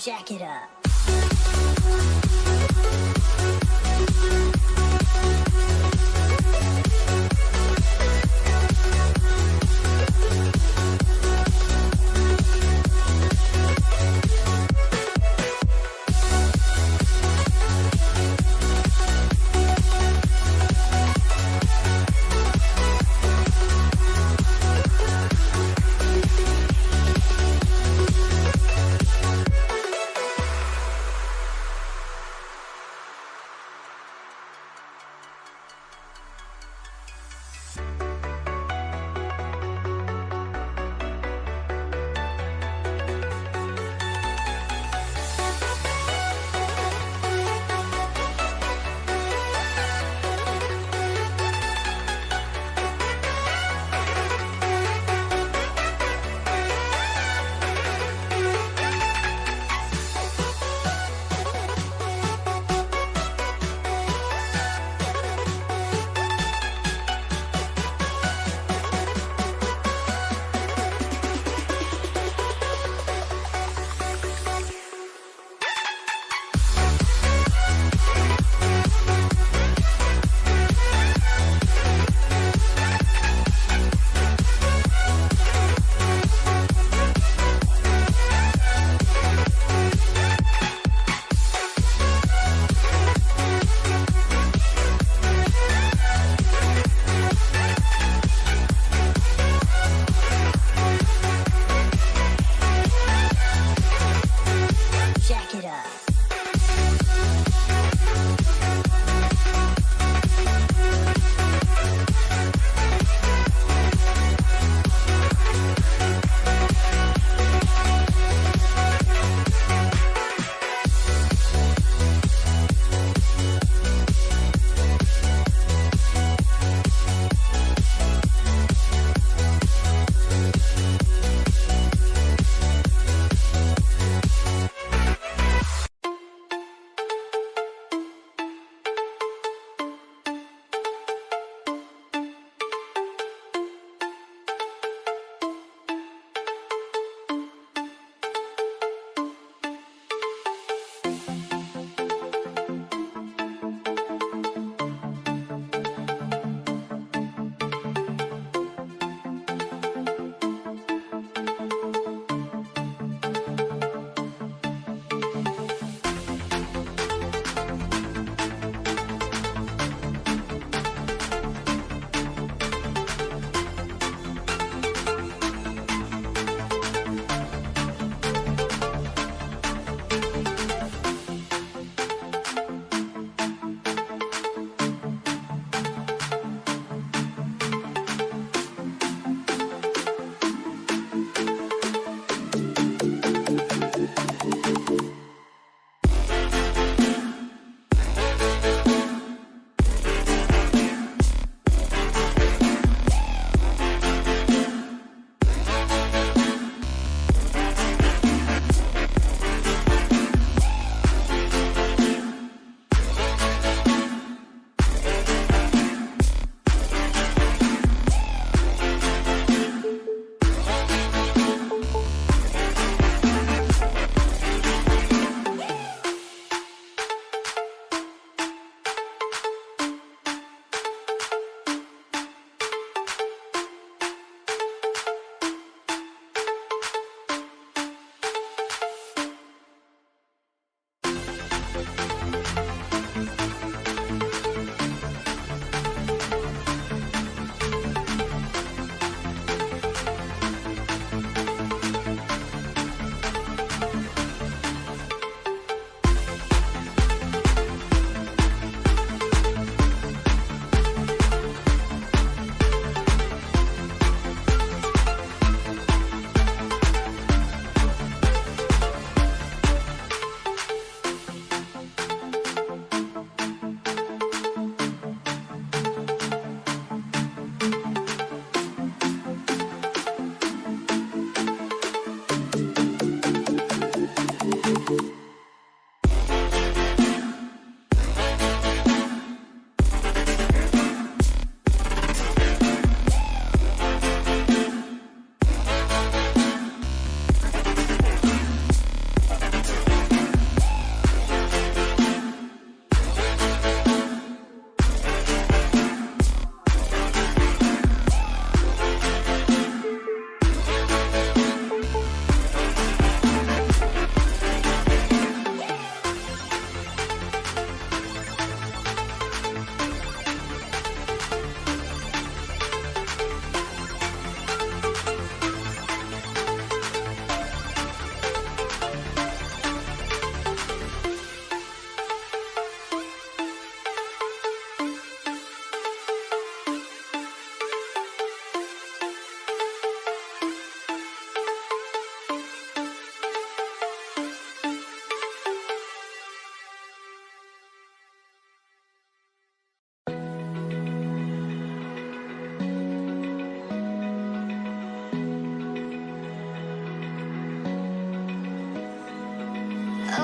Jack it up.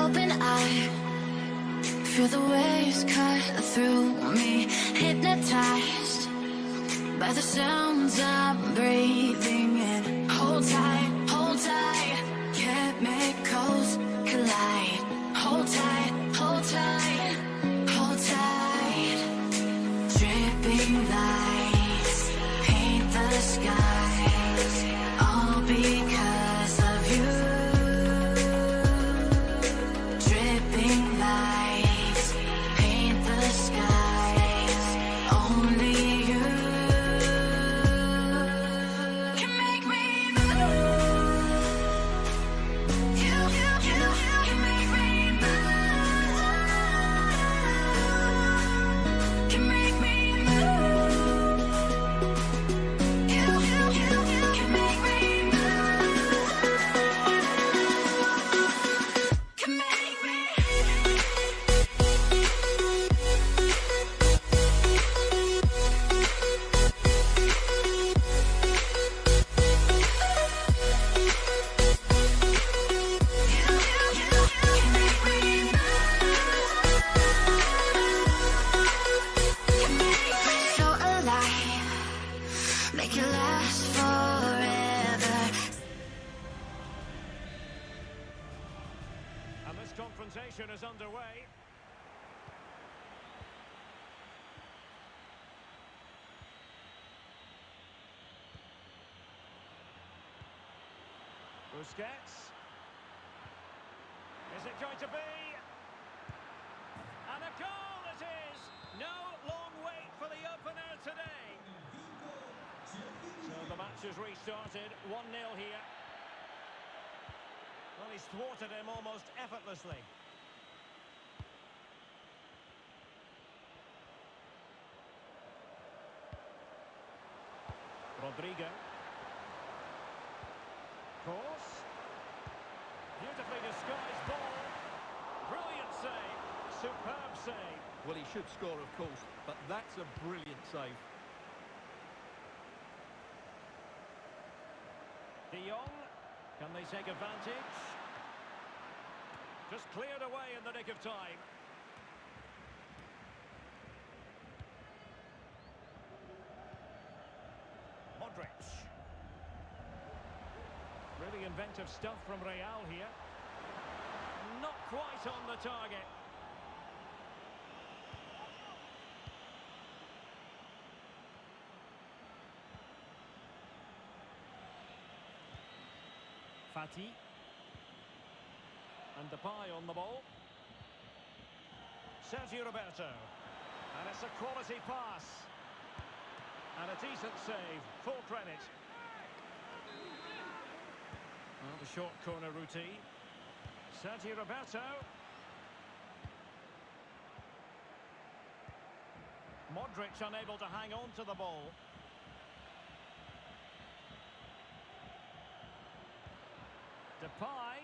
open eye, feel the waves cut through me, hypnotized by the sounds I'm breathing in. Hold tight, chemicals collide. Hold tight, hold tight, hold tight. Dripping lights paint the skies, all because of you. Dripping lights paint the skies, only you can make me move. You can make me move. Can make me move. You can make me move. Can make me. So alive, make it last forever. And this confrontation is underway. Busquets. Is it going to be? And a goal it is! No long wait for the opener today. So the match has restarted, 1-0 here. Well, he's thwarted him almost effortlessly. Rodrigo. Course. Beautifully disguised ball. Brilliant save. Superb save. Well, he should score, of course, but that's a brilliant save. De Jong. Can they take advantage? Just cleared away in the nick of time. Modric. Really inventive stuff from Real here. Not quite on the target. Fati. And Depay on the ball. Sergio Roberto. And it's a quality pass. And a decent save. Full credit. Well, the short corner routine. Sergio Roberto. Modric unable to hang on to the ball. Depay.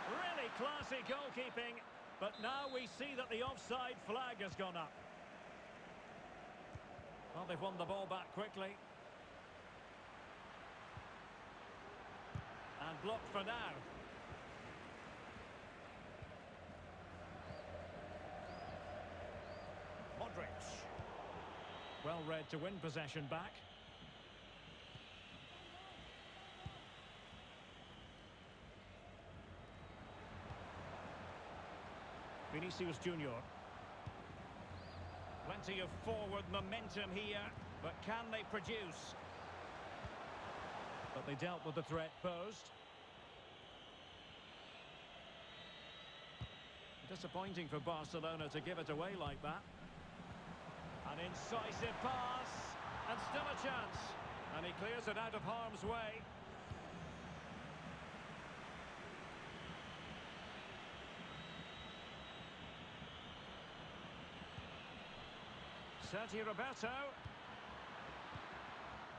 Really classy goalkeeping, but now we see that the offside flag has gone up. Well, they've won the ball back quickly. And blocked for now. Modric. Well read to win possession back. Vinicius Junior. Plenty of forward momentum here, but can they produce? But they dealt with the threat posed. Disappointing for Barcelona to give it away like that. An incisive pass, and still a chance. And he clears it out of harm's way. Sergio Roberto.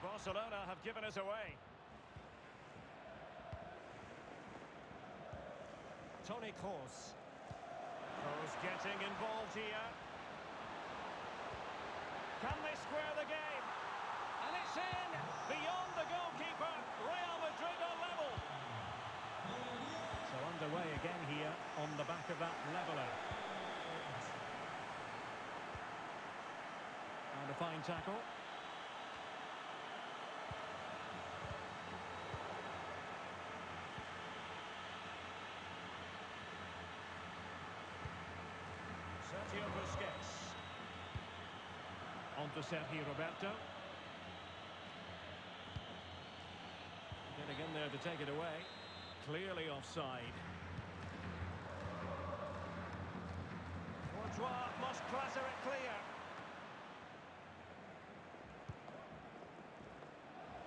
Barcelona have given us away. Toni Kroos. Kroos getting involved here. Can they square the game? And it's in! Beyond the goalkeeper. Real Madrid are level. So underway again here. fine tackle. Sergio Busquets. On to Sergio Roberto. Getting in there to take it away. Clearly offside. Courtois must clatter it clear.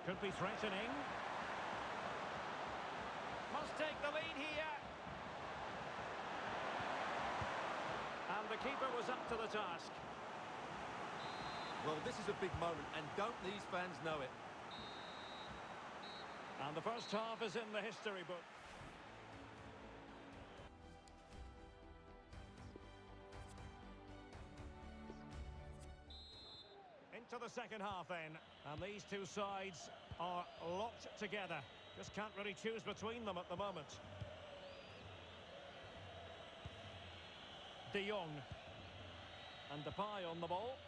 Could be threatening. Must take the lead here. And the keeper was up to the task. Well, this is a big moment, and don't these fans know it? And the first half is in the history book. Into the second half then. And these two sides are locked together. Just can't really choose between them at the moment. De Jong. And Depay on the ball.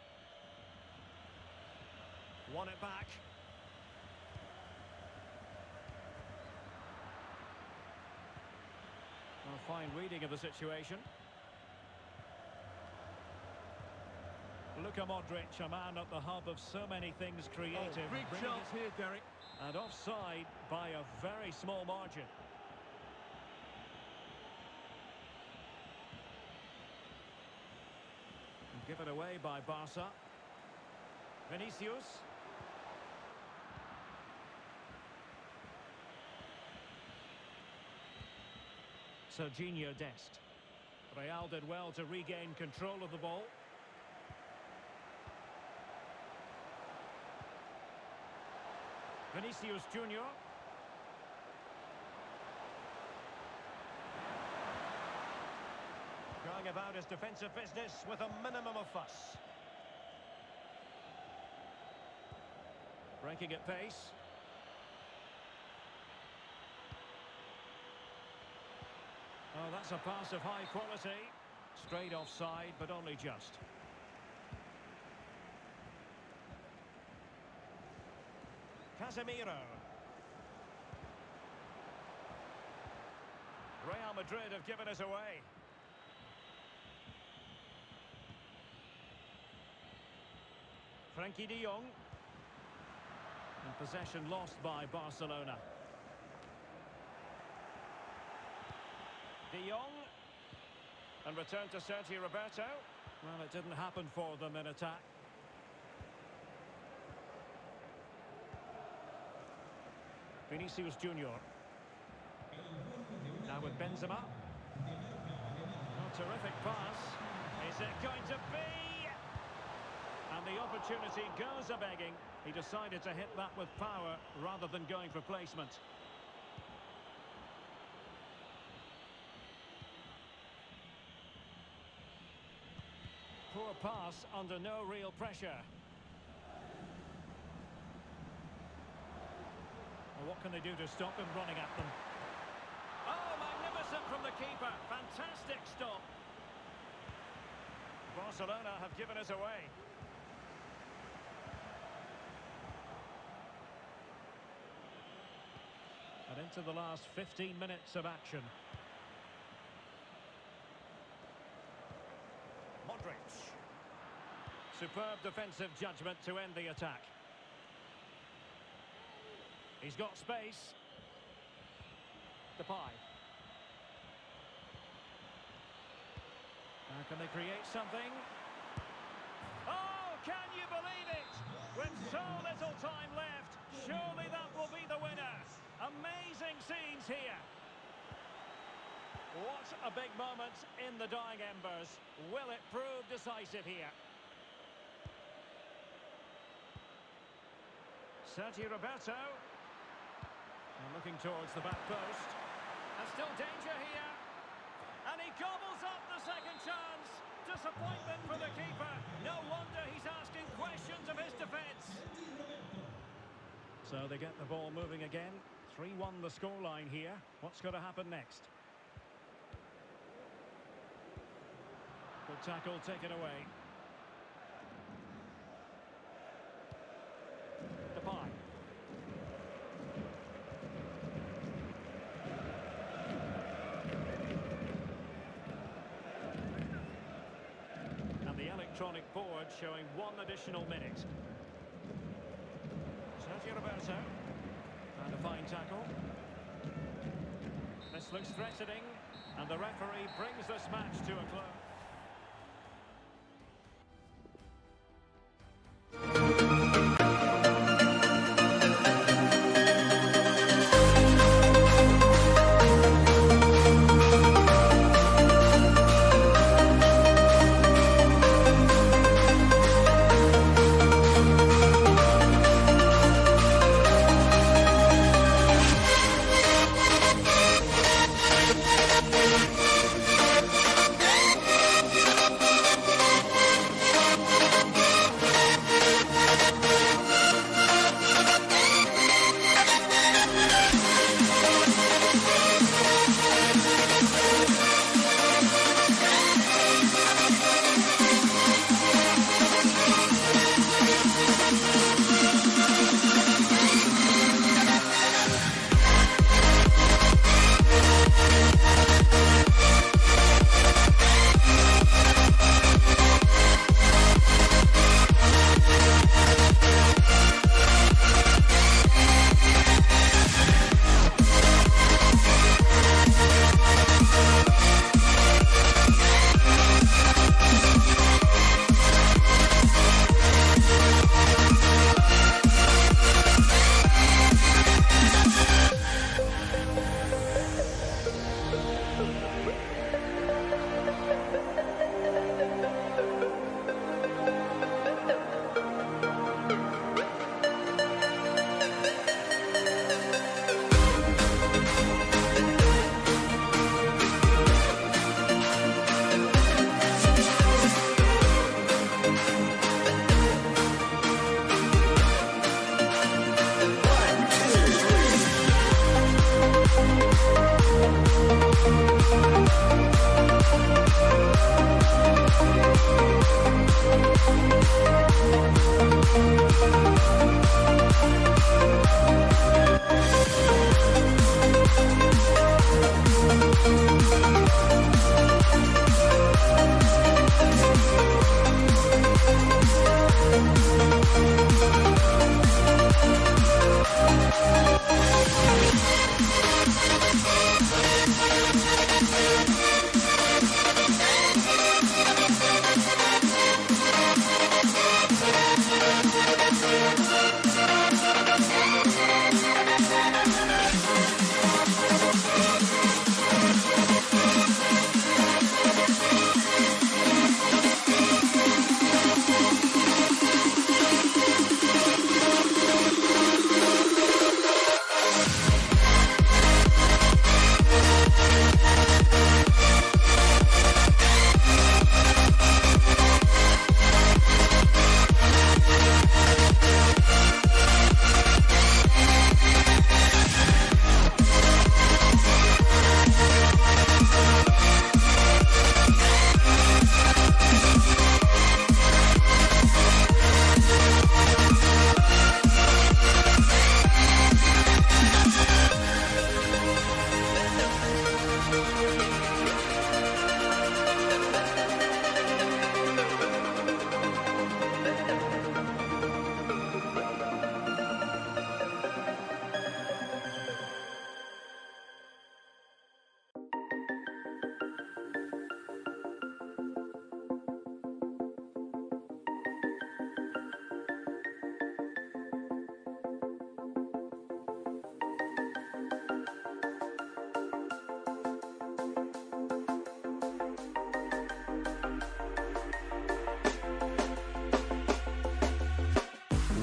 Won it back. A fine reading of the situation. Luka Modric, a man at the hub of so many things creative. Oh, big chance here, Derek. And offside by a very small margin. And given away by Barca. Vinicius. Serginho Dest. Real did well to regain control of the ball. Vinicius Junior. Going about his defensive business with a minimum of fuss. Breaking at pace. Oh, that's a pass of high quality. Straight offside, but only just. Casemiro. Real Madrid have given us away. Frankie de Jong. And possession lost by Barcelona. De Jong. And return to Sergio Roberto. Well, it didn't happen for them in attack. Vinicius Junior. Now with Benzema. Oh, terrific pass. Is it going to be? And the opportunity goes a-begging. He decided to hit that with power rather than going for placement. Poor pass under no real pressure. Well, what can they do to stop him running at them? Oh, magnificent from the keeper. Fantastic stop. Barcelona have given us away. And into the last 15 minutes of action. Modric. Superb defensive judgment to end the attack. He's got space. Depay. Now can they create something? Oh, can you believe it? With so little time left, surely that will be the winner. Amazing scenes here. What a big moment in the dying embers. Will it prove decisive here? Sergio Roberto. And looking towards the back post. And still danger here. And he gobbles up the second chance. Disappointment for the keeper. No wonder he's asking questions of his defence. So they get the ball moving again. 3-1 the scoreline here. What's going to happen next? Good tackle taken away. electronic board showing 1 additional minute. Sergio Roberto. And a fine tackle. This looks threatening, and the referee brings this match to a close.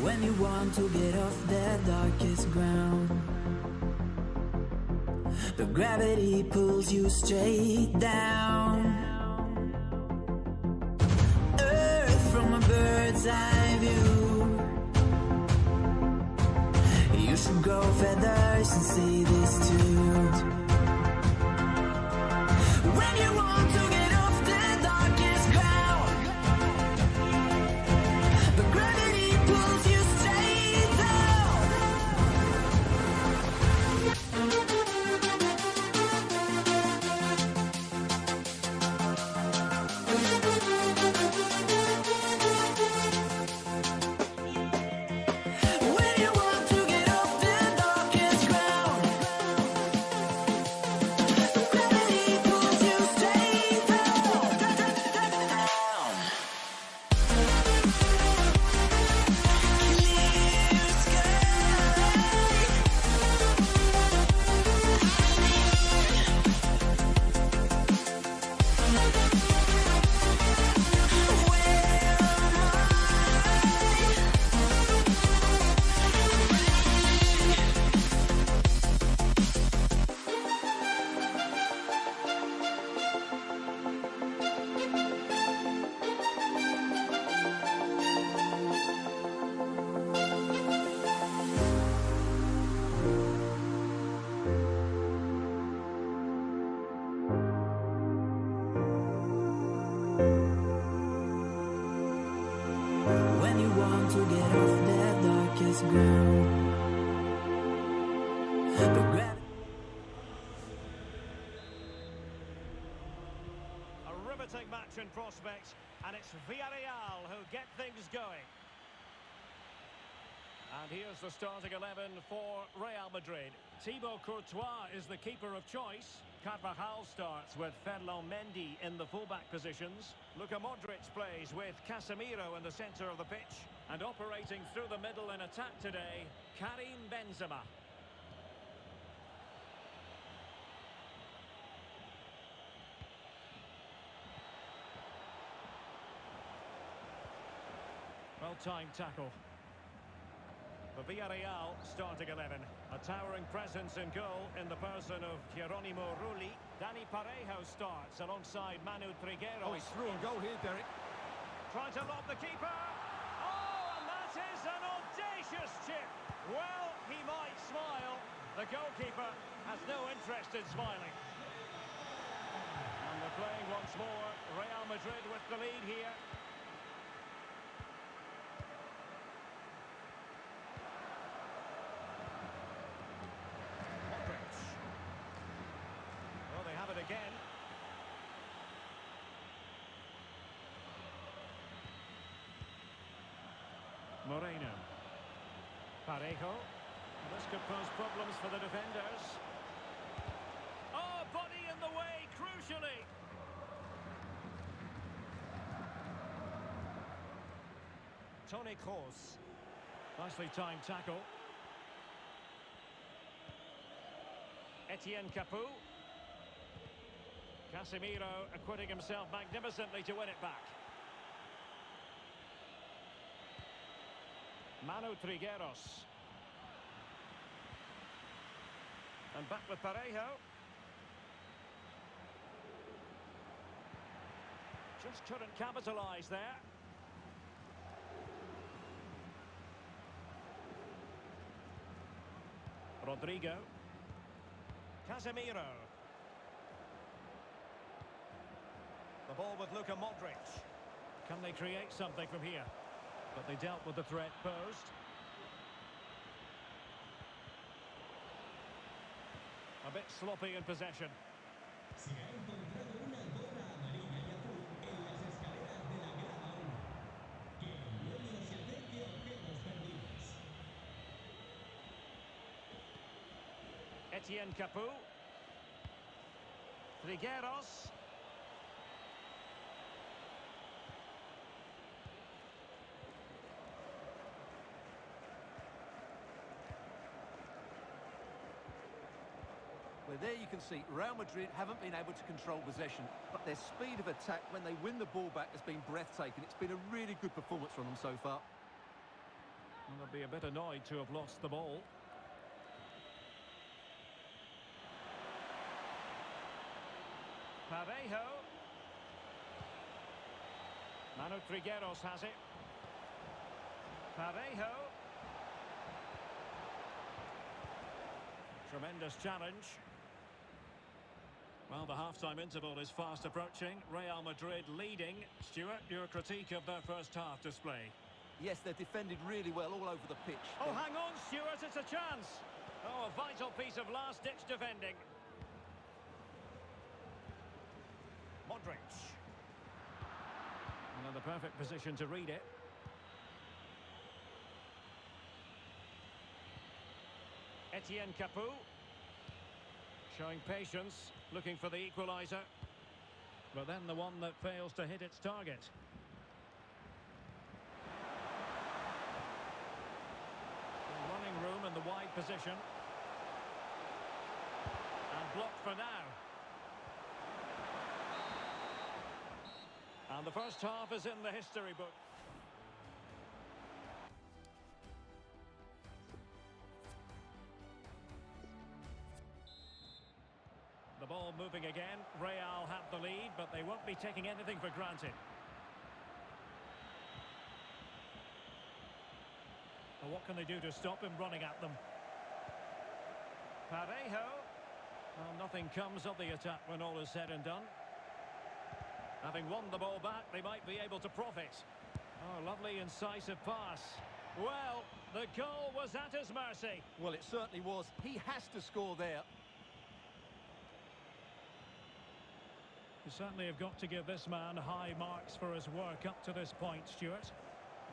When you want to get off the darkest ground, but gravity pulls you straight down. Earth from a bird's eye view. You should grow feathers and see this too. When you want to get off the darkest ground, but gravity pulls you straight down. But A riveting match in prospect, and it's Villarreal who get things going. And here's the starting 11 for Real Madrid. Thibaut Courtois is the keeper of choice. Carvajal starts with Ferland Mendy in the fullback positions. Luka Modric plays with Casemiro in the centre of the pitch. And operating through the middle in attack today, Karim Benzema. Well-timed tackle. The Villarreal starting 11. A towering presence in goal in the person of Geronimo Rulli. Dani Parejo starts alongside Manu Trigueros. Oh, he's through and goal here, Derek. Trying to lob the keeper. Oh, and that is an audacious chip. Well, he might smile. The goalkeeper has no interest in smiling. And they're playing once more. Real Madrid with the lead here. Again. Moreno. Parejo. This could pose problems for the defenders. Oh, body in the way, crucially. Toni Kroos. Nicely timed tackle. Etienne Capoue. Casemiro acquitting himself magnificently to win it back. Manu Trigueros. And back with Parejo. Just couldn't capitalise there. Rodrigo. Casemiro. The ball with Luka Modric. Can they create something from here? But they dealt with the threat posed. A bit sloppy in possession. Etienne Capoue. Trigueros. Well, there you can see Real Madrid haven't been able to control possession, but their speed of attack when they win the ball back has been breathtaking. It's been a really good performance from them so far. And they'll be a bit annoyed to have lost the ball. Parejo. Manu Trigueros has it. Parejo. Tremendous challenge. Well, the half-time interval is fast approaching. Real Madrid leading. Stuart, your critique of their first half display. Yes, they've defended really well all over the pitch. Oh, hang on, Stuart, it's a chance. Oh, a vital piece of last-ditch defending. Modric. And in the perfect position to read it. Etienne Capoue. Showing patience, looking for the equaliser. But then the one that fails to hit its target. Running room in the wide position. And blocked for now. And the first half is in the history book. The ball moving again. Real have the lead, but they won't be taking anything for granted. Well, what can they do to stop him running at them? Parejo. Well, nothing comes of the attack when all is said and done. Having won the ball back, they might be able to profit. Oh, lovely incisive pass. Well, The goal was at his mercy. Well, it certainly was. He has to score there. You certainly have got to give this man high marks for his work up to this point, Stuart.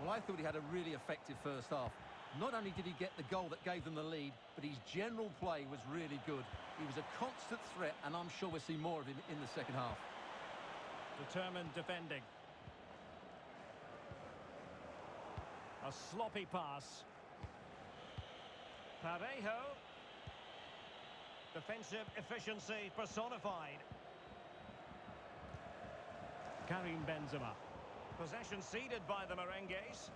Well, I thought he had a really effective first half. Not only did he get the goal that gave them the lead, but his general play was really good. He was a constant threat, and I'm sure we'll see more of him in the second half. Determined defending. A sloppy pass. Parejo. Defensive efficiency personified. Karim Benzema. Possession ceded by the Merengues.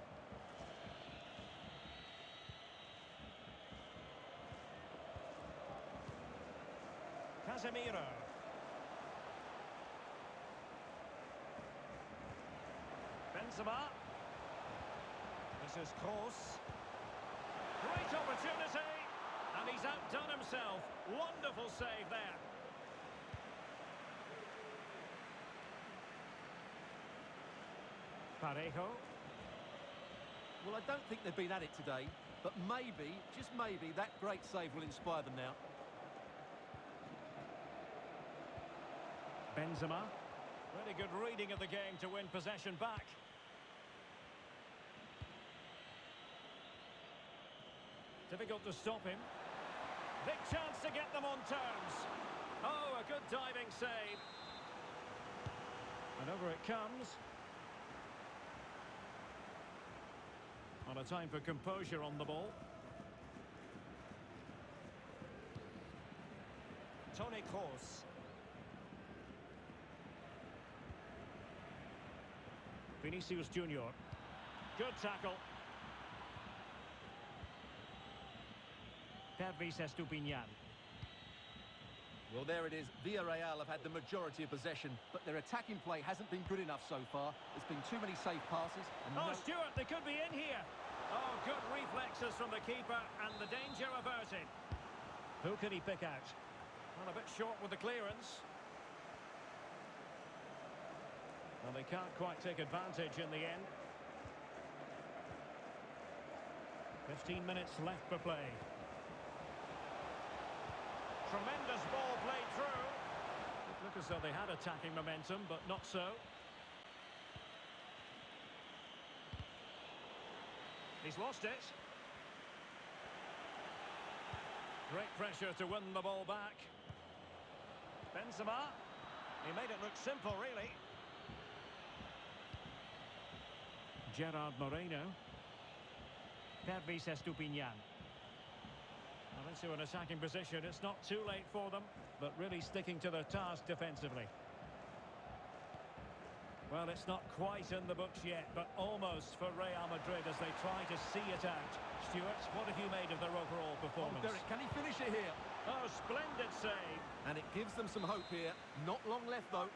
Casemiro. Benzema. This is Kroos. Great opportunity. And he's outdone himself. Wonderful save there. Parejo. Well, I don't think they've been at it today, but maybe, just maybe, that great save will inspire them now. Benzema. Really good reading of the game to win possession back. Difficult to stop him. Big chance to get them on terms. Oh, a good diving save. And over it comes. On a time for composure on the ball. Toni Kroos. Vinicius Junior. Good tackle. Pervis Estupinian. Well, there it is. Villarreal have had the majority of possession, but their attacking play hasn't been good enough so far. There's been too many safe passes. And Oh, Stuart, they could be in here. Oh, good reflexes from the keeper, and the danger averted. Who can he pick out? Well, a bit short with the clearance. Well, they can't quite take advantage in the end. 15 minutes left for play. Tremendous ball played through. It looked as though they had attacking momentum, but not so. He's lost it. Great pressure to win the ball back. Benzema. He made it look simple, really. Gerard Moreno. Pervis Estupinian. Well, into an attacking position. It's not too late for them, but really sticking to their task defensively. Well, it's not quite in the books yet, but almost for Real Madrid as they try to see it out. Stuart, what have you made of their overall performance? Derek, can he finish it here? Oh, splendid save. And it gives them some hope here. Not long left, though.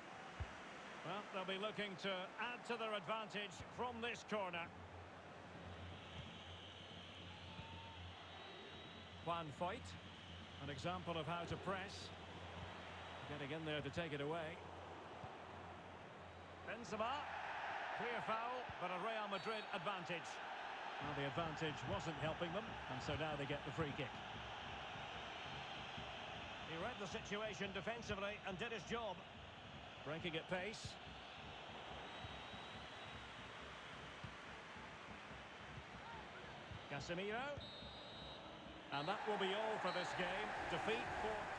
Well, they'll be looking to add to their advantage from this corner. Juan Foyt, an example of how to press. Getting in there to take it away. Benzema, clear foul, but a Real Madrid advantage. Well, the advantage wasn't helping them, and so now they get the free kick. He read the situation defensively and did his job. Breaking at pace. Casemiro. And that will be all for this game. Defeat for...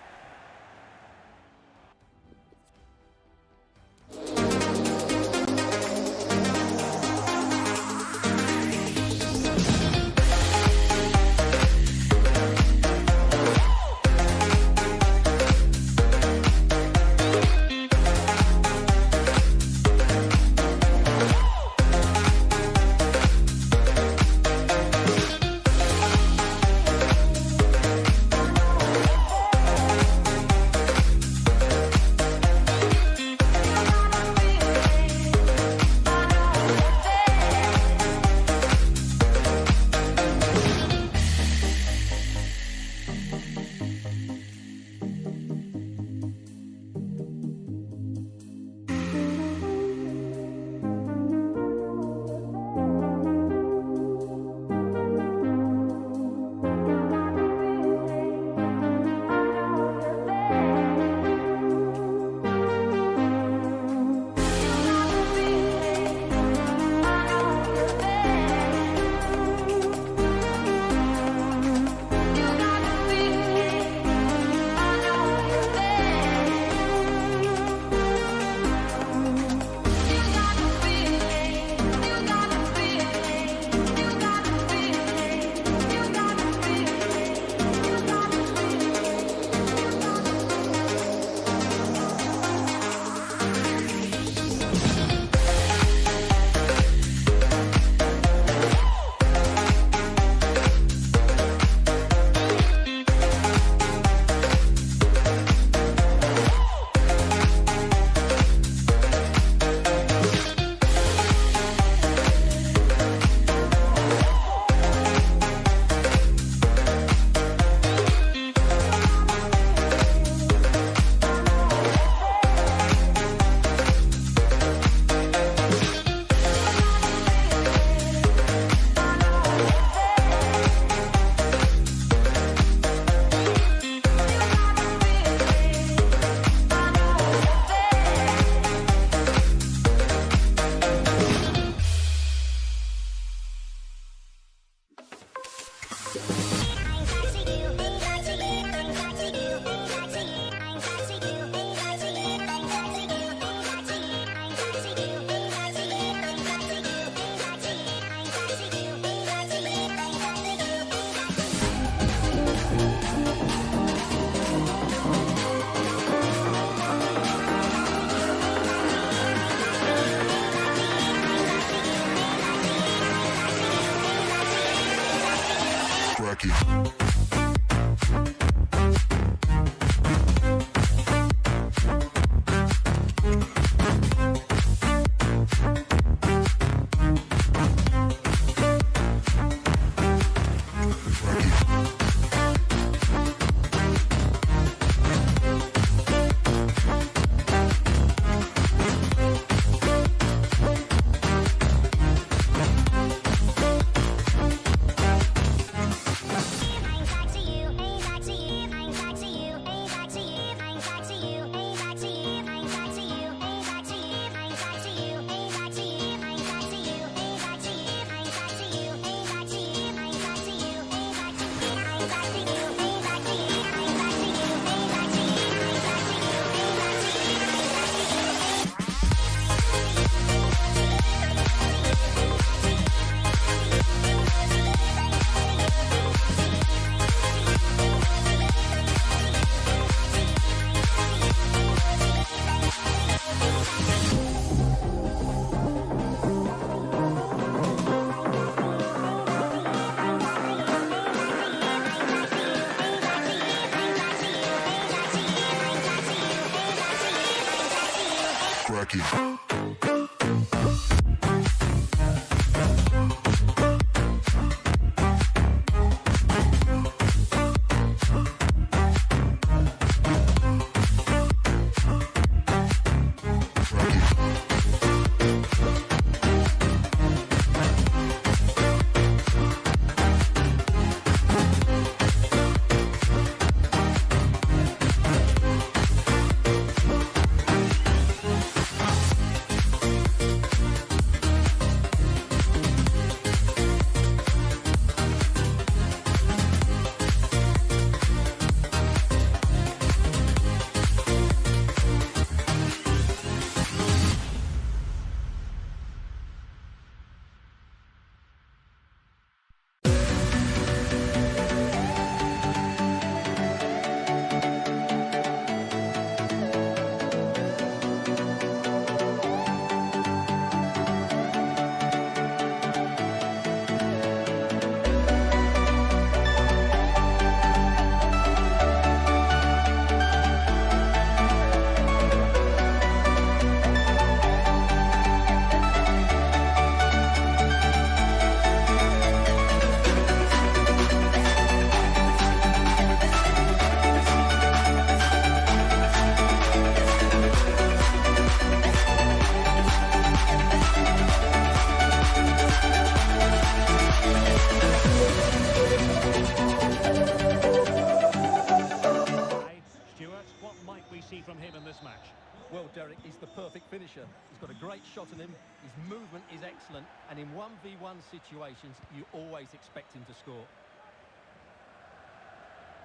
Well, Derek, he's the perfect finisher. He's got a great shot on him, his movement is excellent, and in 1v1 situations, you always expect him to score.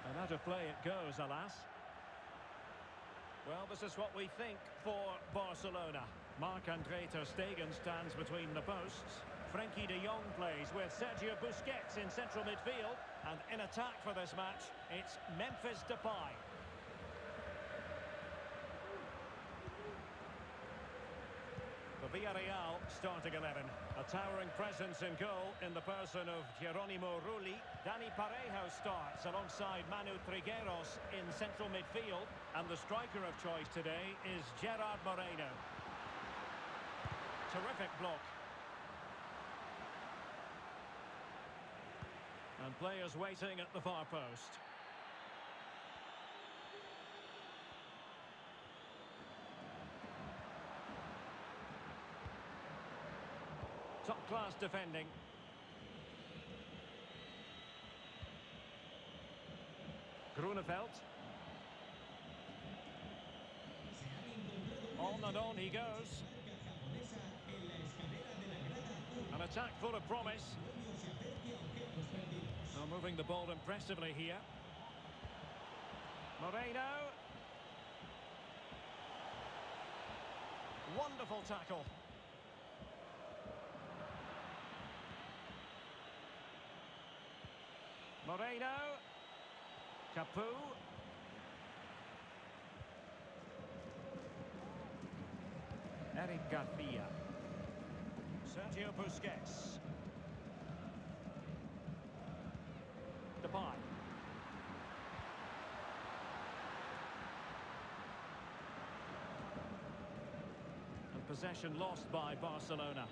And out of play it goes, alas. Well, this is what we think for Barcelona. Marc-Andre ter Stegen stands between the posts. Frenkie de Jong plays with Sergio Busquets in central midfield. And in attack for this match, it's Memphis Depay. The Villarreal starting 11. A towering presence in goal in the person of Geronimo Rulli. Dani Parejo starts alongside Manu Trigueros in central midfield. And the striker of choice today is Gerard Moreno. Terrific block. And players waiting at the far post. Top-class defending. Grunewald. On and on he goes. An attack full of promise. Now moving the ball impressively here. Moreno. Wonderful tackle. Moreno. Capu. Eric Garcia. Sergio Busquets. Depay. And possession lost by Barcelona.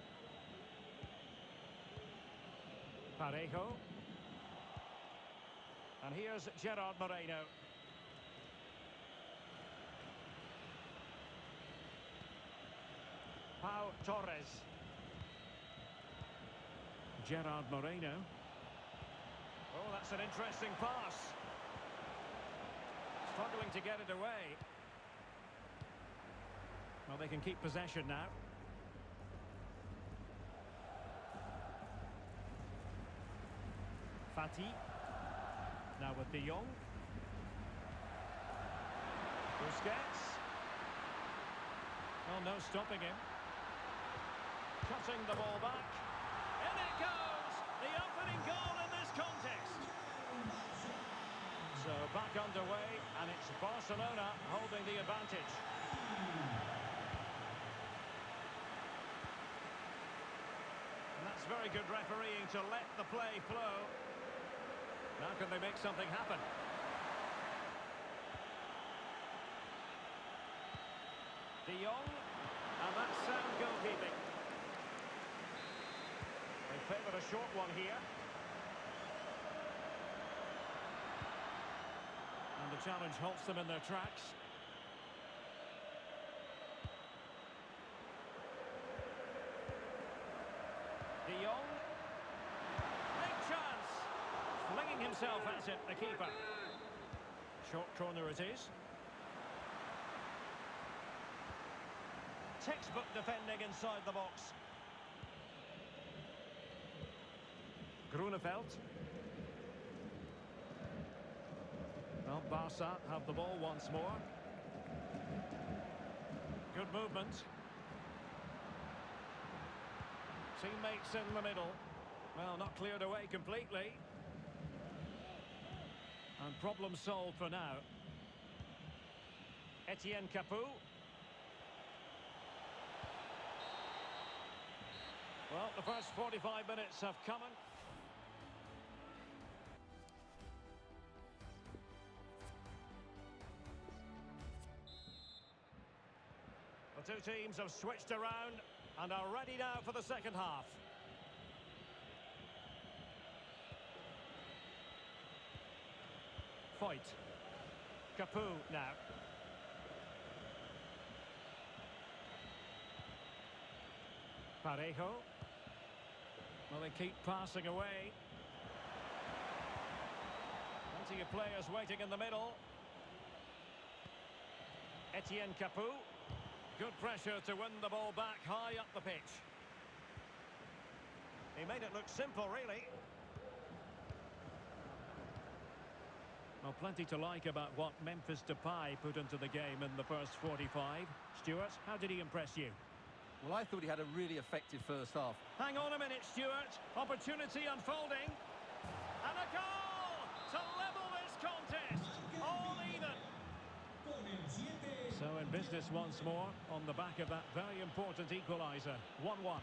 Parejo. And here's Gerard Moreno. Pau Torres. Gerard Moreno. Oh, that's an interesting pass. Struggling to get it away. Well, they can keep possession now. Fati. Now with De Jong. Busquets. Well, no stopping him. Cutting the ball back. In it goes! The opening goal in this contest. So back underway, and it's Barcelona holding the advantage. And that's very good refereeing to let the play flow. Now can they make something happen? De Jong. And that's sound goalkeeping. They favour a short one here. And the challenge halts them in their tracks. De Jong. Big chance. Flinging himself at it, the keeper. Short corner it is. Textbook defending inside the box. Grunewald. Well, Barca have the ball once more. Good movement. Teammates in the middle. Well, not cleared away completely. And problem solved for now. Etienne Capoue. Well, the first 45 minutes have come and... The two teams have switched around and are ready now for the second half. Foyt. Capoue now. Parejo. Well, they keep passing away. Plenty of players waiting in the middle. Etienne Capoue. Good pressure to win the ball back high up the pitch. He made it look simple, really. Well, plenty to like about what Memphis Depay put into the game in the first 45. Stuart, how did he impress you? Well, I thought he had a really effective first half. Hang on a minute, Stuart. Opportunity unfolding. And a goal to level this contest. All even. So in business once more on the back of that very important equaliser. 1-1.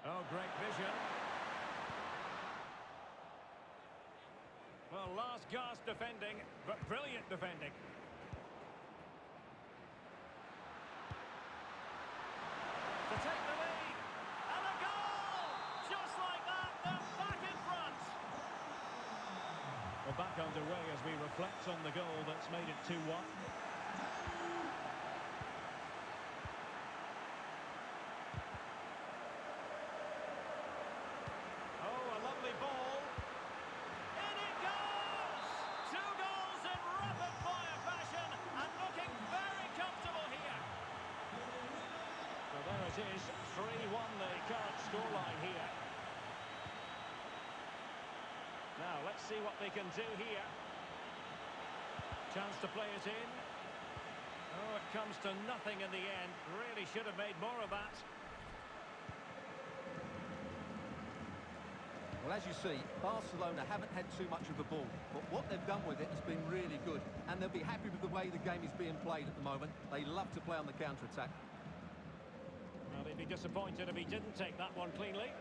Oh, great vision. Well, last gasp defending, but brilliant defending. To take the lead. And a goal! Just like that, they're back in front. We're back underway as we reflect on the goal that's made it 2-1. Oh, a lovely ball. In it goes! 2 goals in rapid-fire fashion and looking very comfortable here. So there it is, 3-1 the current scoreline here. Now, let's see what they can do here. Chance to play it in. Oh, it comes to nothing in the end. Really should have made more of that. Well, as you see, Barcelona haven't had too much of the ball, but what they've done with it has been really good, and they'll be happy with the way the game is being played at the moment. They love to play on the counter-attack. Well, they'd be disappointed if he didn't take that one cleanly.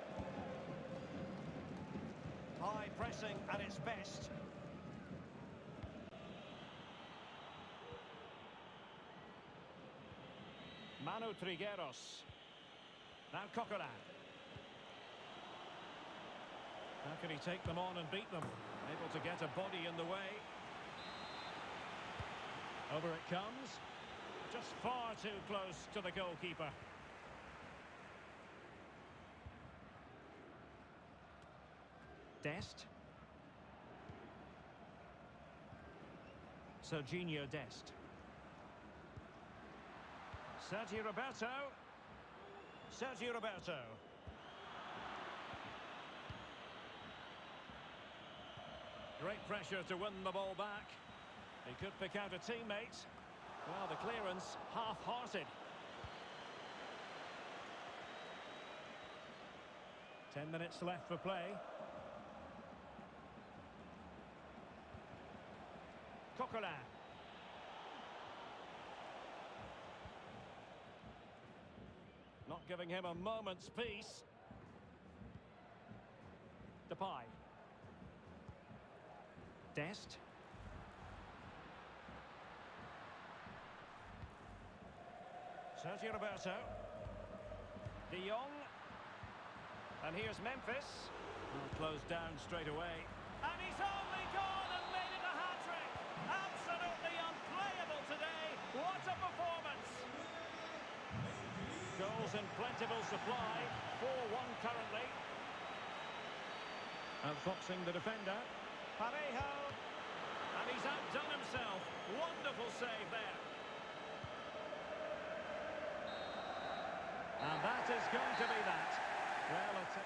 High pressing at its best. Manu Trigueros. Now Coquelin. How can he take them on and beat them? Able to get a body in the way. Over it comes. Just far too close to the goalkeeper. Dest. Serginho Dest. Sergio Roberto. Sergio Roberto. Great pressure to win the ball back. He could pick out a teammate. Well, the clearance half-hearted. 10 minutes left for play. Coquelin. Not giving him a moment's peace. Depay. Dest. Sergio Roberto. De Jong. And here's Memphis. Will close down straight away. And he's only gone and made it a hat-trick. Absolutely unplayable today. What a performance. Goals in plentiful supply. 4-1 currently. Outfoxing the defender. Parejo. And he's outdone himself. Wonderful save there. And that is going to be that. Well, it's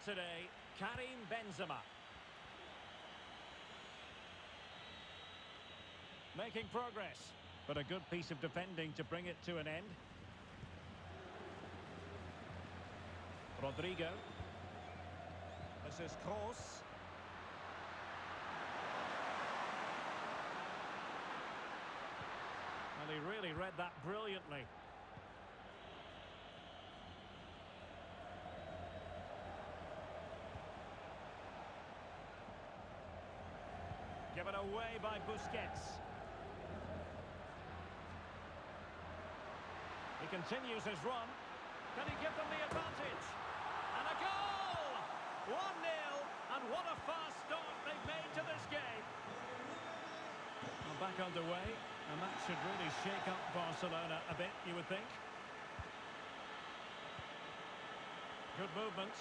today, Karim Benzema. Making progress, but a good piece of defending to bring it to an end. Rodrigo. This is Kroos. And he really read that brilliantly. Given away by Busquets. He continues his run. Can he give them the advantage? And a goal! 1-0, and what a fast start they've made to this game. Well, back underway, and that should really shake up Barcelona a bit, you would think. Good movement.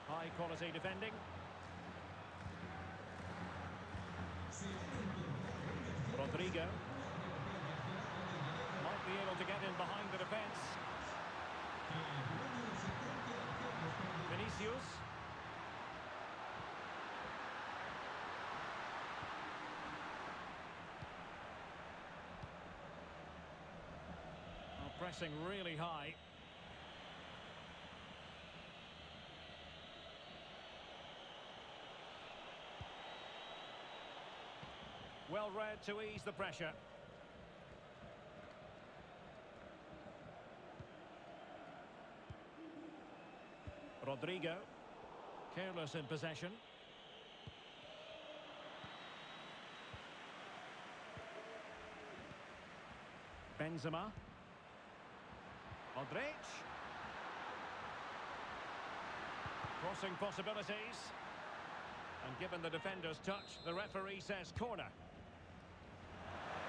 High quality defending. Rodrigo. Might be able to get in behind the defence. Vinicius. Oh, pressing really high. Well read to ease the pressure. Rodrigo. Careless in possession. Benzema. Modric. Crossing possibilities. And given the defender's touch, the referee says corner.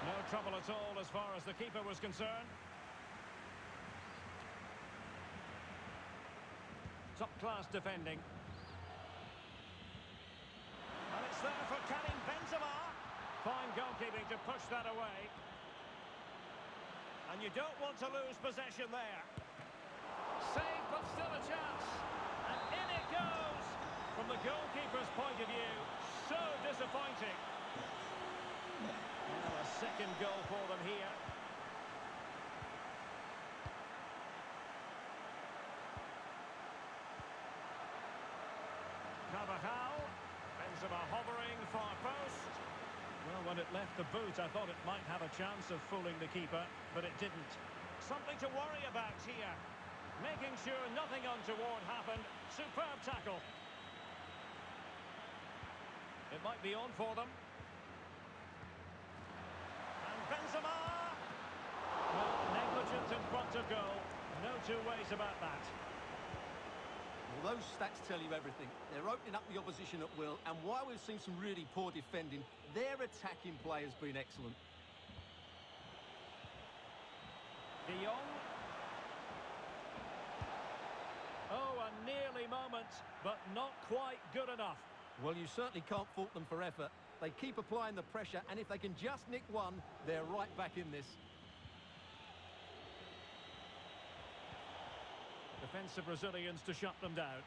No trouble at all as far as the keeper was concerned. Top-class defending. And it's there for Karim Benzema. Fine goalkeeping to push that away. And you don't want to lose possession there. Saved, but still a chance. And in it goes. From the goalkeeper's point of view, so disappointing. Well, a second goal for them here. Carvajal. Benzema hovering, far post. Well, when it left the boot, I thought it might have a chance of fooling the keeper, but it didn't. Something to worry about here. Making sure nothing untoward happened. Superb tackle. It might be on for them. And Benzema! Well, negligence in front of goal. No two ways about that. Well, those stats tell you everything. They're opening up the opposition at will, and while we've seen some really poor defending, their attacking play has been excellent. De Jong. Oh, a nearly moment, but not quite good enough. Well, you certainly can't fault them for effort. They keep applying the pressure, and if they can just nick one, they're right back in this. Defensive Brazilians to shut them down.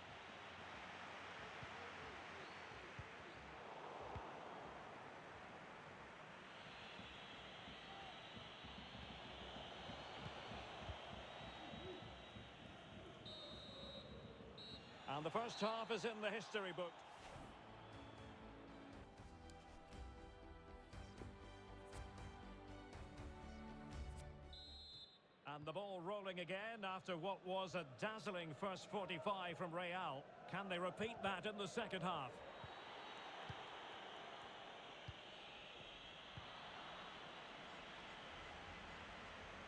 And the first half is in the history book. And the ball rolling again after what was a dazzling first 45 from Real. Can they repeat that in the second half?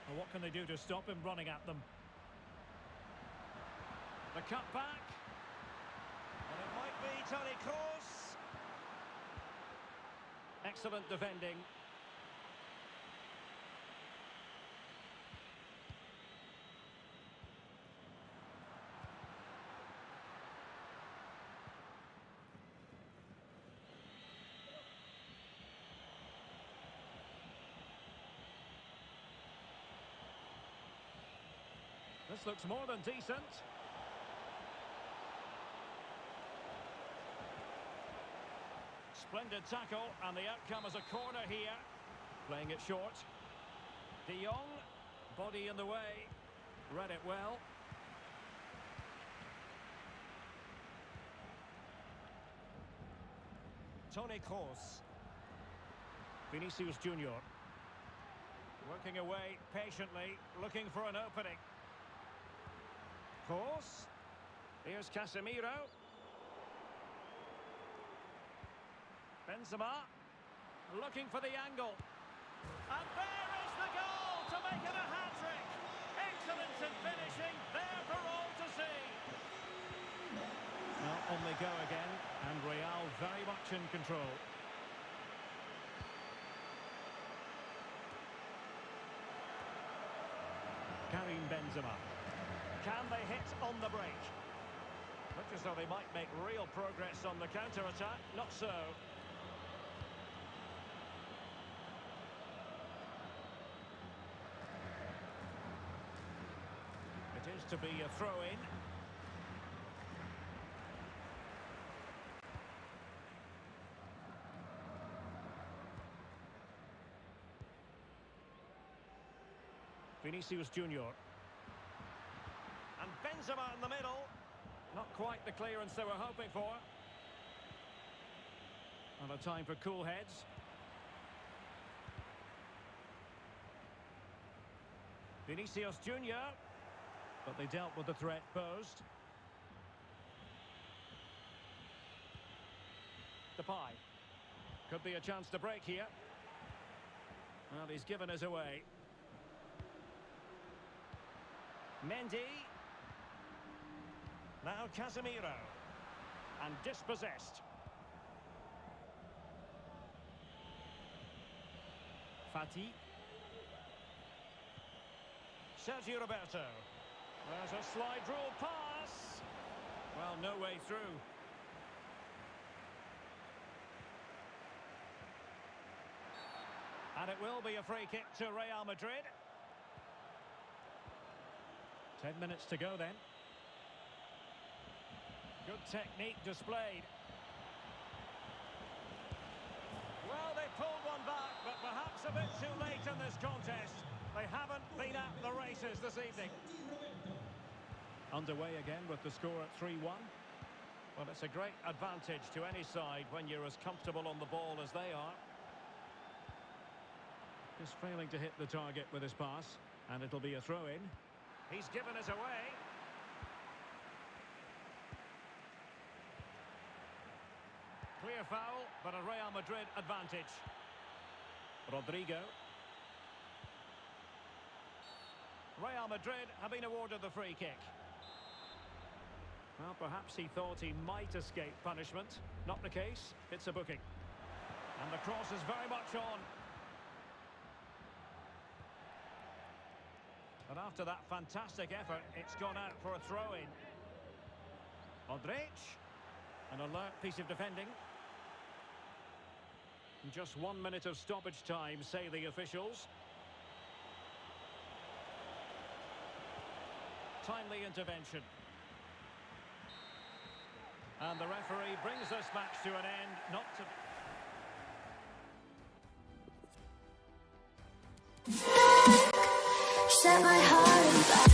Well, what can they do to stop him running at them? The cut back. And it might be Toni Kroos. Excellent defending. This looks more than decent. Splendid tackle, and the outcome is a corner here. Playing it short. De Jong, body in the way. Read it well. Toni Kroos. Vinicius Junior. Working away patiently, looking for an opening. Kroos. Here's Casemiro. Benzema. Looking for the angle. And there is the goal to make it a hat-trick. Excellent in finishing, there for all to see. Now on they go again, and Real very much in control. Karim Benzema. Can they hit on the break? Looks as though they might make real progress on the counter-attack. Not so. It is to be a throw-in. Vinicius Junior. And Benzema in the middle. Not quite the clearance they were hoping for. And a time for cool heads. Vinicius Junior. But they dealt with the threat posed. Depay. Could be a chance to break here. Well, he's given us away. Mendy. Now Casemiro. And dispossessed. Fati. Sergio Roberto. There's a slide rule pass. Well, no way through. And it will be a free kick to Real Madrid. 10 minutes to go then. Good technique displayed. Well, they pulled one back, but perhaps a bit too late in this contest. They haven't been at the races this evening. Underway again with the score at 3-1. Well, it's a great advantage to any side when you're as comfortable on the ball as they are. Just failing to hit the target with his pass, and it'll be a throw-in. He's given us away. Clear foul, but a Real Madrid advantage. Rodrigo. Real Madrid have been awarded the free kick. Well, perhaps he thought he might escape punishment. Not the case. It's a booking. And the cross is very much on. And after that fantastic effort, it's gone out for a throw-in. Modric. An alert piece of defending. And just 1 minute of stoppage time, say the officials. Timely intervention. And the referee brings this match to an end, not to... Set my heart on fire.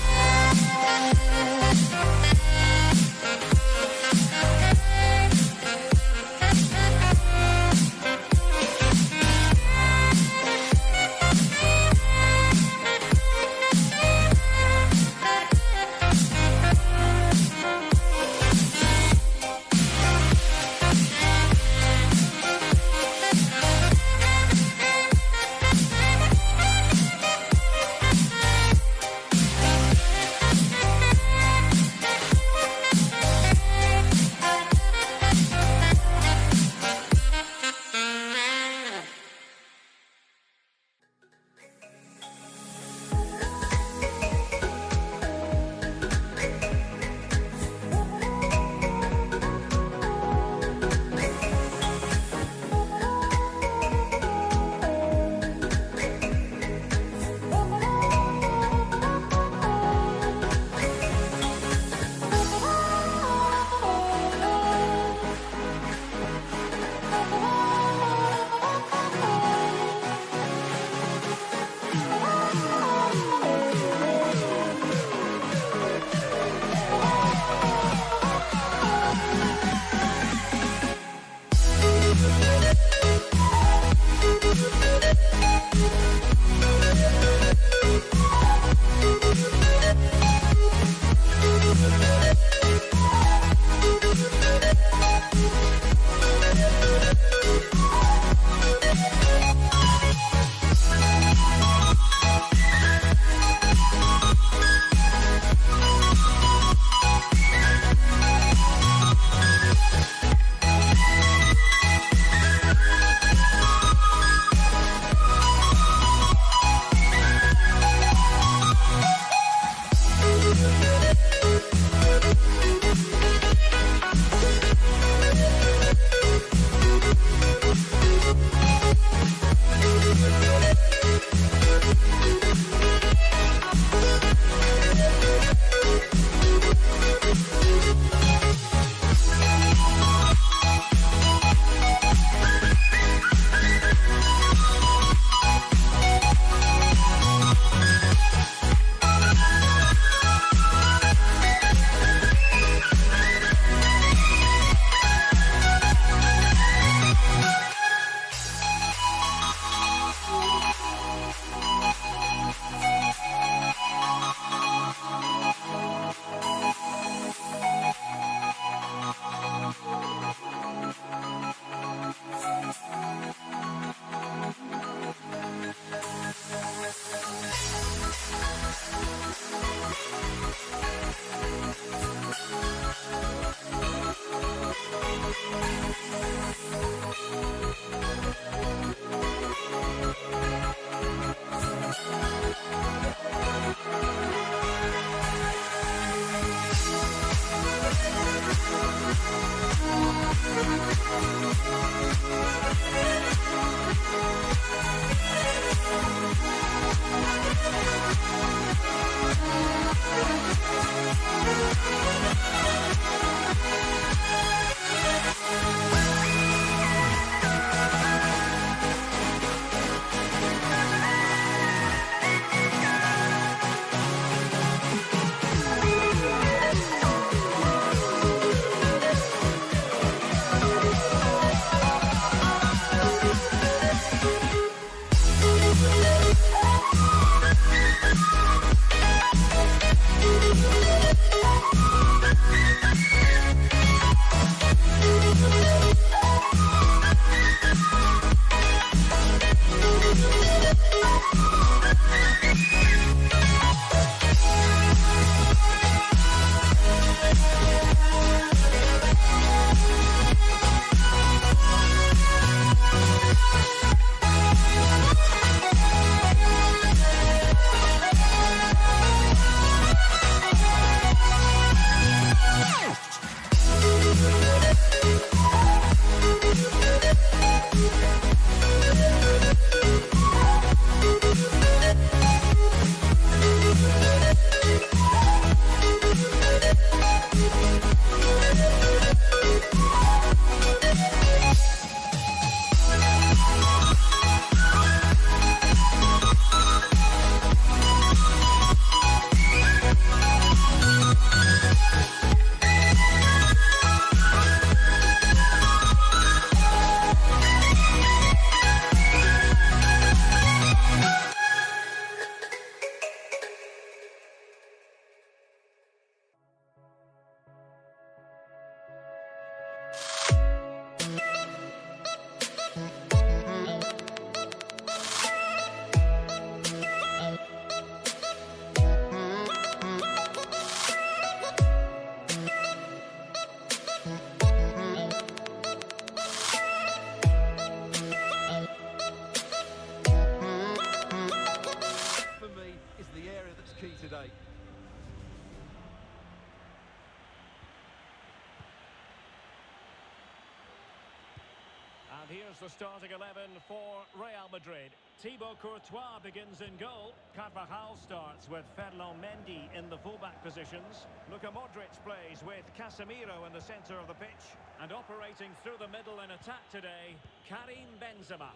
Here's the starting 11 for Real Madrid. Thibaut Courtois begins in goal. Carvajal starts with Ferland Mendy in the fullback positions. Luka Modric plays with Casemiro in the centre of the pitch. And operating through the middle in attack today, Karim Benzema.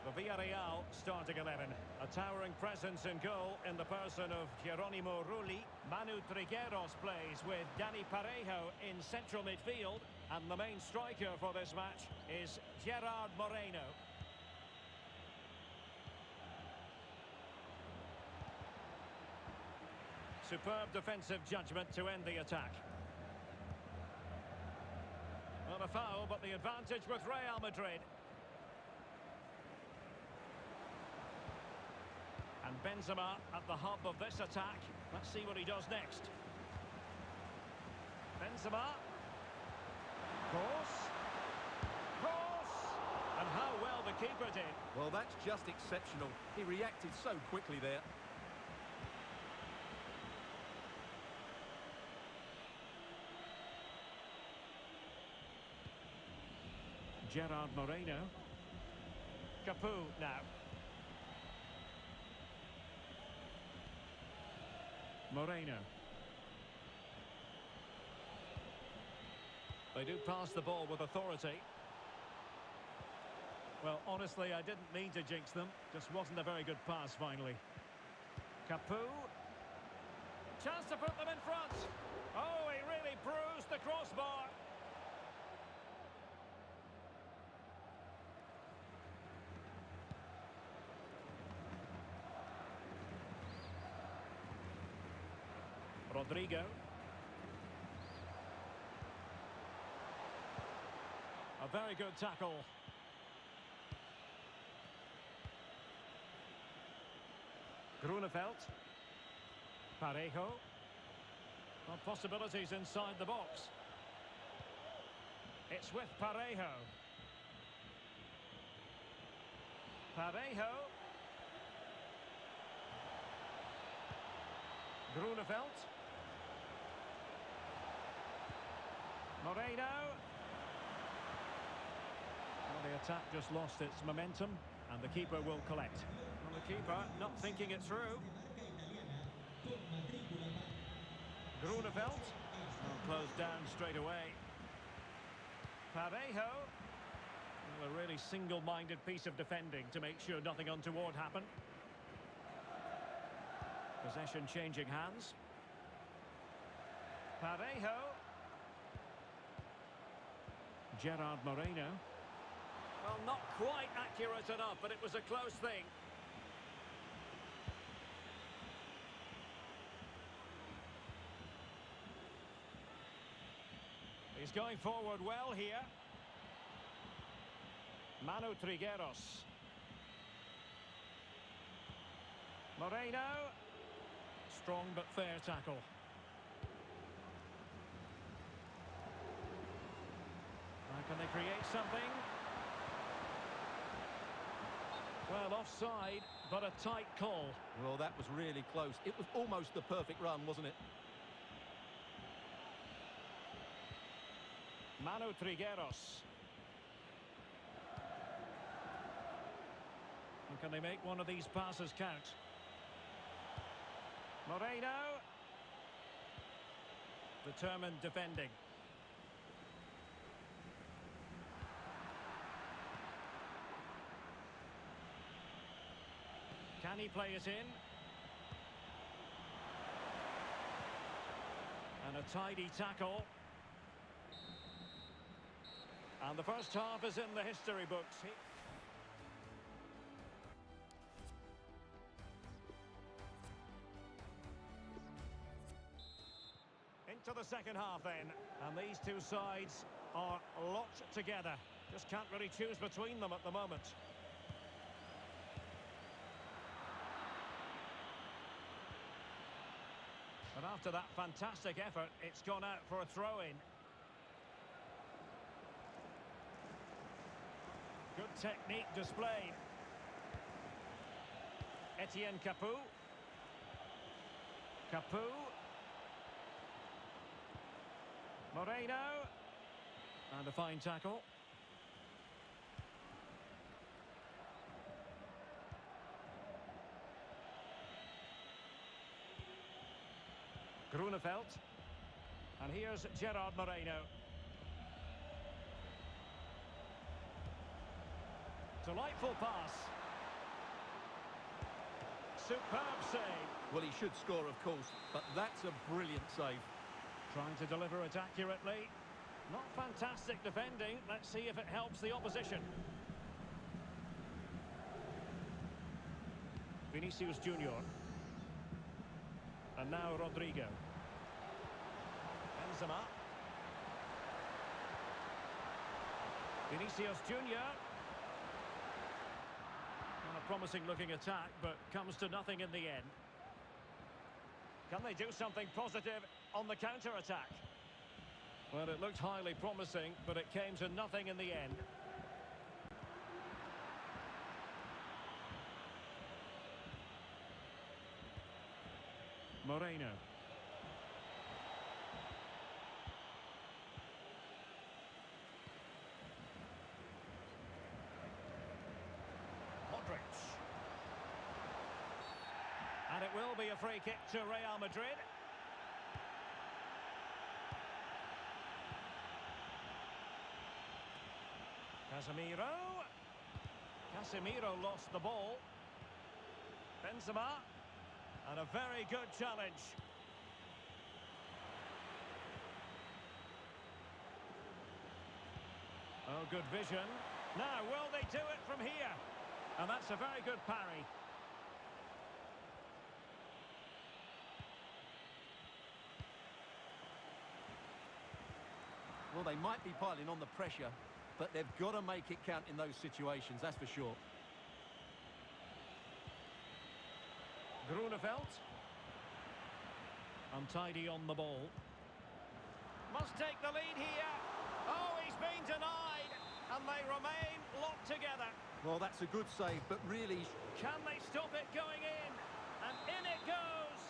The Villarreal starting 11. A towering presence in goal in the person of Geronimo Rulli. Manu Trigueros plays with Dani Parejo in central midfield. And the main striker for this match is Gerard Moreno. Superb defensive judgment to end the attack. Not a foul, but the advantage with Real Madrid. And Benzema at the hub of this attack. Let's see what he does next. Benzema. Cross. And how well the keeper did. Well, that's just exceptional. He reacted so quickly there. Gerard Moreno. Capu now. Moreno. They do pass the ball with authority. Well, honestly, I didn't mean to jinx them. Just wasn't a very good pass, finally. Capu. Chance to put them in front. Oh, he really bruised the crossbar. Rodrigo. A very good tackle. Grunewald. Parejo. Well, possibilities inside the box. It's with Parejo. Parejo. Grunewald. Moreno. Well, the attack just lost its momentum, and the keeper will collect. Well, the keeper not thinking it through. Grunewald. Well, closed down straight away. Parejo. Well, a really single-minded piece of defending to make sure nothing untoward happened. Possession changing hands. Parejo. Gerard Moreno. Well, not quite accurate enough, but it was a close thing. He's going forward well here. Manu Trigueros. Moreno. Strong but fair tackle. Now can they create something? Well, offside, but a tight call. Well, that was really close. It was almost the perfect run, wasn't it? Manu Trigueros. And can they make one of these passes count? Moreno. Determined defending. Can he play it in? And a tidy tackle. And the first half is in the history books. Into the second half then. And these two sides are locked together. Just can't really choose between them at the moment. But after that fantastic effort, it's gone out for a throw-in. Good technique displayed. Etienne Capu. Capu. Moreno. And a fine tackle. Grunewald. And here's Gerard Moreno. Delightful pass. Superb save. Well, he should score, of course, but that's a brilliant save. Trying to deliver it accurately. Not fantastic defending. Let's see if it helps the opposition. Vinicius Junior. And now Rodrigo. Benzema. Vinicius Junior. And a promising looking attack, but comes to nothing in the end. Can they do something positive on the counter-attack? Well, it looked highly promising, but it came to nothing in the end. Moreno. Modric. And it will be a free kick to Real Madrid. Casemiro lost the ball. Benzema. And a very good challenge. Oh, good vision. Now, will they do it from here? And that's a very good parry. Well, they might be piling on the pressure, but they've got to make it count in those situations, that's for sure. Grunewald. Untidy on the ball. Must take the lead here. Oh, he's been denied. And they remain locked together. Well, that's a good save, but really... Can they stop it going in? And in it goes.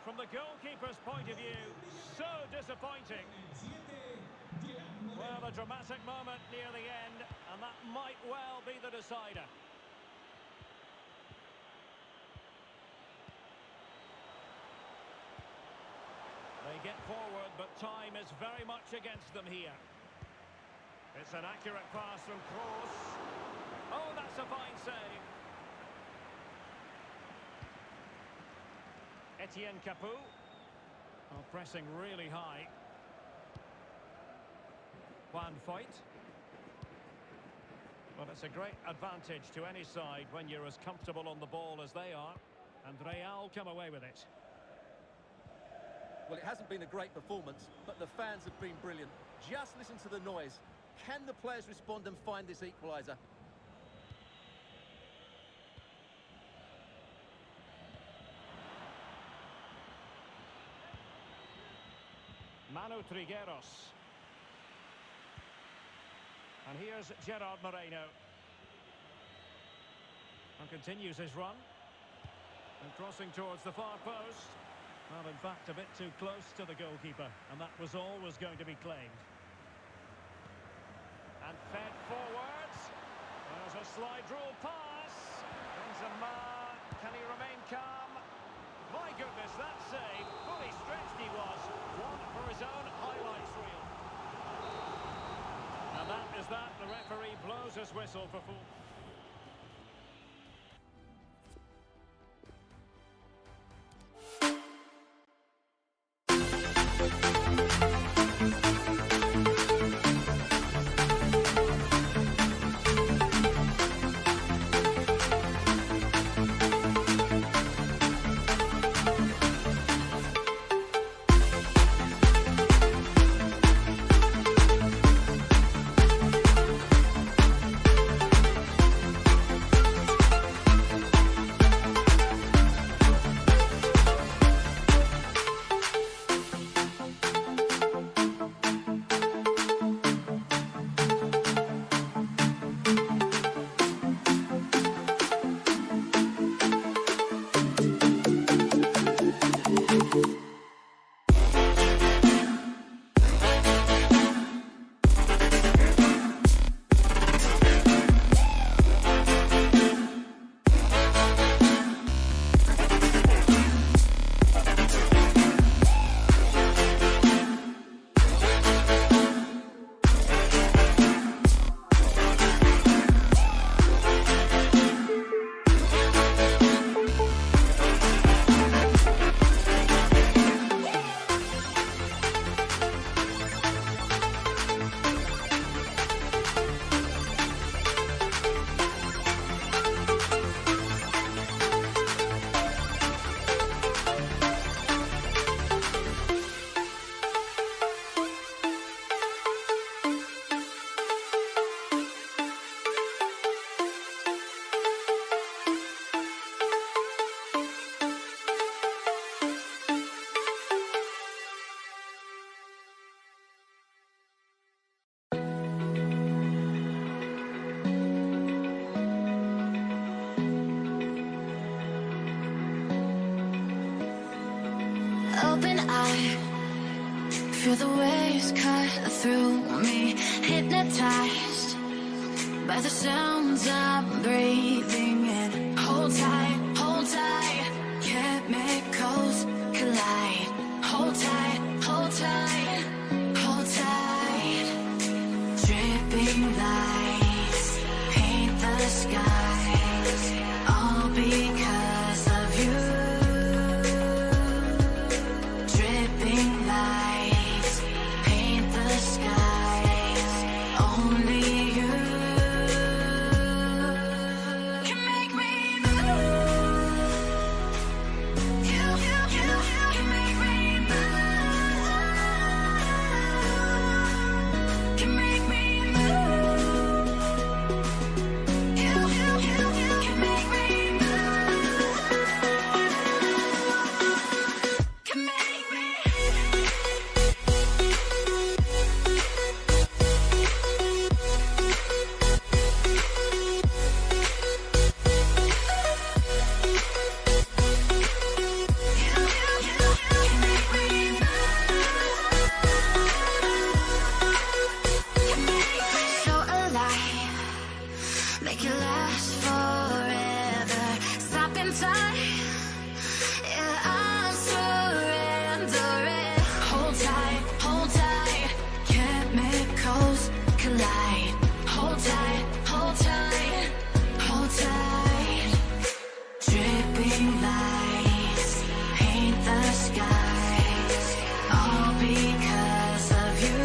From the goalkeeper's point of view, so disappointing. Well, a dramatic moment near the end, and that might well be the decider. They get forward, but time is very much against them here. It's an accurate pass from Kroos. Oh, that's a fine save. Etienne Capoue. Oh, pressing really high. Juan Foyt. Well, it's a great advantage to any side when you're as comfortable on the ball as they are. And Real come away with it. Well, it hasn't been a great performance, but the fans have been brilliant. Just listen to the noise. Can the players respond and find this equaliser? Manu Trigueros. And here's Gerard Moreno. And continues his run. And crossing towards the far post. Well, in fact, a bit too close to the goalkeeper. And that was always going to be claimed. And fed forwards. There's a slide rule pass. Benzema, can he remain calm? My goodness, that save. Fully stretched he was. One for his own highlights reel. And that is that. The referee blows his whistle for full. sky. Feel the waves cut through me, hypnotized by the sounds I'm breathing in. Hold tight, chemicals collide. Hold tight, hold tight, hold tight. Dripping lights paint the skies, all because of you. Dripping lights paint the skies, only you can make me move. You can make me move. Can make me move. You can make me move. Can make me. So alive, make it last forever. Stop in time, yeah, I'm surrendering. Hold tight, chemicals collide. Hold tight, hold tight, hold tight. Dripping lights paint the skies, all because of you.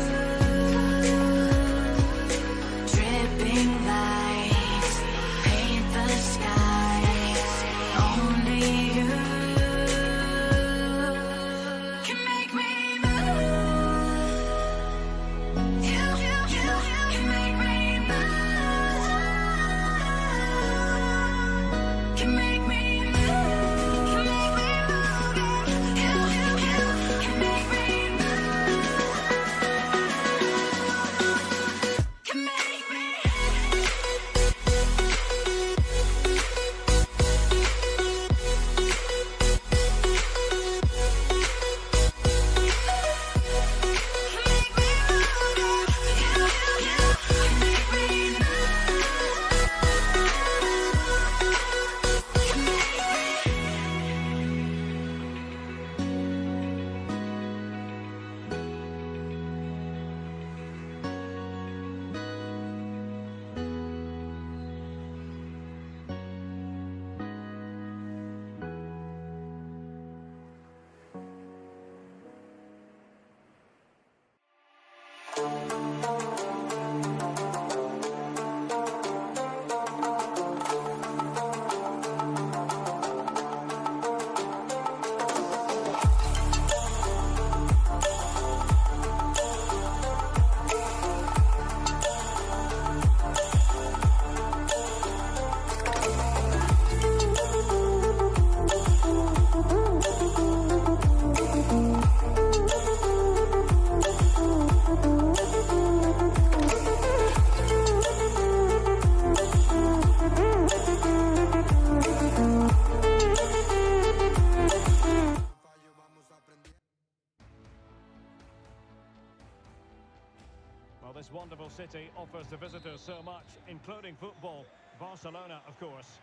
Dripping lights paint the skies, only you can make me move. You can make me move. Can make me move. Can make me move. You can make me move. Can make me. Well, this wonderful city offers the visitors so much, including football. Barcelona, of course.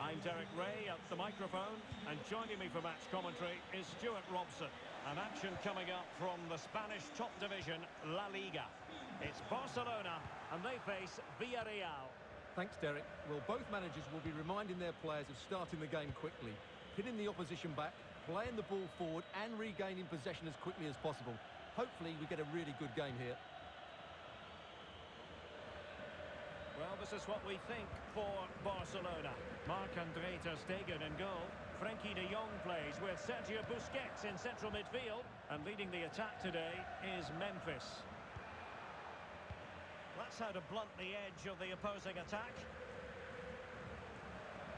I'm Derek Ray at the microphone, and joining me for match commentary is Stuart Robson. An action coming up from the Spanish top division, La Liga. It's Barcelona, and they face Villarreal. Thanks, Derek. Well, both managers will be reminding their players of starting the game quickly, hitting the opposition back, playing the ball forward and regaining possession as quickly as possible. Hopefully we get a really good game here. Well, this is what we think for Barcelona. Marc-André ter Stegen in goal. Frenkie de Jong plays with Sergio Busquets in central midfield. And leading the attack today is Memphis. That's how to blunt the edge of the opposing attack.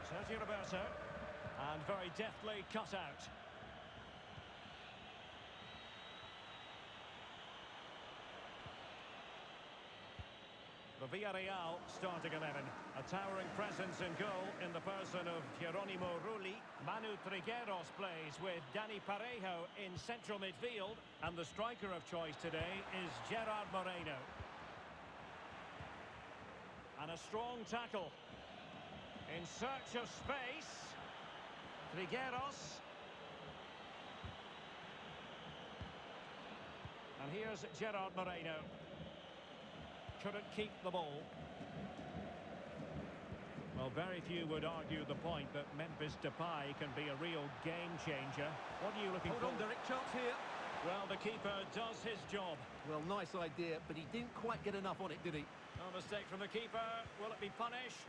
Sergio Roberto. And very deftly cut out. The Villarreal starting 11. A towering presence in goal in the person of Geronimo Rulli. Manu Trigueros plays with Dani Parejo in central midfield. And the striker of choice today is Gerard Moreno. And a strong tackle. In search of space. Trigueros. And here's Gerard Moreno. Couldn't keep the ball. Well, very few would argue the point that Memphis Depay can be a real game changer. What are you looking for? Hold on, Derek, chance here. Well, the keeper does his job. Well, nice idea, but he didn't quite get enough on it, did he? No mistake from the keeper. Will it be punished?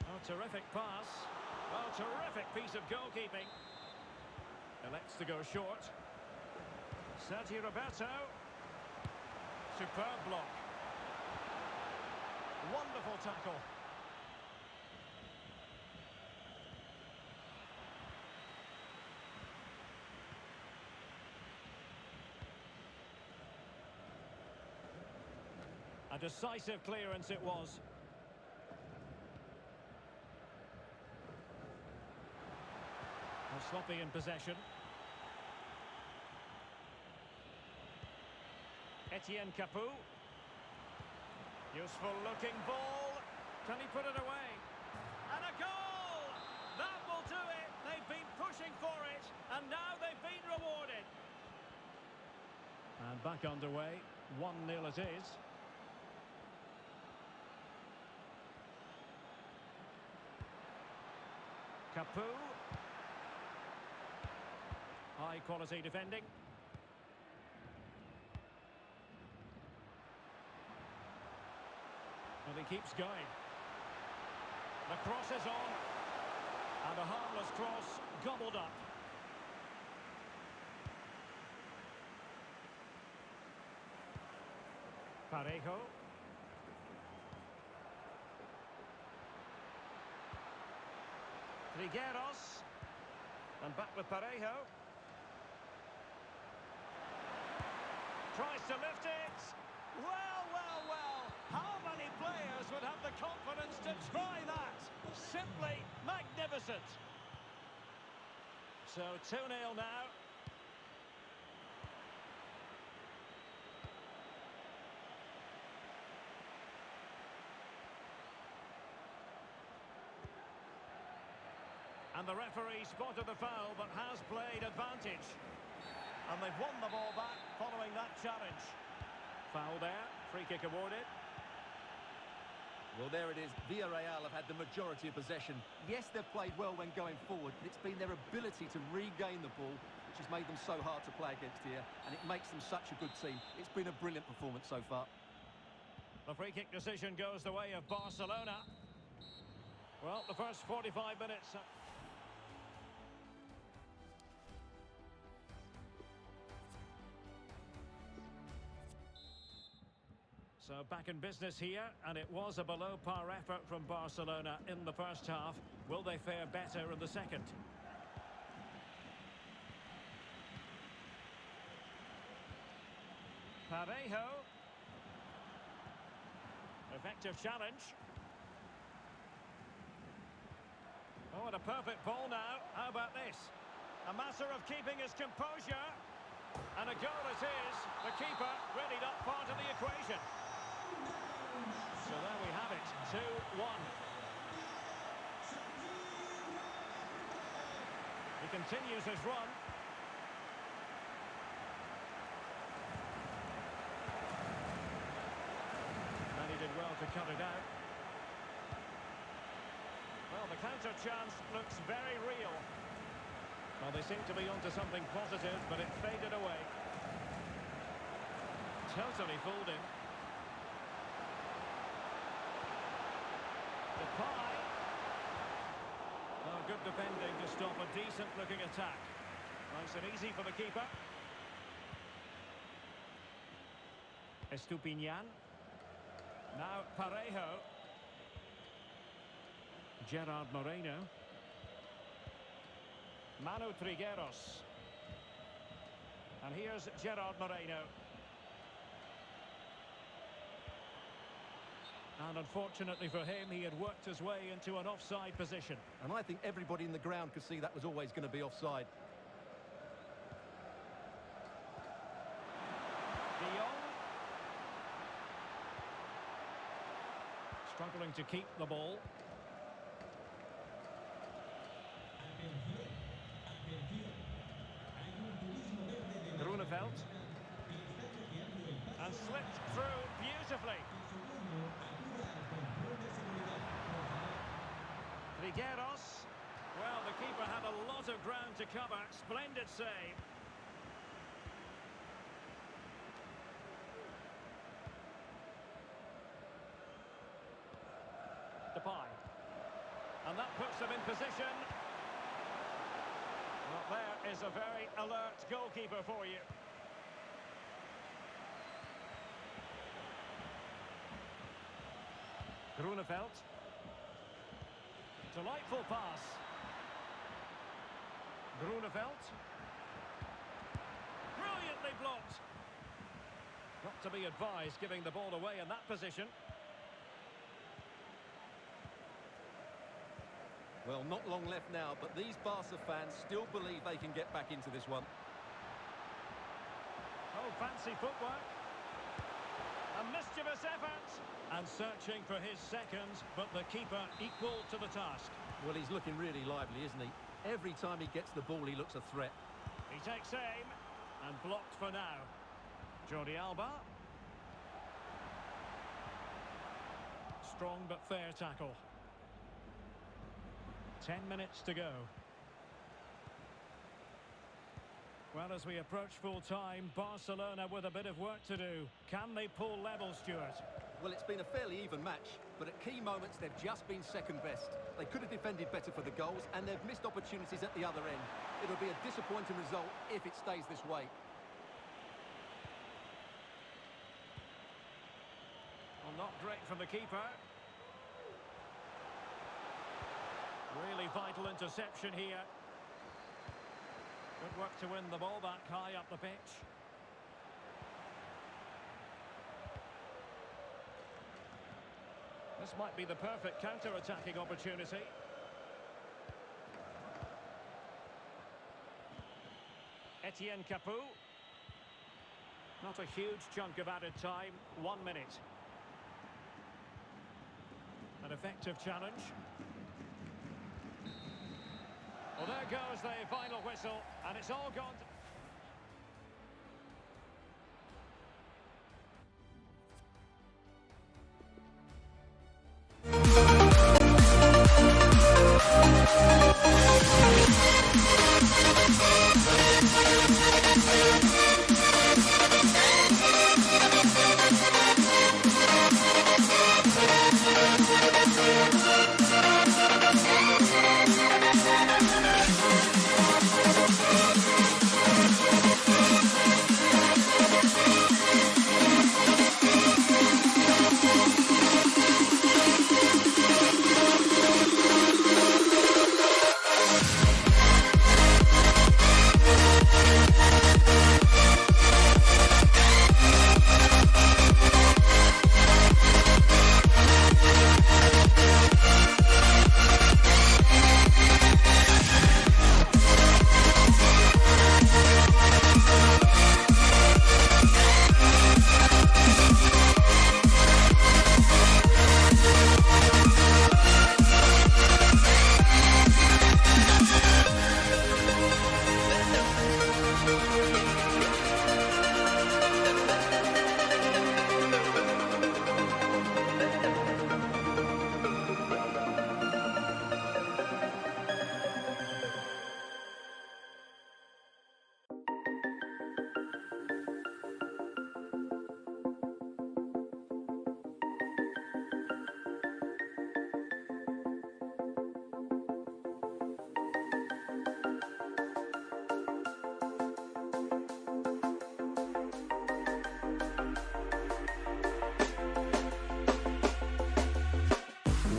Oh, terrific pass. Oh, terrific piece of goalkeeping. Elects to go short. Sergio Roberto. Superb block. Wonderful tackle. A decisive clearance it was. Well, sloppy in possession. Etienne Capoue. Useful looking ball. Can he put it away? And a goal! That will do it. They've been pushing for it, and now they've been rewarded. And back underway. 1-0 it is. Capoue. High quality defending. And he keeps going. The cross is on. And a harmless cross gobbled up. Parejo. Trigueros. And back with Parejo. Tries to lift it. Well, well, well. How many players would have the confidence to try that? Simply magnificent. So 2-0 now. And the referee spotted the foul but has played advantage. And they've won the ball back following that challenge. Foul there, free kick awarded. Well, there it is. Villarreal have had the majority of possession. Yes, they've played well when going forward, but it's been their ability to regain the ball which has made them so hard to play against here, and it makes them such a good team. It's been a brilliant performance so far. The free kick decision goes the way of Barcelona. Well, the first 45 minutes... So back in business here, and it was a below-par effort from Barcelona in the first half. Will they fare better in the second? Parejo. Effective challenge. Oh, and a perfect ball now. How about this? A matter of keeping his composure. And a goal it is. The keeper readied up part of the equation. So there we have it, 2-1. He continues his run. And he did well to cut it out. Well, the counter chance looks very real. Well, they seem to be onto something positive, but it faded away. Totally fooled him. Depay. Oh, good defending to stop a decent-looking attack. Nice and easy for the keeper. Estupinian. Now Parejo. Gerard Moreno. Manu Trigueros. And here's Gerard Moreno. And unfortunately for him, he had worked his way into an offside position. And I think everybody in the ground could see that was always going to be offside. De Jong. Struggling to keep the ball. Grunewald. And slipped through beautifully. Trigueros. Well, the keeper had a lot of ground to cover. Splendid save. Depay. And that puts them in position. Well, there is a very alert goalkeeper for you. Grunewald. Delightful pass. Grunewald. Brilliantly blocked. Not to be advised giving the ball away in that position. Well, not long left now, but these Barca fans still believe they can get back into this one. Oh, fancy footwork. A mischievous effort. And searching for his second, but the keeper equal to the task. Well, he's looking really lively, isn't he? Every time he gets the ball, he looks a threat. He takes aim and blocked for now. Jordi Alba. Strong but fair tackle. 10 minutes to go. Well, as we approach full time, Barcelona with a bit of work to do. Can they pull level, Stuart? Well, it's been a fairly even match, but at key moments they've just been second best. They could have defended better for the goals, and they've missed opportunities at the other end. It'll be a disappointing result if it stays this way. Well, not great from the keeper. Really vital interception here. Good work to win the ball back high up the pitch. This might be the perfect counter-attacking opportunity. Etienne Capoue. Not a huge chunk of added time. 1 minute. An effective challenge. Well, there goes the final whistle, and it's all gone.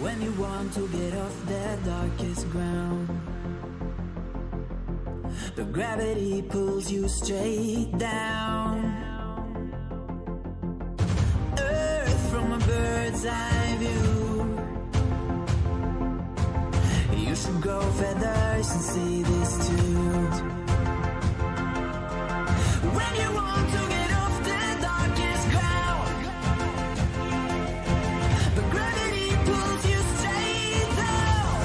When you want to get off that darkest ground, the gravity pulls you straight down. Earth from a bird bird's eye view. You should grow feathers and see this too. When you want to get off the darkest ground, but gravity pulls you straight down.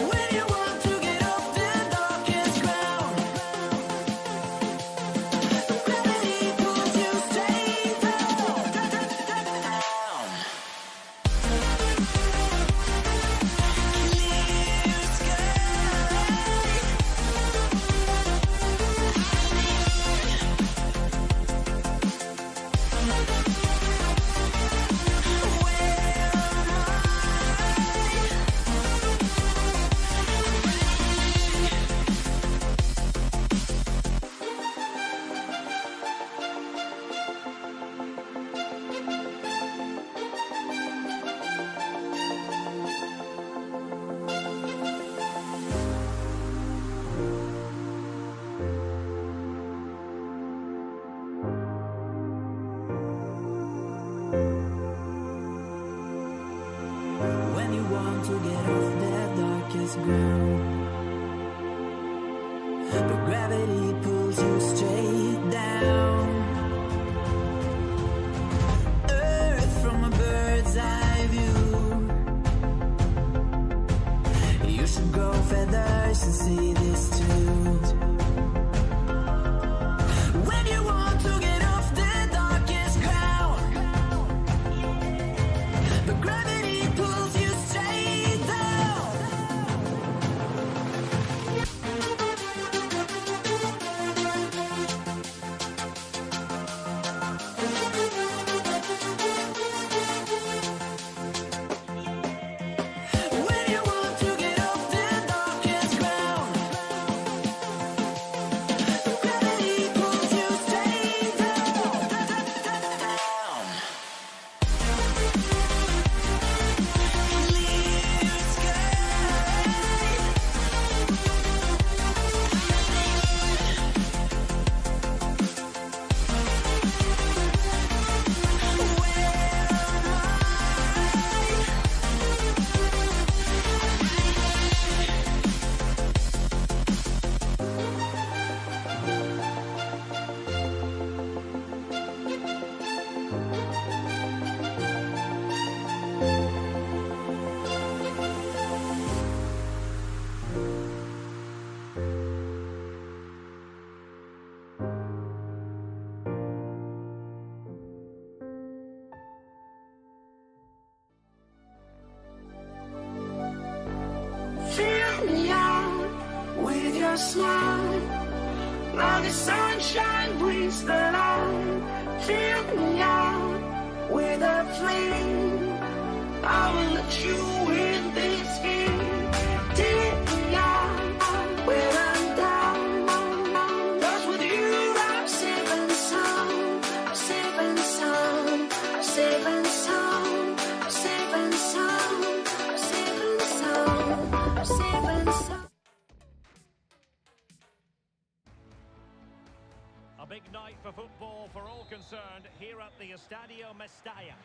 When you want to get off the darkest ground, gravity pulls you straight down. Clear sky. When you want to get off that darkest ground, but gravity pulls you straight down. Earth from a bird's eye view. You should grow feathers and see this too. When you want to get off the darkest ground, but gravity pulls you straight down. When you want to get off the darkest ground, gravity pulls you straight down. Clear sky. Fill me out with your smile. Now the sunshine brings the light. Fill me out with a flame. I will let you in this game. Take me out when I'm down. 'Cause with you I'm safe and sound. I'm safe and sound. I'm safe and sound. I'm safe and sound. I'm safe and sound. I'm safe and sound. A big night for football for all concerned here at the Estadio Mestalla.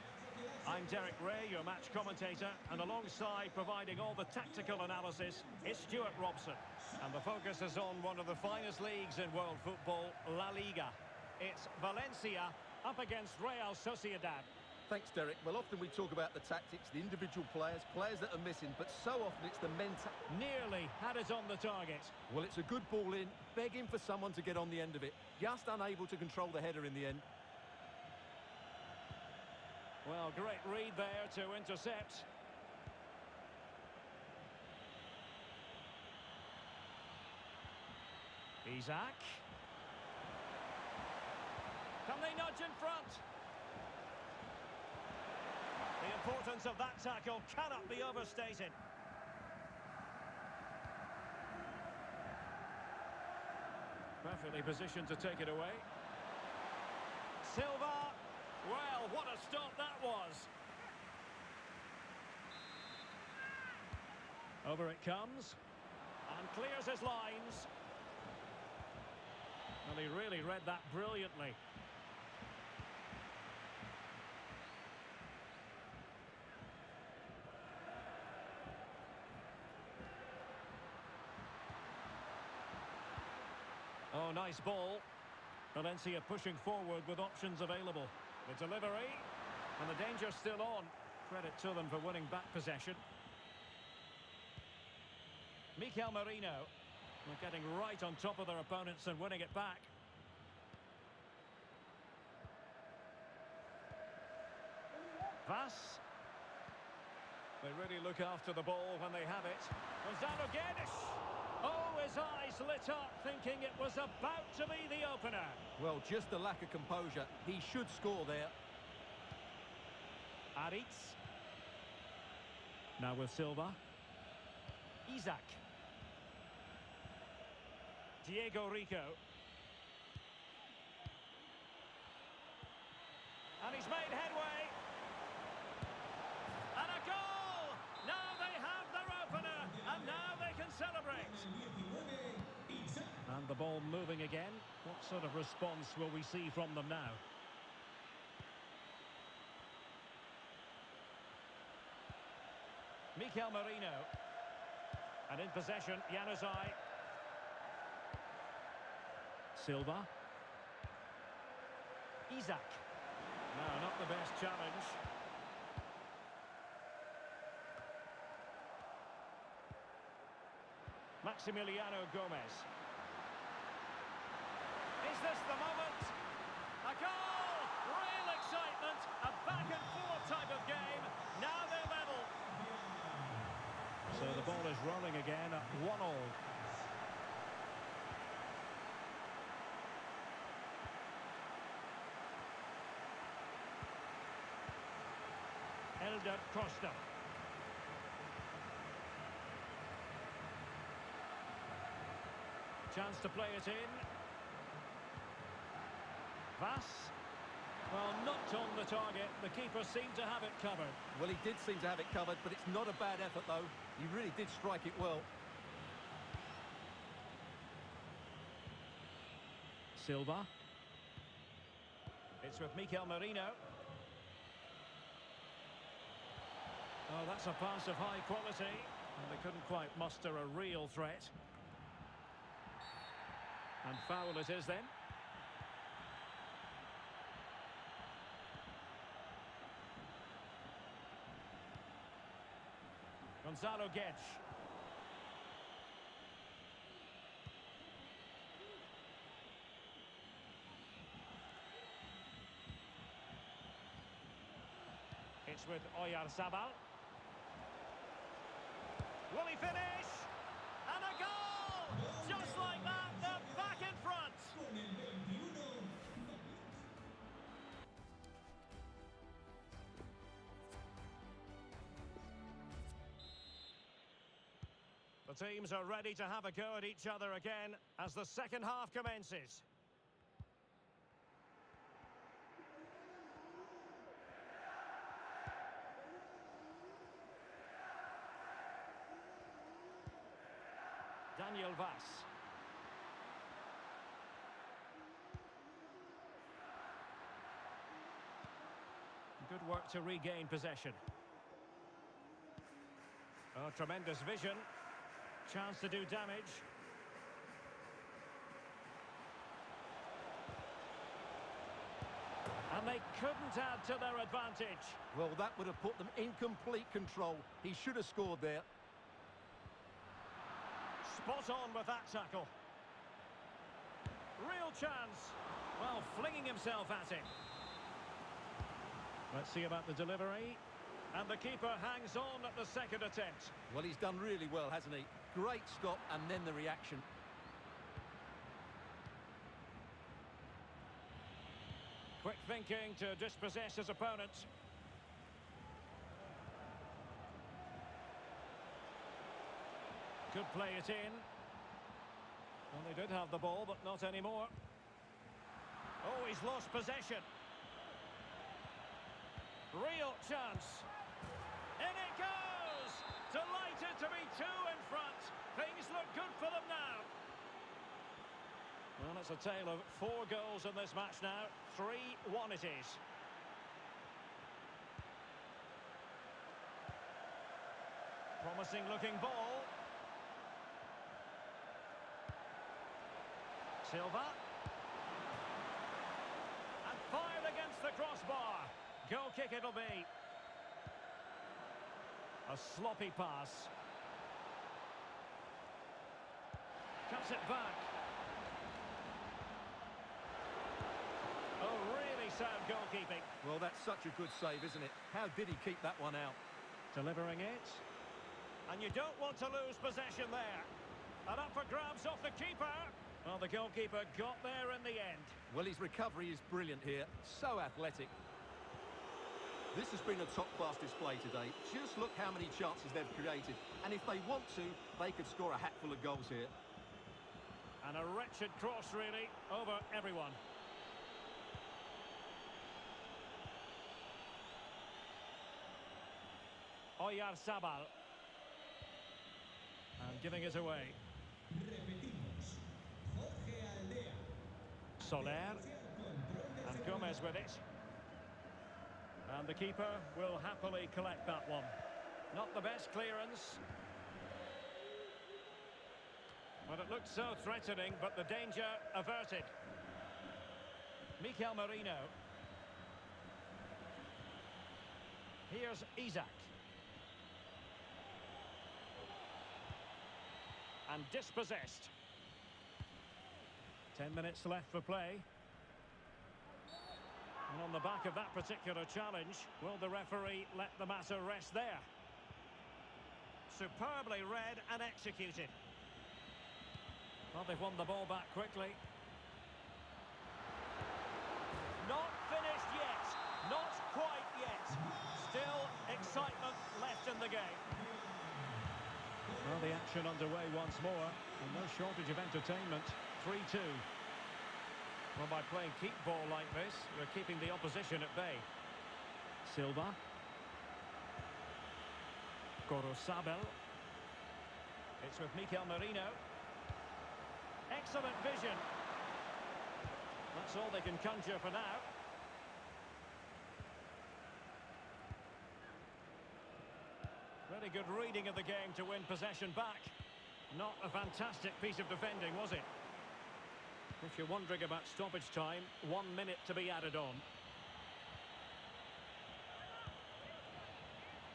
I'm Derek Ray, your match commentator, and alongside providing all the tactical analysis is Stuart Robson. And the focus is on one of the finest leagues in world football, La Liga. It's Valencia up against Real Sociedad. Thanks, Derek. Well, often we talk about the tactics, the individual players that are missing, but so often it's the mental. Nearly had it on the target. Well, it's a good ball in, begging for someone to get on the end of it. Just unable to control the header in the end. Well, great read there to intercept. Isaac. Can they nudge in front? The importance of that tackle cannot be overstated. Perfectly positioned to take it away. Silva. Well, what a stop that was. Over it comes. And clears his lines. Well, he really read that brilliantly. Oh, nice ball. Valencia pushing forward with options available. The delivery. And the danger's still on. Credit to them for winning back possession. Mikel Merino. They're getting right on top of their opponents and winning it back. Vass. They really look after the ball when they have it. Gonzalo Guedes. Oh, his eyes lit up, thinking it was about to be the opener. Well, just a lack of composure. He should score there. Aritz. Now with Silva. Isaac. Diego Rico. And he's made headway. And a goal! Now they have their opener, and now they can celebrate. And the ball moving again. What sort of response will we see from them now? Mikel Merino. And in possession, Januzaj. Silva. Isaac. No, not the best challenge. Maximiliano Gomez. Is this the moment? A goal! Real excitement! A back-and-forth type of game. Now they're level. So the ball is rolling again at 1-1. Elder Costa. Chance to play it in. Vass. Well, not on the target. The keeper seemed to have it covered. Well, he did seem to have it covered, but it's not a bad effort, though. He really did strike it well. Silva. It's with Mikel Merino. Oh, that's a pass of high quality. And they couldn't quite muster a real threat. And foul it is then. Gonzalo Guedes. It's with Oyarzabal. Will he finish? And a goal! Just like that, they're back in front. The teams are ready to have a go at each other again as the second half commences. Daniel Vass. Good work to regain possession. Oh, tremendous vision. Chance to do damage. And they couldn't add to their advantage. Well, that would have put them in complete control. He should have scored there. Spot on with that tackle. Real chance. Well, flinging himself at it. Let's see about the delivery. And the keeper hangs on at the second attempt. Well, he's done really well, hasn't he? Great stop, and then the reaction. Quick thinking to dispossess his opponent. Could play it in. Well, they did have the ball, but not anymore. Oh, he's lost possession. Real chance. In it goes! Delighted to be two in front. Things look good for them now. Well, it's a tale of 4 goals in this match now. 3-1 it is. Promising looking ball. Silva. And fired against the crossbar. Goal kick it'll be. A sloppy pass. Cuts it back. Oh, really sound goalkeeping. Well, that's such a good save, isn't it? How did he keep that one out? Delivering it. And you don't want to lose possession there. And up for grabs off the keeper. Well, the goalkeeper got there in the end. Well, his recovery is brilliant here. So athletic. This has been a top-class display today. Just look how many chances they've created. And if they want to, they could score a hatful of goals here. And a wretched cross, really, over everyone. Oyarzabal. And giving it away. Soler. And Gomez with it. And the keeper will happily collect that one. Not the best clearance. But it looked so threatening, but the danger averted. Mikel Merino. Here's Isak. And dispossessed. 10 minutes left for play. And on the back of that particular challenge, will the referee let the matter rest there? Superbly read and executed. Well, they've won the ball back quickly. Not finished yet. Not quite yet. Still excitement left in the game. Well, the action underway once more, and no shortage of entertainment. 3-2. Well, by playing keep ball like this, we're keeping the opposition at bay. Silva. Gorosabel. It's with Mikel Merino. Excellent vision. That's all they can conjure for now. Very good reading of the game to win possession back. Not a fantastic piece of defending, was it? If you're wondering about stoppage time, 1 minute to be added on.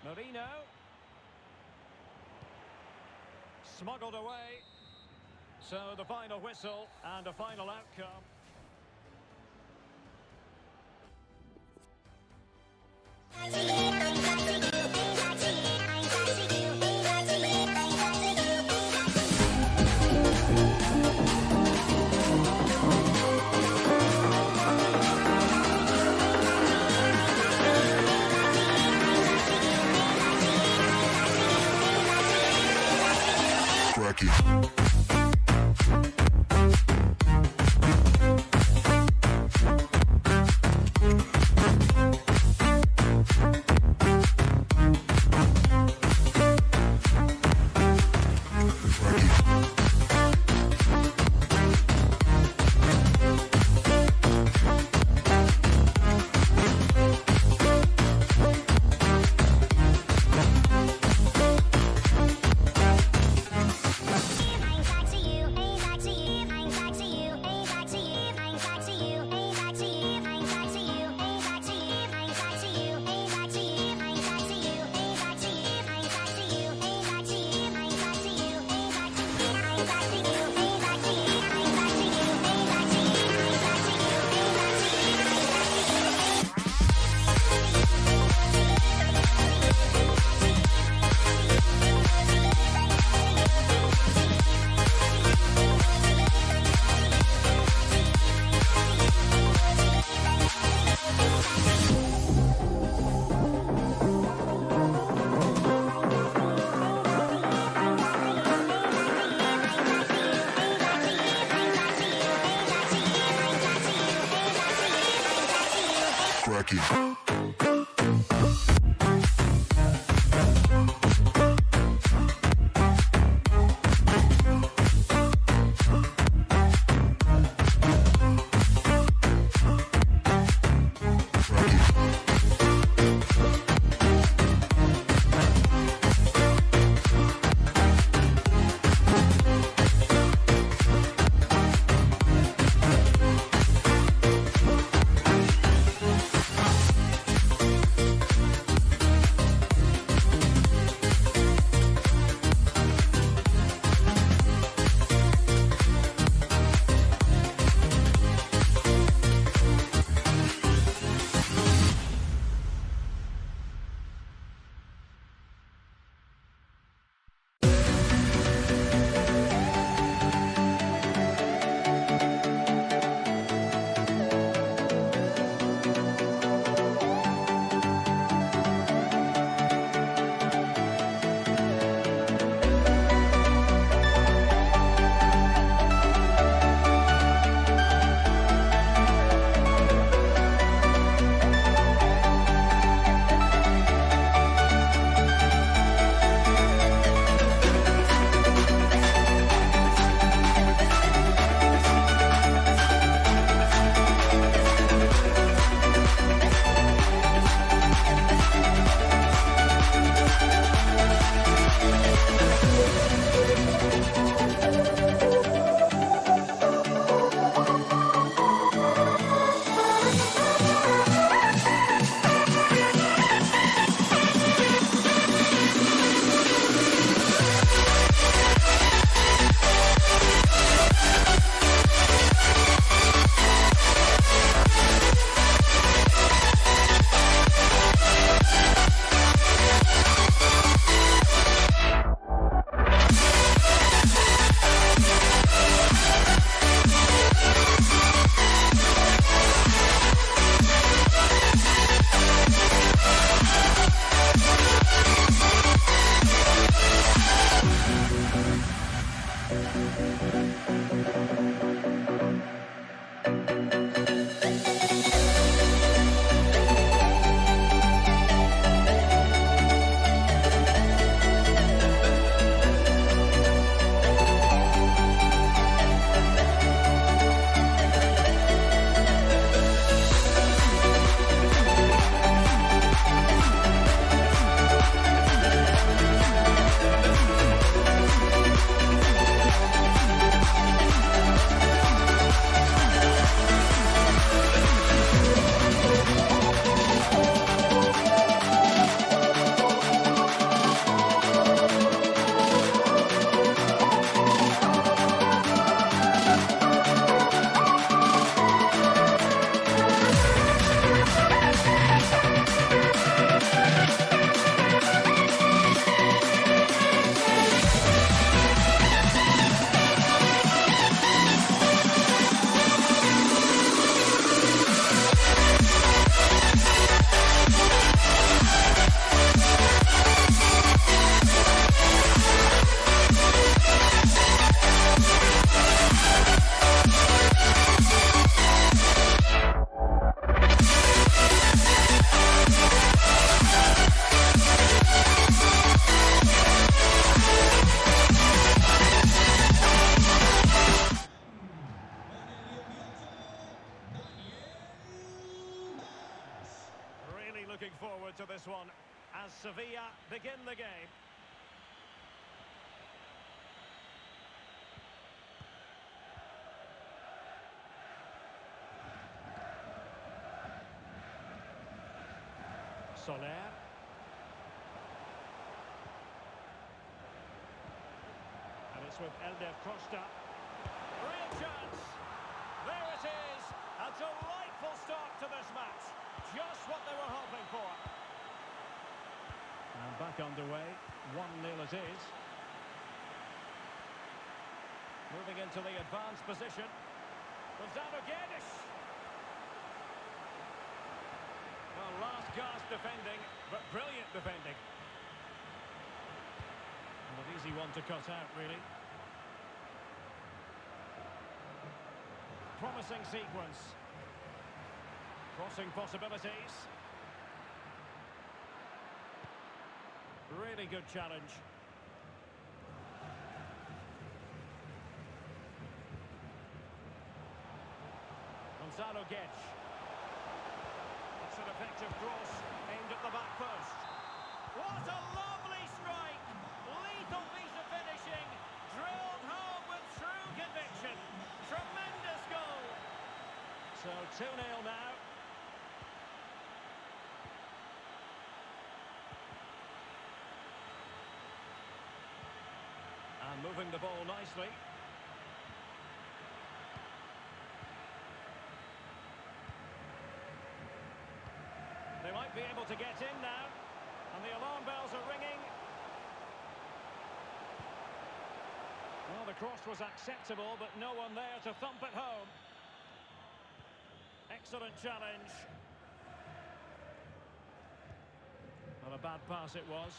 Merino. Smuggled away. So the final whistle and a final outcome. Cracky. Looking forward to this one as Sevilla begin the game. Soler. And it's with Elder Costa. Real chance. There it is. A delightful start to this match. Just what they were hoping for. And back underway. 1-0 it is. Moving into the advanced position. Gonzalo Guedes. Well, last gasp defending, but brilliant defending. And an easy one to cut out, really. Promising sequence. Crossing possibilities. Really good challenge. Gonzalo Guedes. It's an effective cross aimed at the back post. What a lovely strike! Lethal piece of finishing. Drilled home with true conviction. Tremendous goal. So 2-0 now. And moving the ball nicely. They might be able to get in now. And the alarm bells are ringing. Well, the cross was acceptable, but no one there to thump it home. Excellent challenge. Not a bad pass it was.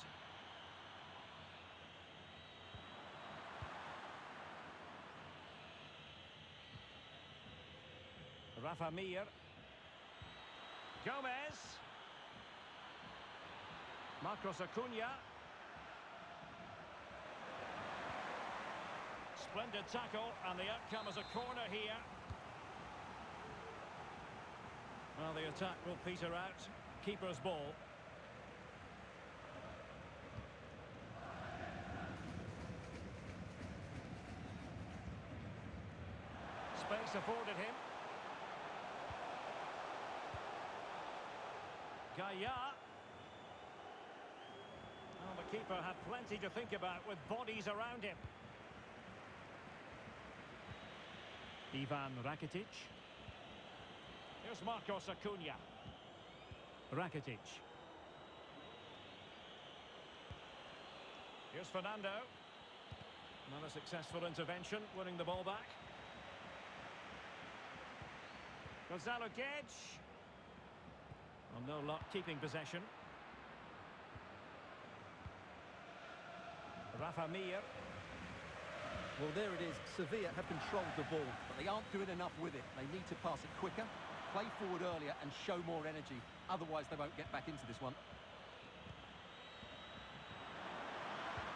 Rafa Mir. Gomez. Marcos Acuna. Splendid tackle, and the outcome is a corner here. Well, the attack will peter out. Keeper's ball. Space afforded him. Gaia. Well, the keeper had plenty to think about with bodies around him. Ivan Rakitic. Here's Marcos Acuna. Rakitic. Here's Fernando. Not a successful intervention, winning the ball back. Gonzalo Guedes. Well, no luck keeping possession. Rafa Mir. Well, there it is. Sevilla have controlled the ball, but they aren't doing enough with it. They need to pass it quicker, play forward earlier and show more energy. Otherwise, they won't get back into this one.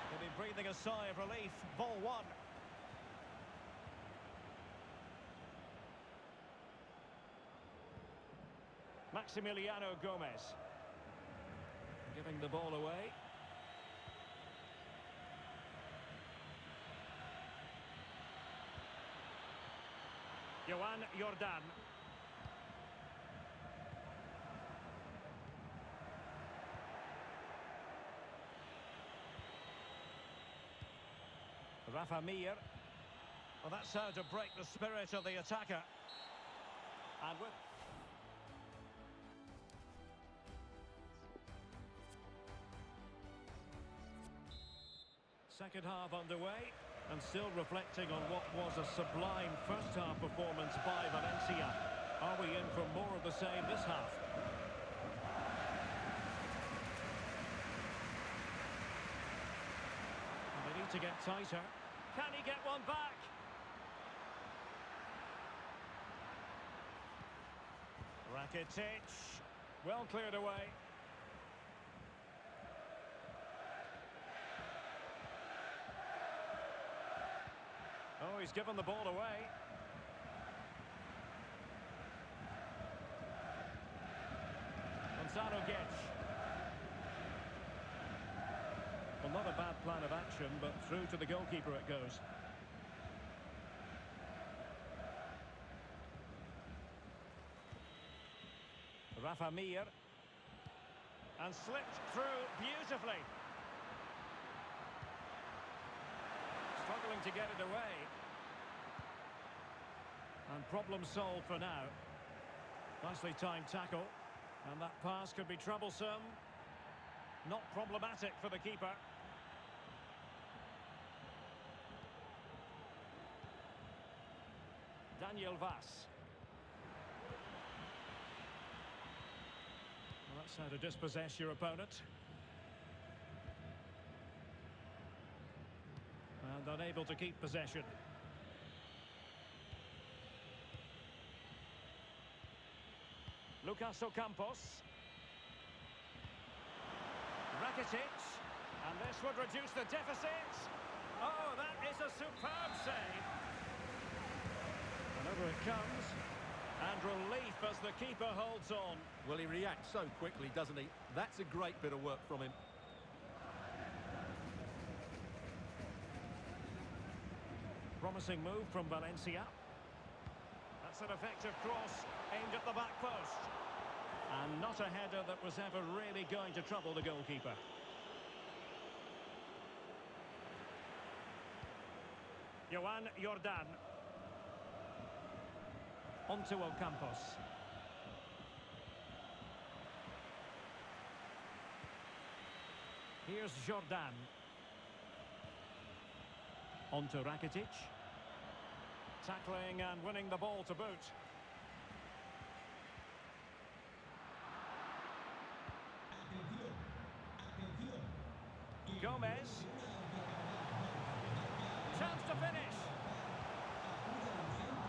They'll be breathing a sigh of relief. Ball one. Maximiliano Gomez. Giving the ball away. Johan Jordan. Rafa Mir. Well, that's how to break the spirit of the attacker. And with... Second half underway, and still reflecting on what was a sublime first-half performance by Valencia. Are we in for more of the same this half? And they need to get tighter. Can he get one back? Rakitic. Well cleared away. Oh, he's given the ball away. Gonzalo Guedes. Well, not a bad plan of action, but through to the goalkeeper it goes. Rafa Mir. And slipped through beautifully. Struggling to get it away. And problem solved for now. Nicely timed tackle. And that pass could be troublesome. Not problematic for the keeper. Daniel Vaz. Well, that's how to dispossess your opponent. And unable to keep possession. Lucas Ocampos. Rakitic. And this would reduce the deficit. Oh, that is a superb save. And over it comes. And relief as the keeper holds on. Well, he reacts so quickly, doesn't he? That's a great bit of work from him. Promising move from Valencia. That's an effective cross aimed at the back post. And not a header that was ever really going to trouble the goalkeeper. Johan Jordan. Onto Ocampos. Here's Jordan. Onto Rakitic. Tackling and winning the ball to boot. Gomez. Chance to finish.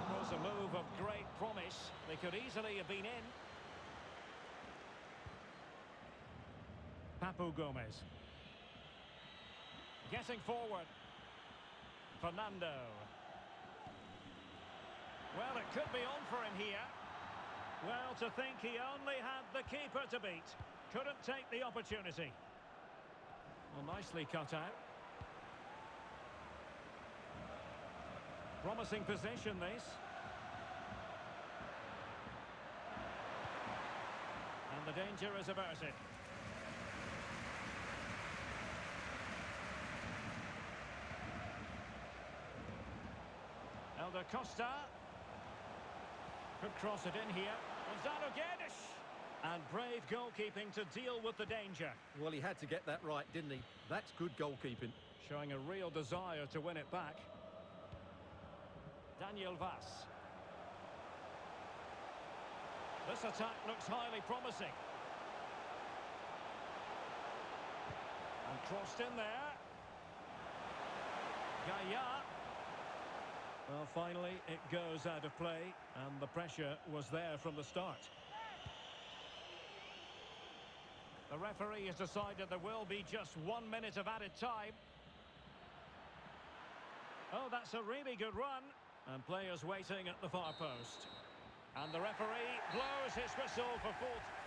It was a move of great promise. They could easily have been in. Papu Gomez. Getting forward. Fernando. Well, it could be on for him here. Well, to think he only had the keeper to beat. Couldn't take the opportunity. Well, nicely cut out. Promising position, this. And the danger is averted. Elder Costa. Could cross it in here. Gonzalo Guedes. And brave goalkeeping to deal with the danger. Well, he had to get that right, didn't he? That's good goalkeeping. Showing a real desire to win it back. Daniel Vaz. This attack looks highly promising. And crossed in there. Gaia. finally it goes out of play, and the pressure was there from the start. The referee has decided there will be just 1 minute of added time. Oh, that's a really good run. And players waiting at the far post. And the referee blows his whistle for full time.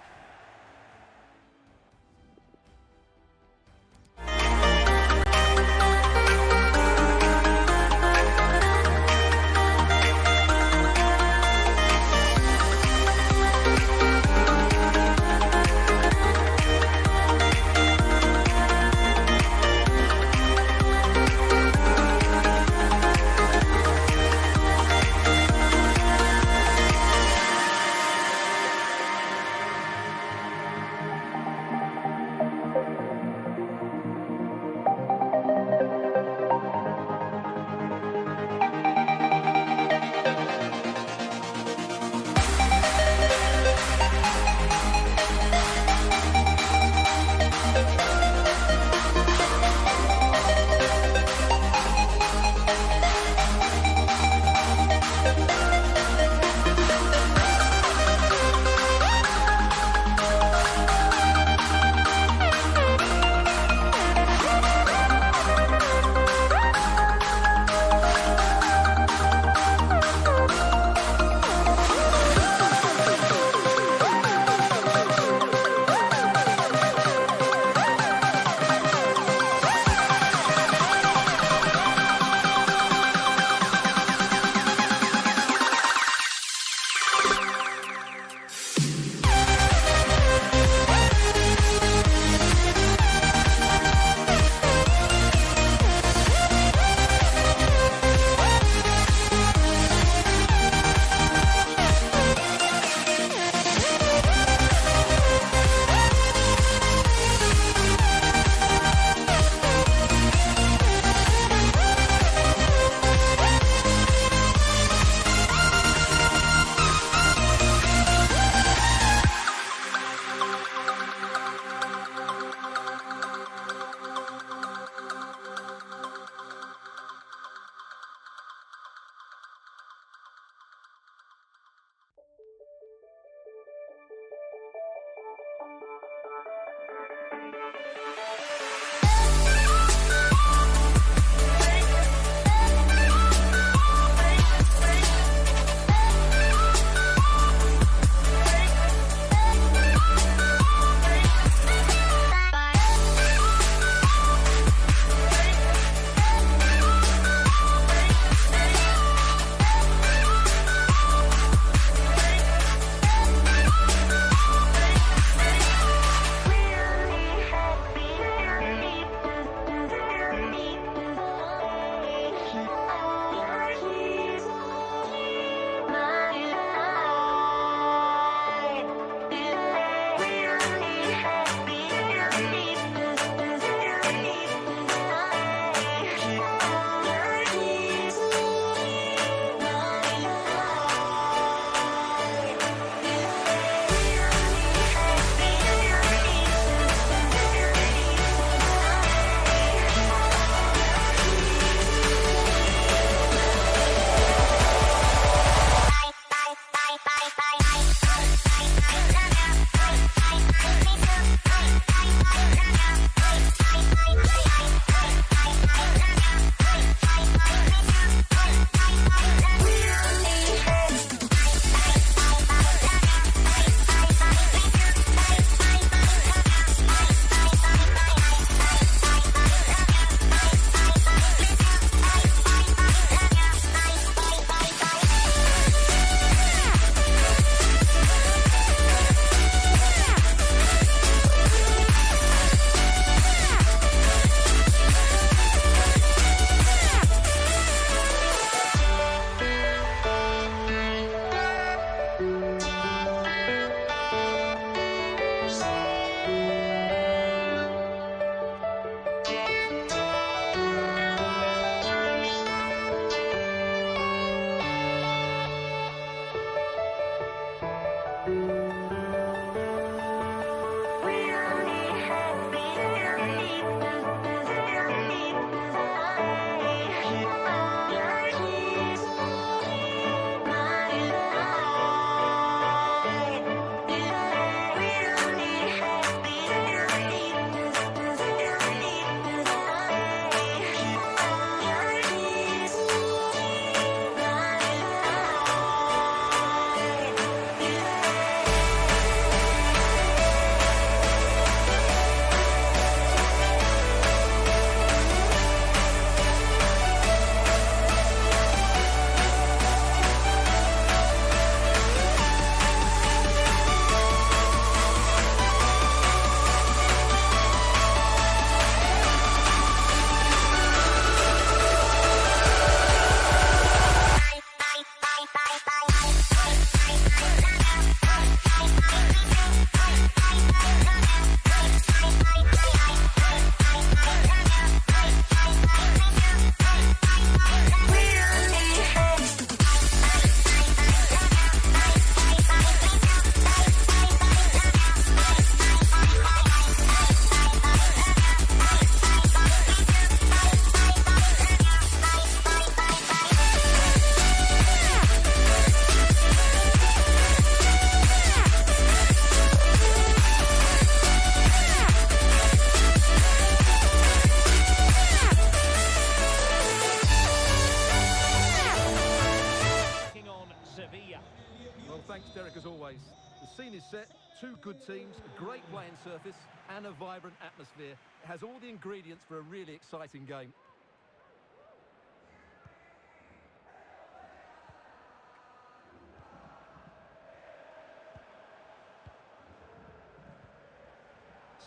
Thanks, Derek, as always. The scene is set, two good teams, a great playing surface and a vibrant atmosphere. It has all the ingredients for a really exciting game.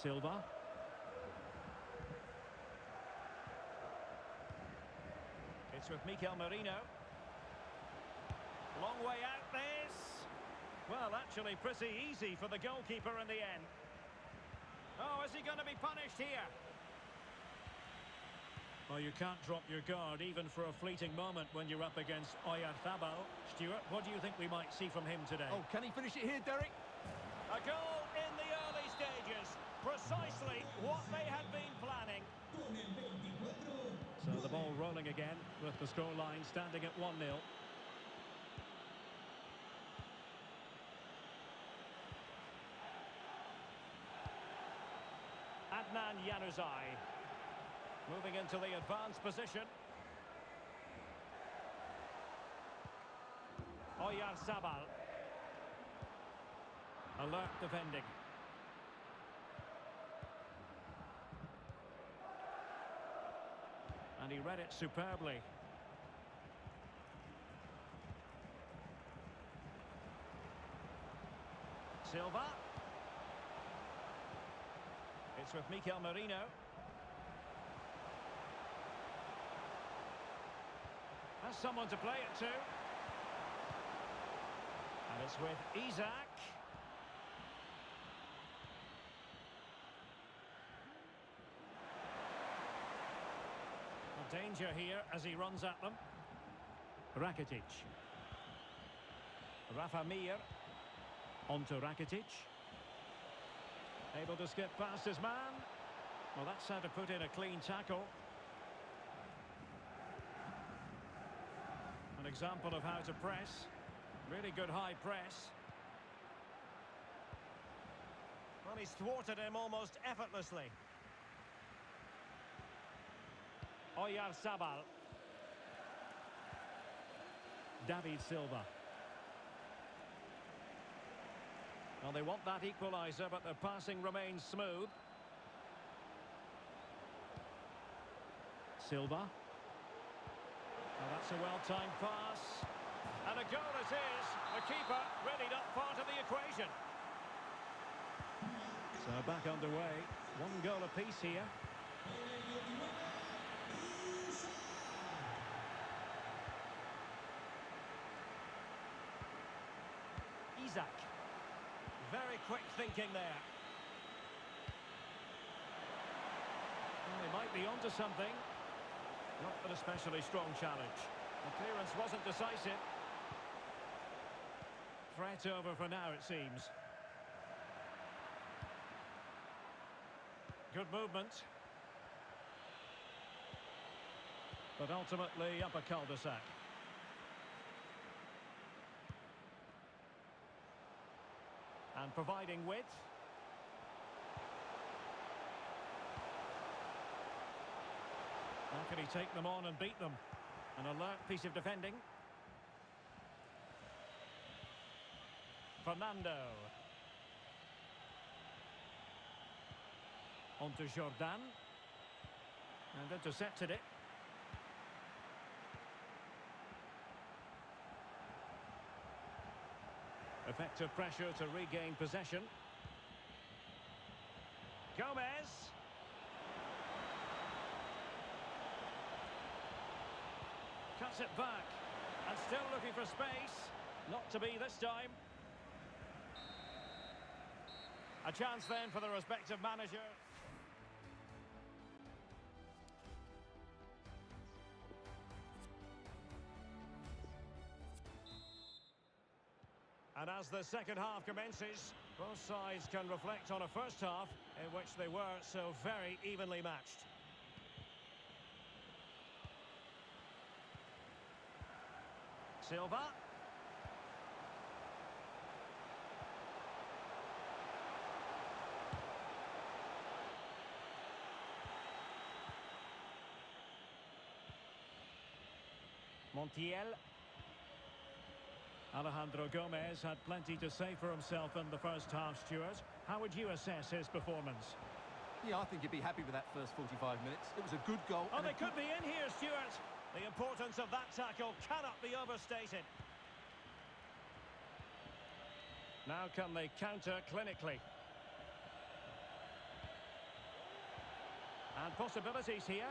Silva. It's with Mikel Merino. Long way out this. Well, actually pretty easy for the goalkeeper in the end. Oh, is he going to be punished here? Well, you can't drop your guard even for a fleeting moment when you're up against Oyarzabal. Stuart, what do you think we might see from him today? Oh, can he finish it here, Derek? A goal in the early stages. Precisely what they had been planning. So the ball rolling again with the scoreline standing at 1-0. Adnan Januzaj moving into the advanced position. Oyarzabal. Alert defending. And he read it superbly. Silva. It's with Mikel Merino. Has someone to play it to. And it's with Isaac. Danger here as he runs at them. Rakitic. Rafa Mir. On to Rakitic. Able to skip past his man. Well, that's how to put in a clean tackle. An example of how to press. Really good high press. Well, he's thwarted him almost effortlessly. Oyarzabal. David Silva. Well, they want that equaliser, but their passing remains smooth. Silva. Well, that's a well-timed pass. And a goal it is. The keeper really not part of the equation. So back underway. One goal apiece here. Isaac. Very quick thinking there. Well, he might be onto something. Not an especially strong challenge. The clearance wasn't decisive. Threat over for now, it seems. Good movement. But ultimately up a cul-de-sac. And providing width. How can he take them on and beat them? An alert piece of defending. Fernando. On to Jordan. And intercepted it. Effective pressure to regain possession. Gomez. Cuts it back. And still looking for space. Not to be this time. A chance then for the respective manager. And as the second half commences, both sides can reflect on a first half in which they were so very evenly matched. Silva. Montiel. Alejandro Gomez had plenty to say for himself in the first half, Stuart. How would you assess his performance? Yeah, I think you'd be happy with that first 45 minutes. It was a good goal. Oh, they could be in here, Stuart. The importance of that tackle cannot be overstated. Now can they counter clinically? And possibilities here.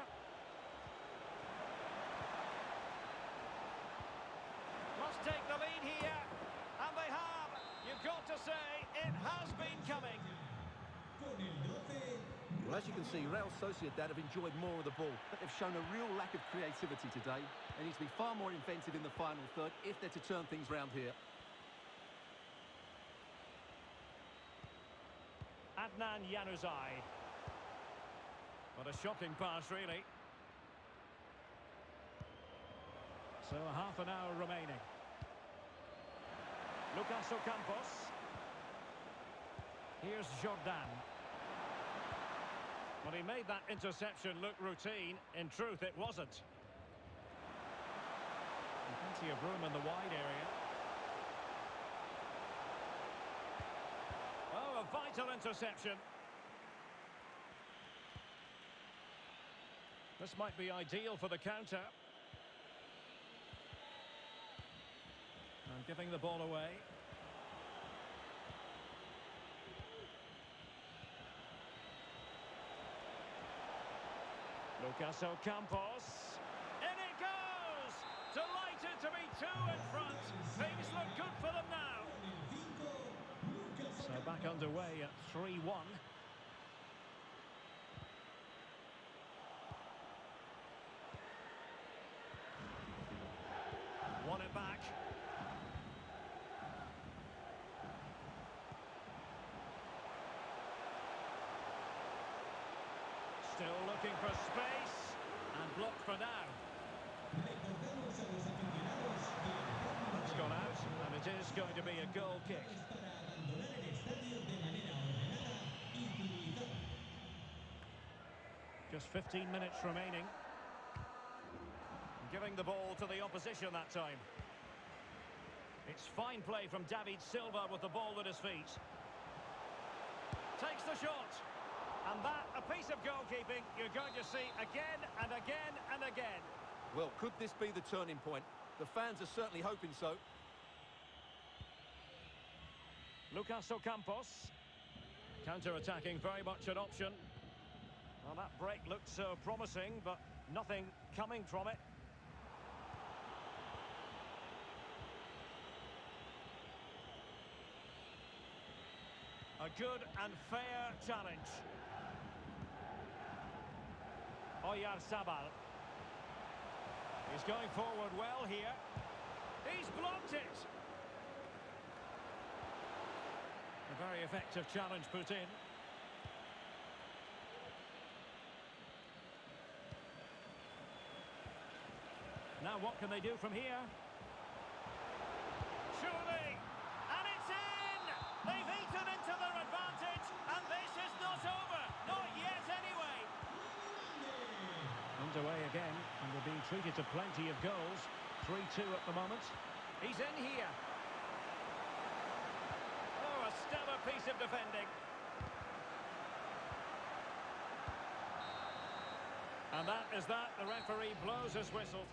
Must take the lead here. And they have. You've got to say, it has been coming. Well, as you can see, Real Sociedad have enjoyed more of the ball, but they've shown a real lack of creativity today. They need to be far more inventive in the final third if they're to turn things round here. Adnan Januzaj. What a shocking pass, really. So half an hour remaining. Lucas Ocampos. Here's Jordan. Well, he made that interception look routine. In truth, it wasn't. Plenty of room in the wide area. Oh, a vital interception. This might be ideal for the counter. And giving the ball away. Lucas Ocampos. In it goes! Delighted to be two in front. Things look good for them now. So back underway at 3-1. Won it back. Still looking for space, and blocked for now. It's gone out, and it is going to be a goal kick. Just 15 minutes remaining. Giving the ball to the opposition that time. It's fine play from David Silva with the ball at his feet. Takes the shot. And that, a piece of goalkeeping you're going to see again and again and again. Well, could this be the turning point? The fans are certainly hoping so. Lucas Ocampos. Counter-attacking, very much an option. Well, that break looked so promising, but nothing coming from it. A good and fair challenge. Oyarzabal. He's going forward well here. He's blocked it. A very effective challenge put in. Now what can they do from here? Surely! And it's in! They've eaten into their advantage, and this is not over. Not yet, anyway. Underway again, and they're being treated to plenty of goals. 3-2 at the moment. He's in here. Oh, a stellar piece of defending. And that is that. The referee blows his whistle.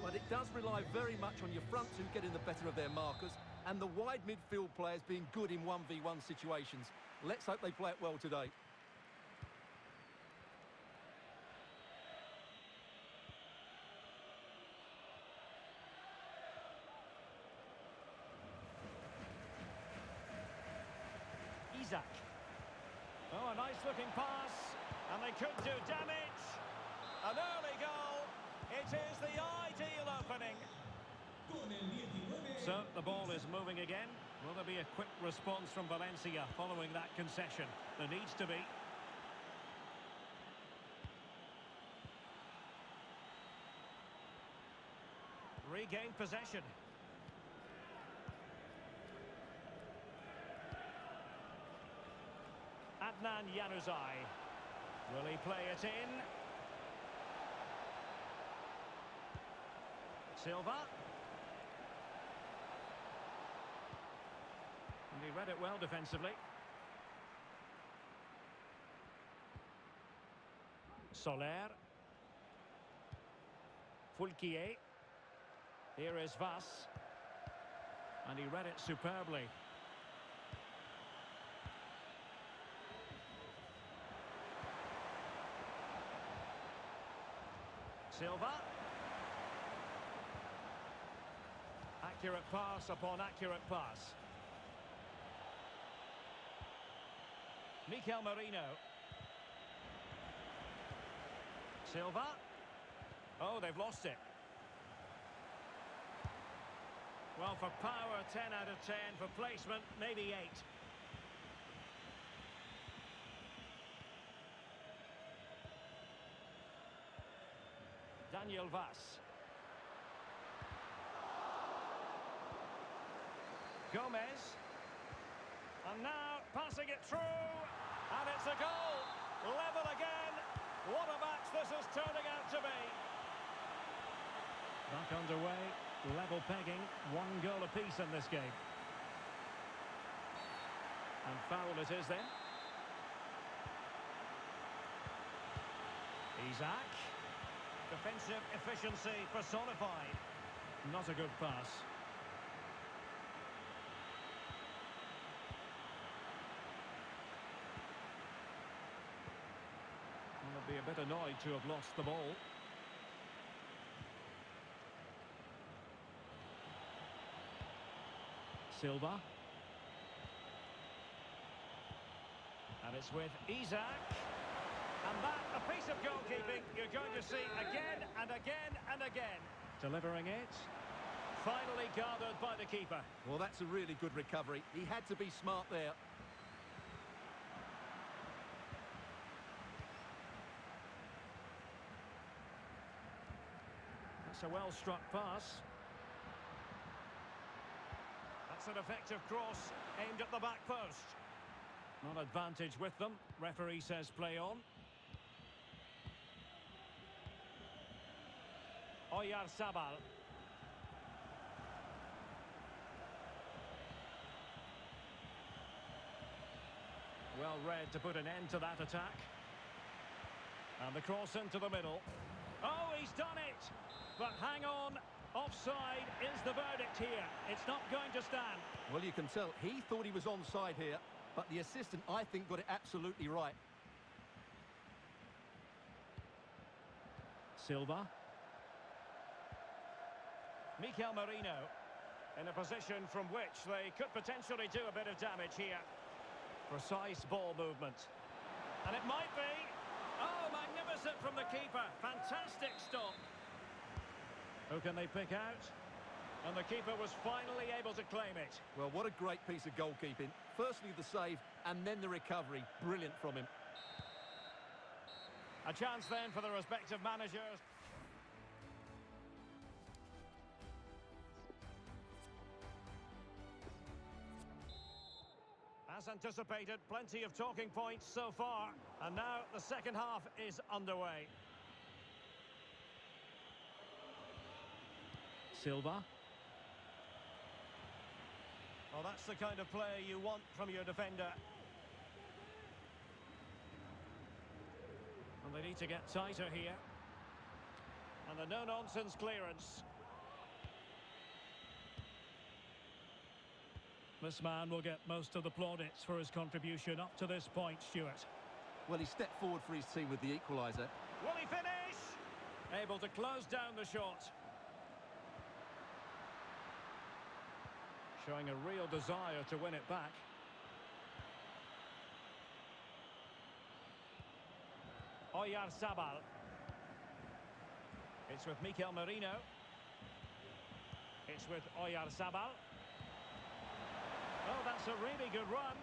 But it does rely very much on your front two getting the better of their markers and the wide midfield players being good in 1v1 situations. Let's hope they play it well today. Isaac. Oh, a nice looking pass, and they could do damage. An early goal. It is the ideal opening. So the ball is moving again. Will there be a quick response from Valencia following that concession? There needs to be. Regain possession. Adnan Januzaj. Will he play it in? Silva. And he read it well defensively. Soler. Fulquier. Here is Vas. And he read it superbly. Silva. Accurate pass upon accurate pass. Mikel Merino. Silva. Oh, they've lost it. Well, for power, 10 out of 10. For placement, maybe 8. Daniel Vas. Gomez. And now passing it through. And it's a goal. Level again. What a match this is turning out to be. Back underway. Level pegging. 1 goal apiece in this game. And foul it is then. Isaac. Defensive efficiency personified. Not a good pass. I'll be a bit annoyed to have lost the ball. Silva. And it's with Isaac. And that, a piece of goalkeeping you're going to see again and again and again. Delivering it. Finally gathered by the keeper. Well, that's a really good recovery. He had to be smart there. It's a well-struck pass. That's an effective cross aimed at the back post. Not advantage with them. Referee says play on. Oyarzabal. Well read to put an end to that attack. And the cross into the middle. Oh, he's done it! But hang on, offside is the verdict here. It's not going to stand. Well, you can tell he thought he was onside here, but the assistant, I think, got it absolutely right. Silva. Mikel Merino in a position from which they could potentially do a bit of damage here. Precise ball movement. And it might be. Oh, magnificent from the keeper. Fantastic stop. Who can they pick out? And the keeper was finally able to claim it. Well, what a great piece of goalkeeping. Firstly, the save, and then the recovery. Brilliant from him. A chance then for the respective managers. As anticipated, plenty of talking points so far. And now the second half is underway. Silva. Well, that's the kind of play you want from your defender. And they need to get tighter here. And the no-nonsense clearance. This man will get most of the plaudits for his contribution up to this point, Stuart. Well, he stepped forward for his team with the equaliser. Will he finish? Able to close down the shot. Showing a real desire to win it back. Oyarzabal. It's with Mikel Merino. It's with Oyarzabal. Oh, that's a really good run.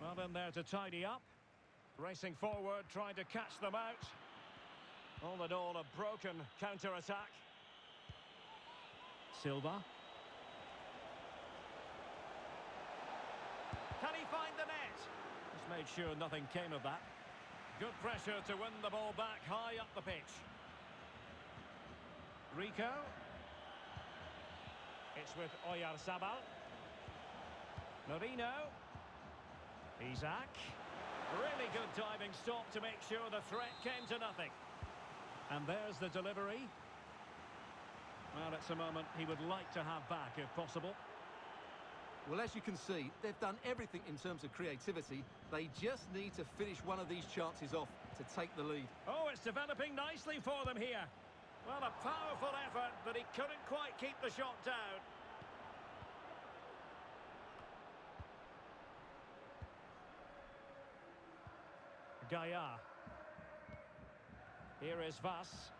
Well, in there to tidy up. Racing forward, trying to catch them out. All in all, a broken counter-attack. Silva. Can he find the net? Just made sure nothing came of that. Good pressure to win the ball back high up the pitch. Rico. It's with Oyarzabal. Merino. Isaac. Really good diving stop to make sure the threat came to nothing. And there's the delivery. Well, it's a moment he would like to have back if possible. Well, as you can see, they've done everything in terms of creativity. They just need to finish one of these chances off to take the lead. Oh, it's developing nicely for them here. Well, a powerful effort, but he couldn't quite keep the shot down. Gaia. Here is Vas.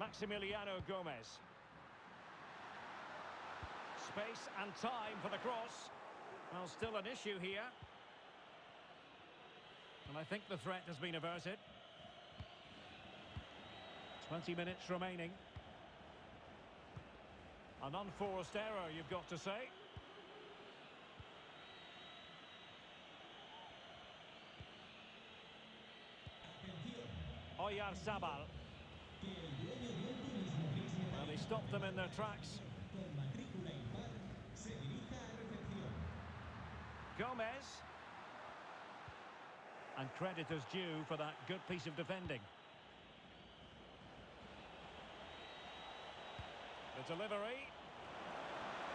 Maximiliano Gomez. Space and time for the cross. Well, still an issue here. And I think the threat has been averted. 20 minutes remaining. An unforced error, you've got to say. Oyarzabal. Well, he stopped them in their tracks. Gomez. And credit is due for that good piece of defending. The delivery.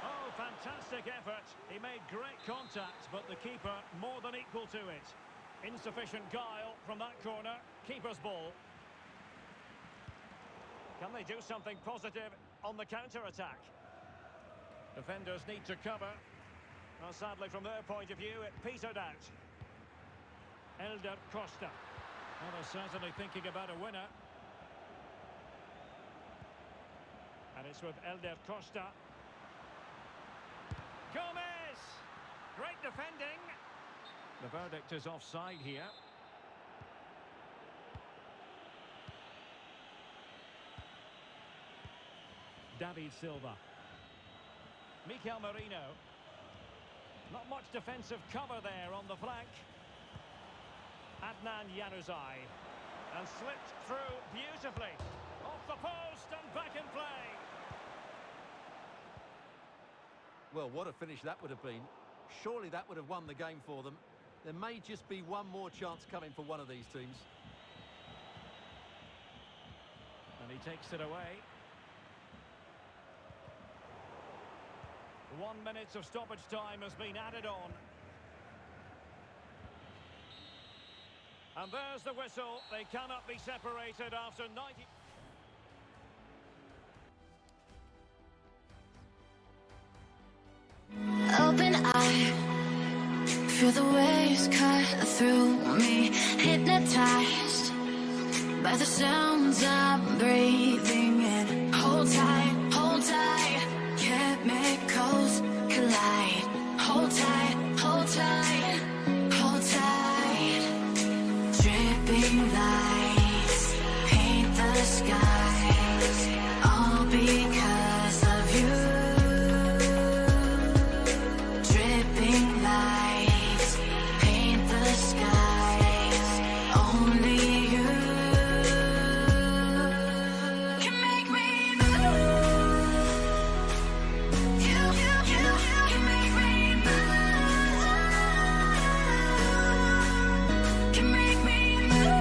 Oh, fantastic effort. He made great contact, but the keeper more than equal to it. Insufficient guile from that corner. Keeper's ball. Can they do something positive on the counter-attack? Defenders need to cover. Well, sadly, from their point of view, it petered out. Elder Costa. Well, they're certainly thinking about a winner. And it's with Elder Costa. Gomez! Great defending. The verdict is offside here. David Silva. Mikel Merino. Not much defensive cover there on the flank. Adnan Januzaj. And slipped through beautifully. Off the post and back in play. Well, what a finish that would have been. Surely that would have won the game for them. There may just be one more chance coming for one of these teams. And he takes it away. 1 minute of stoppage time has been added on. And there's the whistle. They cannot be separated after 90... Open eye, feel the waves cut through me, hypnotized by the sounds I'm breathing in. Hold tight, chemicals collide. Hold tight, hold tight, hold tight. Dripping lights paint the skies, all because of you. Dripping lights paint the skies, only you can make me move. You can make me move. Can make me move.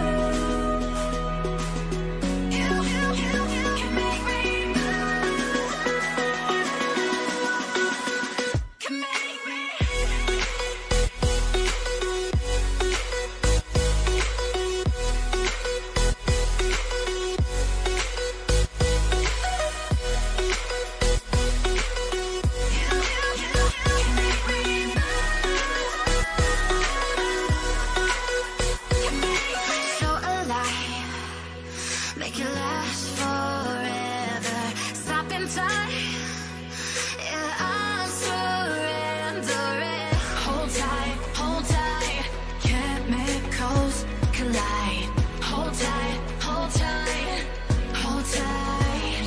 You can make me move. Can make me. So alive, make it last forever. Stop in time, yeah, I'm surrendering. Hold tight, chemicals collide. Hold tight, hold tight, hold tight.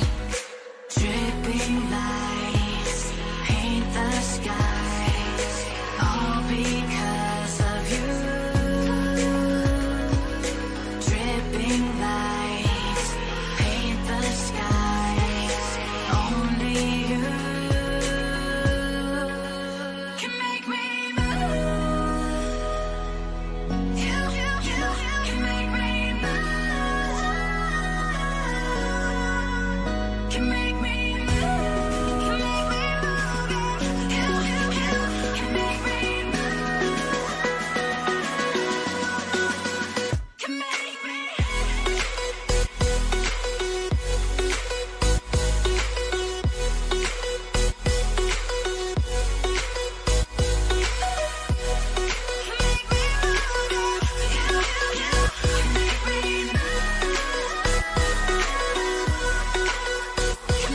Dripping lights paint the skies, all because of you. Dripping lights paint the skies, only you can make me move. You can make me move. Can make me move. Can make me move. You can make me move. Can make me. Can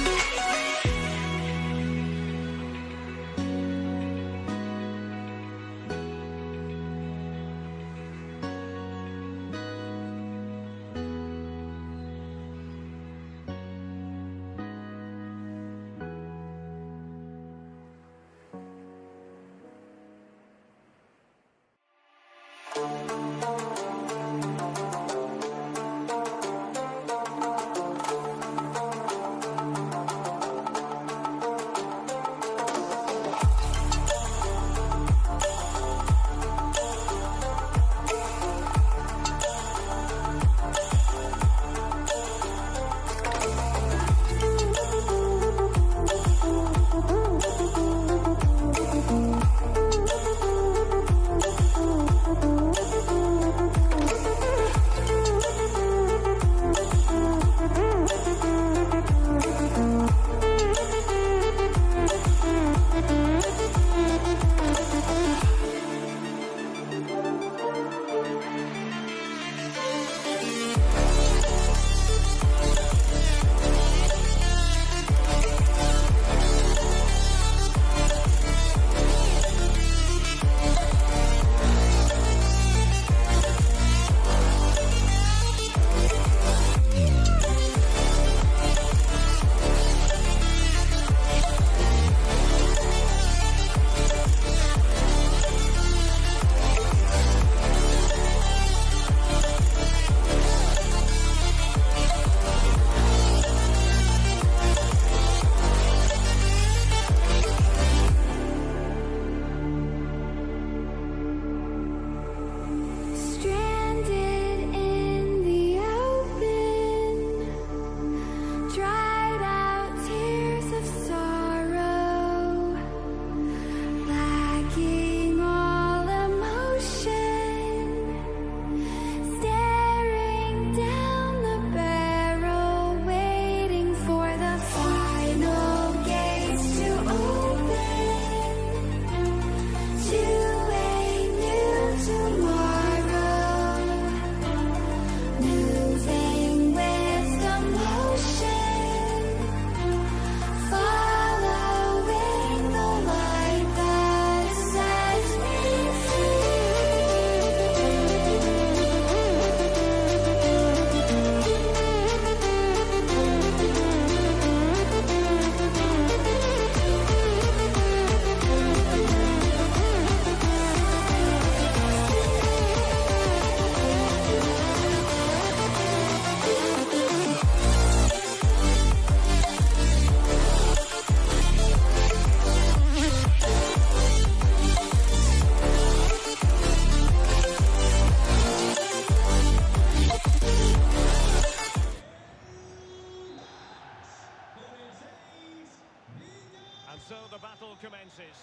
So the battle commences.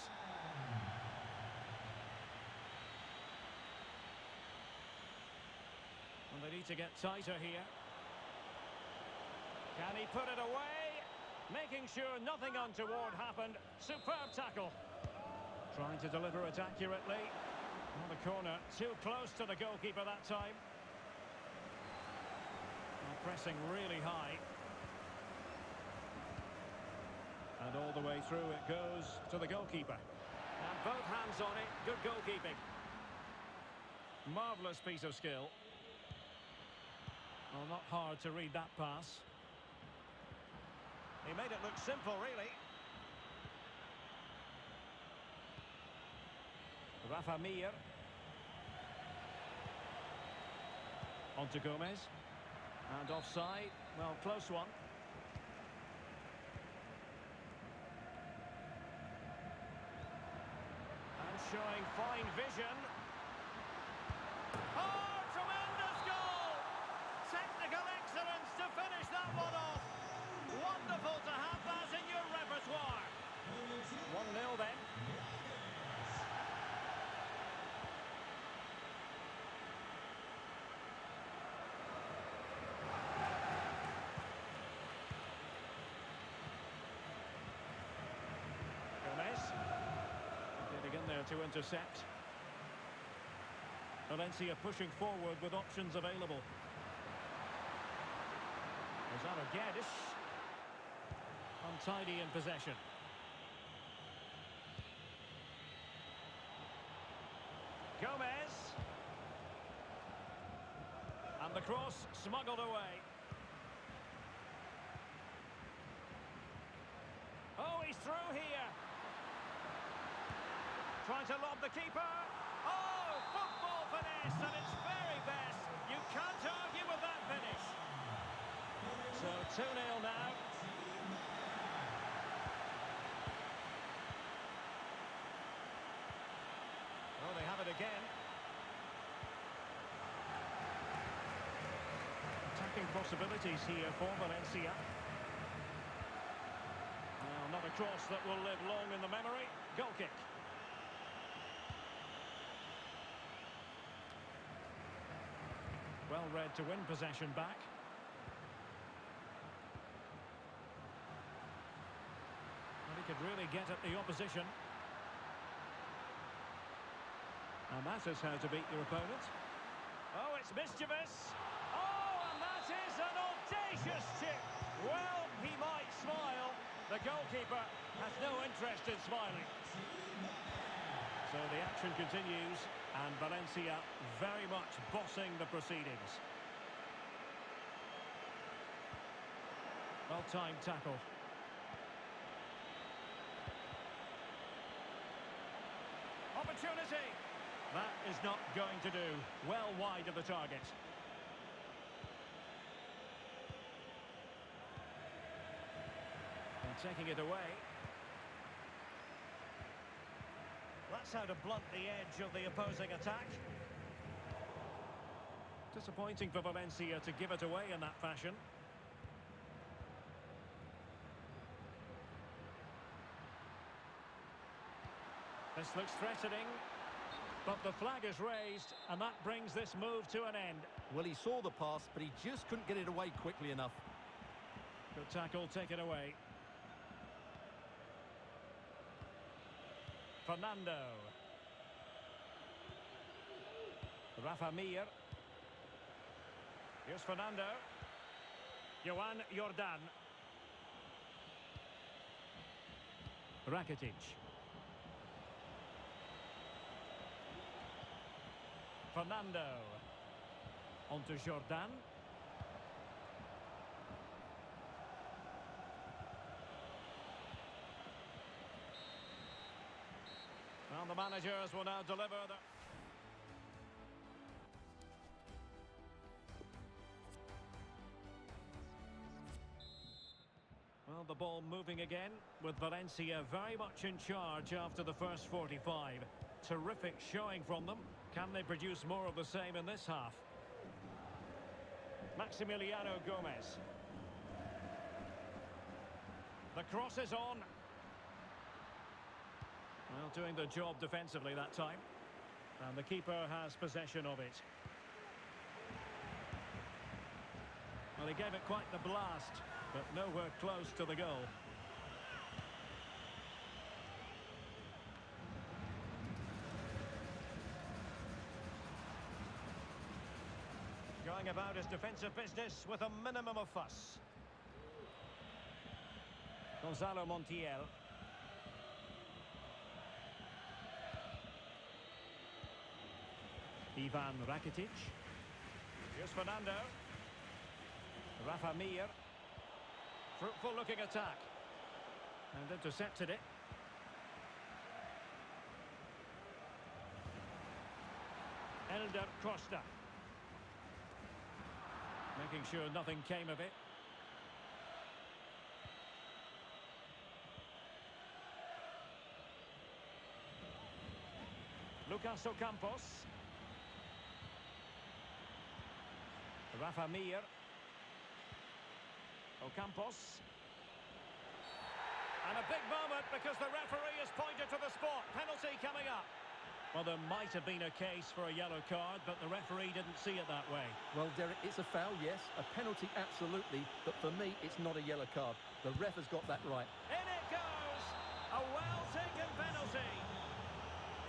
And they need to get tighter here. Can he put it away? Making sure nothing untoward happened. Superb tackle. Trying to deliver it accurately. On the corner, too close to the goalkeeper that time. Well, pressing really high. And all the way through it goes to the goalkeeper. And both hands on it. Good goalkeeping. Marvellous piece of skill. Well, not hard to read that pass. He made it look simple, really. Rafa Mir. On to Gomez. And offside. Well, close one. And showing fine vision. Oh, tremendous goal! Technical excellence to finish that one off. Wonderful to have that in your repertoire. 1-0 then. Gomez. Getting in there to intercept. Valencia pushing forward with options available. Is that a Guedes? Untidy in possession. Gomez. And the cross smuggled away. Oh, he's through here. Trying to lob the keeper. Oh, football finesse at its very best. You can't argue with that finish. So 2-0 now. Oh, they have it again. Attacking possibilities here for Valencia. Now, not a cross that will live long in the memory. Goal kick. Well read to win possession back. And he could really get at the opposition. And that is how to beat your opponent. Oh, it's mischievous. Oh, and that is an audacious chip. Well, he might smile. The goalkeeper has no interest in smiling. So the action continues, and Valencia very much bossing the proceedings. Well-timed tackle. Opportunity. That is not going to do. Well wide of the target. And taking it away. That's how to blunt the edge of the opposing attack. Disappointing for Valencia to give it away in that fashion. This looks threatening. But the flag is raised, and that brings this move to an end. Well, he saw the pass, but he just couldn't get it away quickly enough. Good tackle, taken away. Fernando. Rafa Mir. Here's Fernando. Joan Jordan. Rakitic. Fernando. On to Jordan. Well, the managers will now deliver the... Well, the ball moving again, with Valencia very much in charge after the first 45. Terrific showing from them. Can they produce more of the same in this half? Maximiliano Gomez. The cross is on. Well, doing the job defensively that time. And the keeper has possession of it. Well, he gave it quite the blast, but nowhere close to the goal. Going about his defensive business with a minimum of fuss. Gonzalo Montiel. Ivan Rakitic. Here's Fernando. Rafa Mir. Fruitful looking attack. And intercepted it. Elder Costa. Making sure nothing came of it. Lucas Ocampos. Rafa Mir. Ocampos. And a big moment because the referee has pointed to the spot. Penalty coming up. Well, there might have been a case for a yellow card, but the referee didn't see it that way. Well, Derek, it's a foul, yes. A penalty, absolutely. But for me, it's not a yellow card. The ref has got that right. In it goes! A well-taken penalty.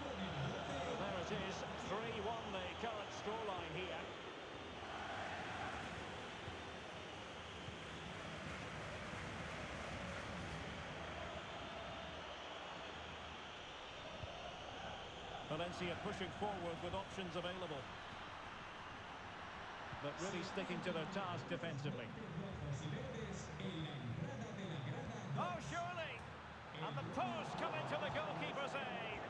So there it is. 3-1 the current scoreline here. Valencia pushing forward with options available. But really sticking to their task defensively. Oh, surely! And the post come into the goalkeeper's aid.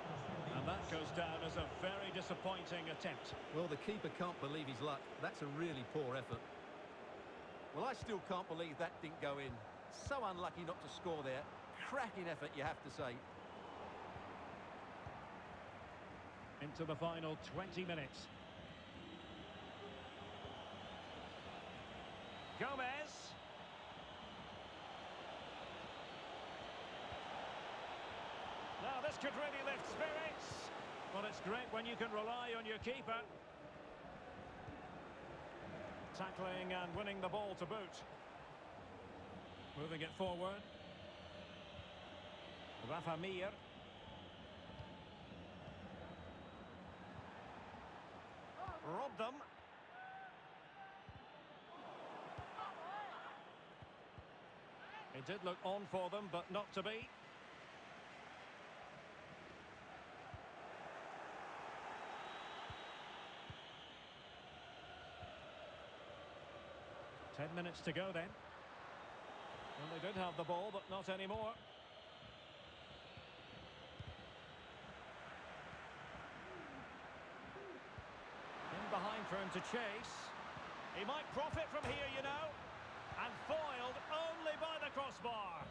And that goes down as a very disappointing attempt. Well, the keeper can't believe his luck. That's a really poor effort. Well, I still can't believe that didn't go in. So unlucky not to score there. Cracking effort, you have to say. Into the final 20 minutes. Gomez. Now this could really lift spirits. Well, it's great when you can rely on your keeper. Tackling and winning the ball to boot. Moving it forward. Rafa Mir. Robbed them. It did look on for them, but not to be. Ten minutes to go then. Well, they did have the ball, but not anymore. Behind for him to chase. He might profit from here, you know. And foiled only by the crossbar.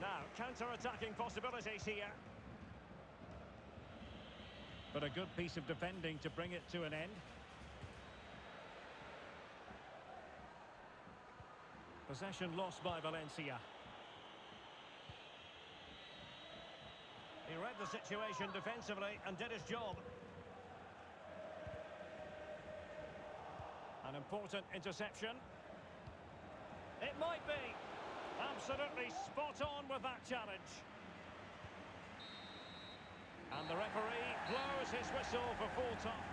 Now, counter-attacking possibilities here. But a good piece of defending to bring it to an end. Possession lost by Valencia. He read the situation defensively and did his job. An important interception. It might be. Absolutely spot on with that challenge. And the referee blows his whistle for full time.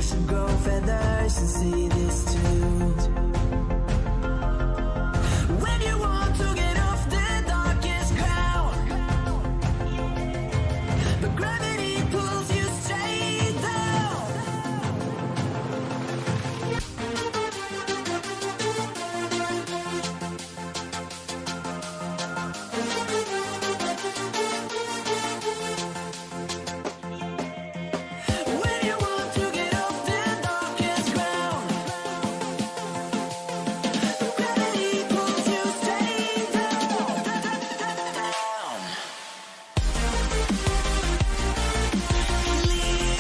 should grow feathers and see this too. When you want to get off the darkest ground, but gravity pulls you straight down. When you want to get off the darkest ground, but gravity pulls you straight down. Clear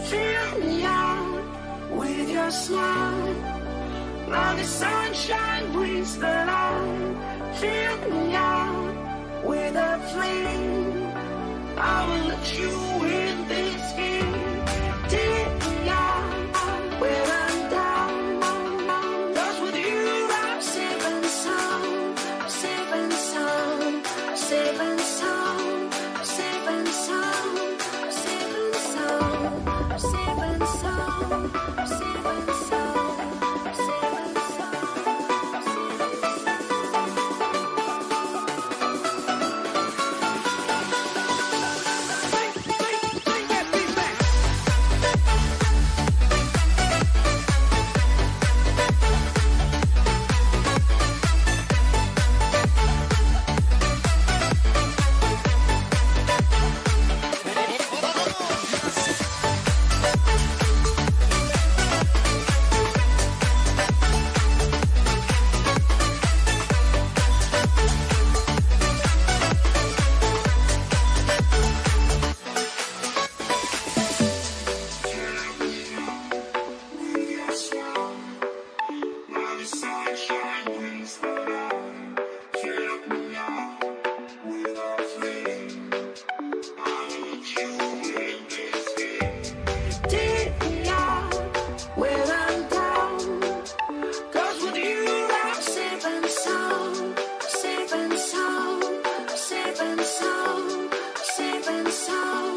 Fill me out with your smile. Now the sunshine brings the light. Fill me out with a flame. I will let you in this game. Take me out where I'm down. 'Cause with you I'm safe and sound. I'm safe and sound. I'm safe and sound. I'm safe and sound. I'm safe and sound. I'm safe and sound. I'm safe and sound. I'm safe and sound. I'm safe and take me out where I'm down. 'Cause with you I'm safe and sound. Safe and sound. Safe and sound. Safe and sound.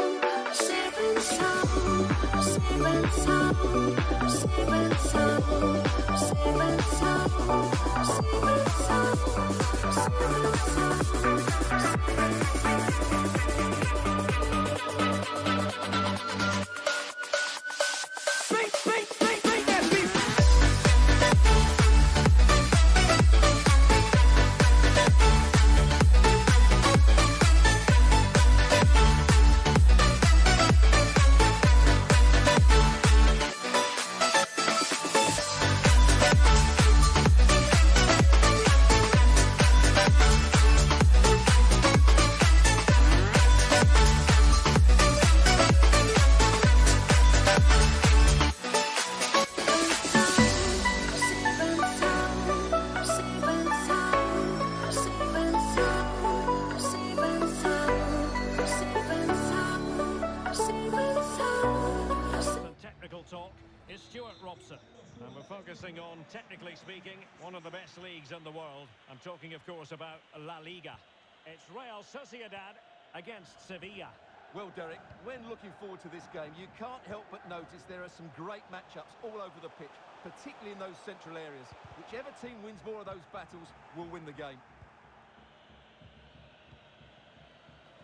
Safe and sound. Safe and sound. Safe and sound. Safe and sound. Safe and sound. Bring that beat. And we're focusing on, technically speaking, one of the best leagues in the world. I'm talking, of course, about La Liga. It's Real Sociedad against Sevilla. Well, Derek, when looking forward to this game, you can't help but notice there are some great matchups all over the pitch, particularly in those central areas. Whichever team wins more of those battles will win the game.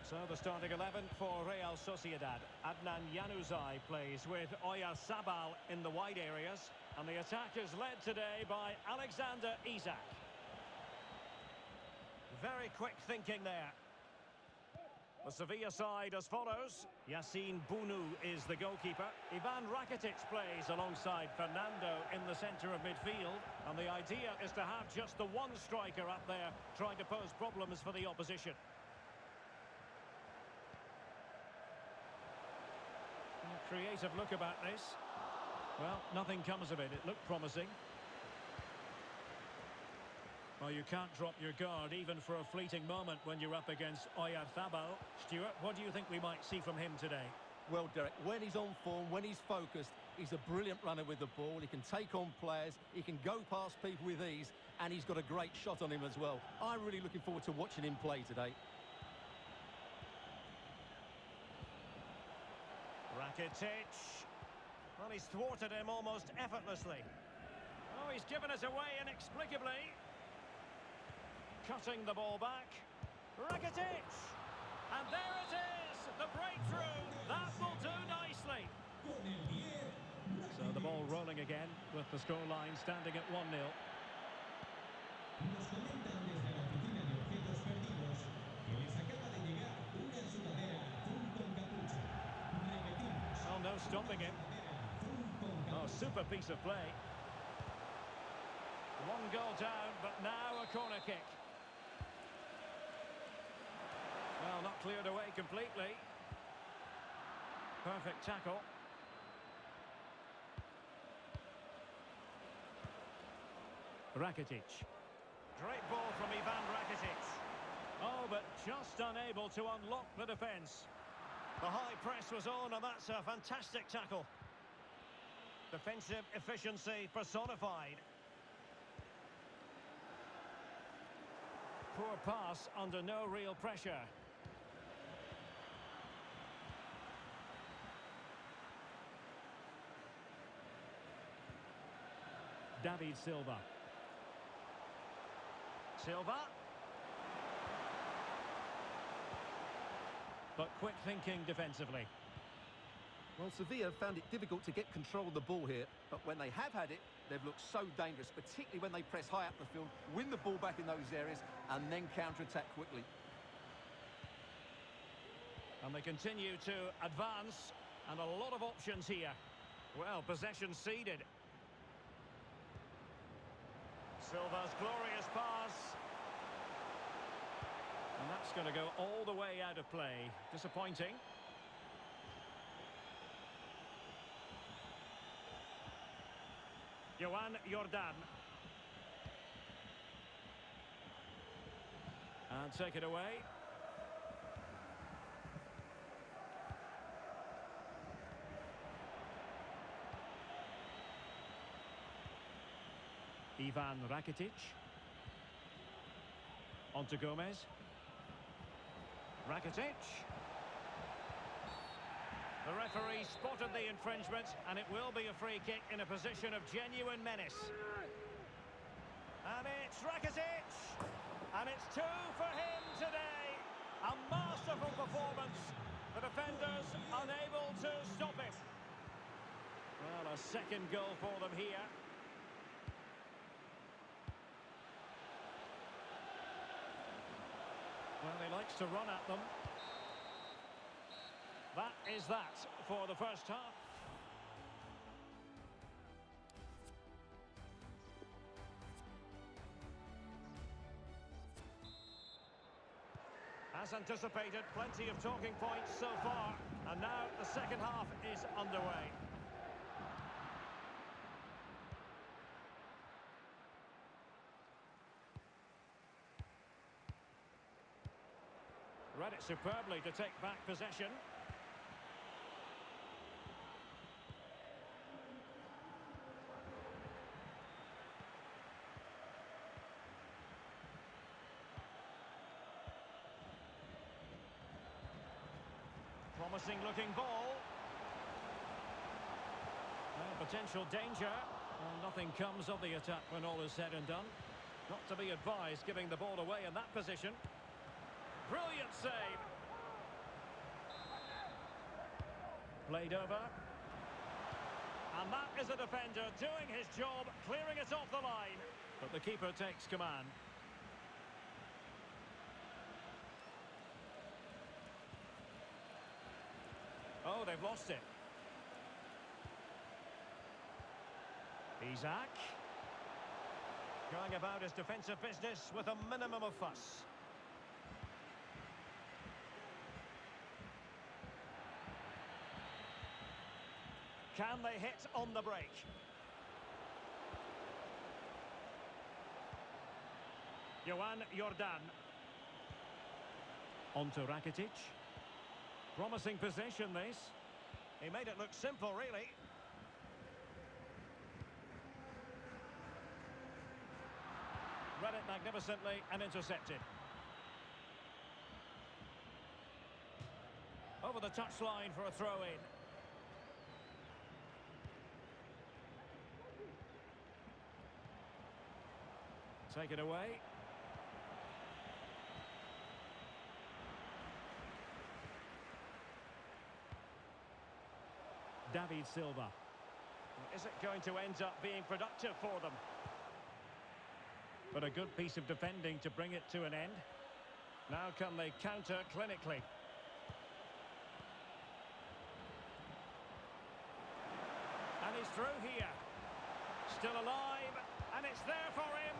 So the starting 11 for Real Sociedad. Adnan Januzaj plays with Oyarzabal in the wide areas. And the attack is led today by Alexander Isak. Very quick thinking there. The Sevilla side as follows. Yassine Bounou is the goalkeeper. Ivan Rakitic plays alongside Fernando in the centre of midfield. And the idea is to have just the one striker up there trying to pose problems for the opposition. A creative look about this. Well, nothing comes of it. It looked promising. Well, you can't drop your guard even for a fleeting moment when you're up against Oyarzabal. Stuart, what do you think we might see from him today? Well, Derek, when he's on form, when he's focused, he's a brilliant runner with the ball. He can take on players, he can go past people with ease, and he's got a great shot on him as well. I'm really looking forward to watching him play today. Rakitic. Well, he's thwarted him almost effortlessly. Oh, he's given us away inexplicably. Cutting the ball back. Rakitic! And there it is! The breakthrough! That will do nicely. So the ball rolling again with the scoreline standing at 1-0. Oh, no stopping him. Oh, super piece of play. One goal down, but now a corner kick. Well, not cleared away completely. Perfect tackle. Rakitic. Great ball from Ivan Rakitic. Oh, but just unable to unlock the defence. The high press was on, and that's a fantastic tackle. Defensive efficiency personified. Poor pass under no real pressure. David Silva. Silva. But quick thinking defensively. Well, Sevilla found it difficult to get control of the ball here, but when they have had it, they've looked so dangerous, particularly when they press high up the field, win the ball back in those areas, and then counter-attack quickly. And they continue to advance, and a lot of options here. Well, possession ceded. Silva's glorious pass. And that's going to go all the way out of play. Disappointing. Joan Jordan. And take it away. Ivan Rakitic. On to Gomez. Rakitic. The referee spotted the infringement, and it will be a free kick in a position of genuine menace. And it's Rakitic! And it's 2 for him today. A masterful performance. The defenders unable to stop it. Well, a second goal for them here. Well, he likes to run at them. That is that for the first half. As anticipated, plenty of talking points so far. And now the second half is underway. Read it superbly to take back possession. Promising looking ball. Well, potential danger. Well, nothing comes of the attack when all is said and done. Not to be advised giving the ball away in that position. Brilliant save. Played over. And that is a defender doing his job, clearing it off the line. But the keeper takes command. they've lost it. Isaac. Going about his defensive business with a minimum of fuss. Can they hit on the break? Johan Jordan. On to Rakitic. Promising possession, this. He made it look simple, really. Read it magnificently and intercepted. Over the touchline for a throw-in. Take it away. David Silva. Is it going to end up being productive for them? But a good piece of defending to bring it to an end. Now can they counter clinically? And he's through here. Still alive, and it's there for him.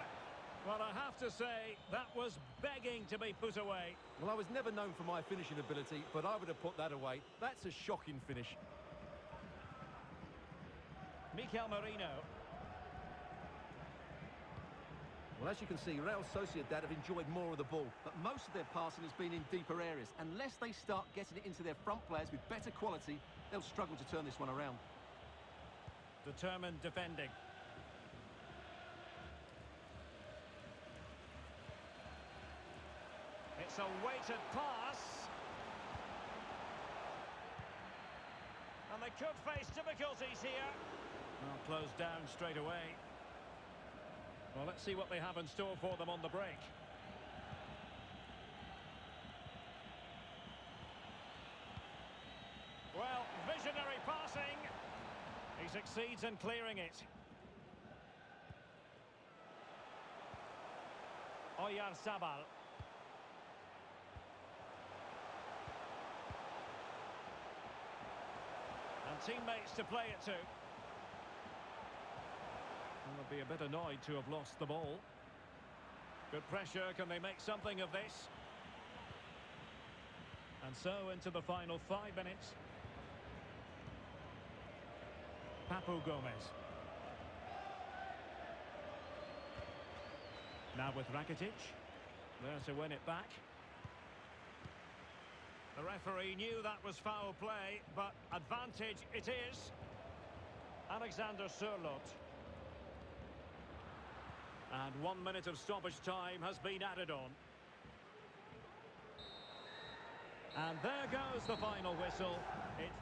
Well, I have to say, that was begging to be put away. Well, I was never known for my finishing ability, but I would have put that away. That's a shocking finish. Mikel Merino. Well, as you can see, Real Sociedad have enjoyed more of the ball, but most of their passing has been in deeper areas. Unless they start getting it into their front players with better quality, they'll struggle to turn this one around. Determined defending. It's a weighted pass. And they could face difficulties here. Well, closed down straight away. Well, let's see what they have in store for them on the break. Well, visionary passing. He succeeds in clearing it. Oyarzabal. And teammates to play it to. They'll be a bit annoyed to have lost the ball. Good pressure. Can they make something of this? And so into the final 5 minutes. Papu Gomez. Now with Rakitic. There to win it back. The referee knew that was foul play, but advantage it is. Alexander Sørloth. And 1 minute of stoppage time has been added on. And there goes the final whistle. It's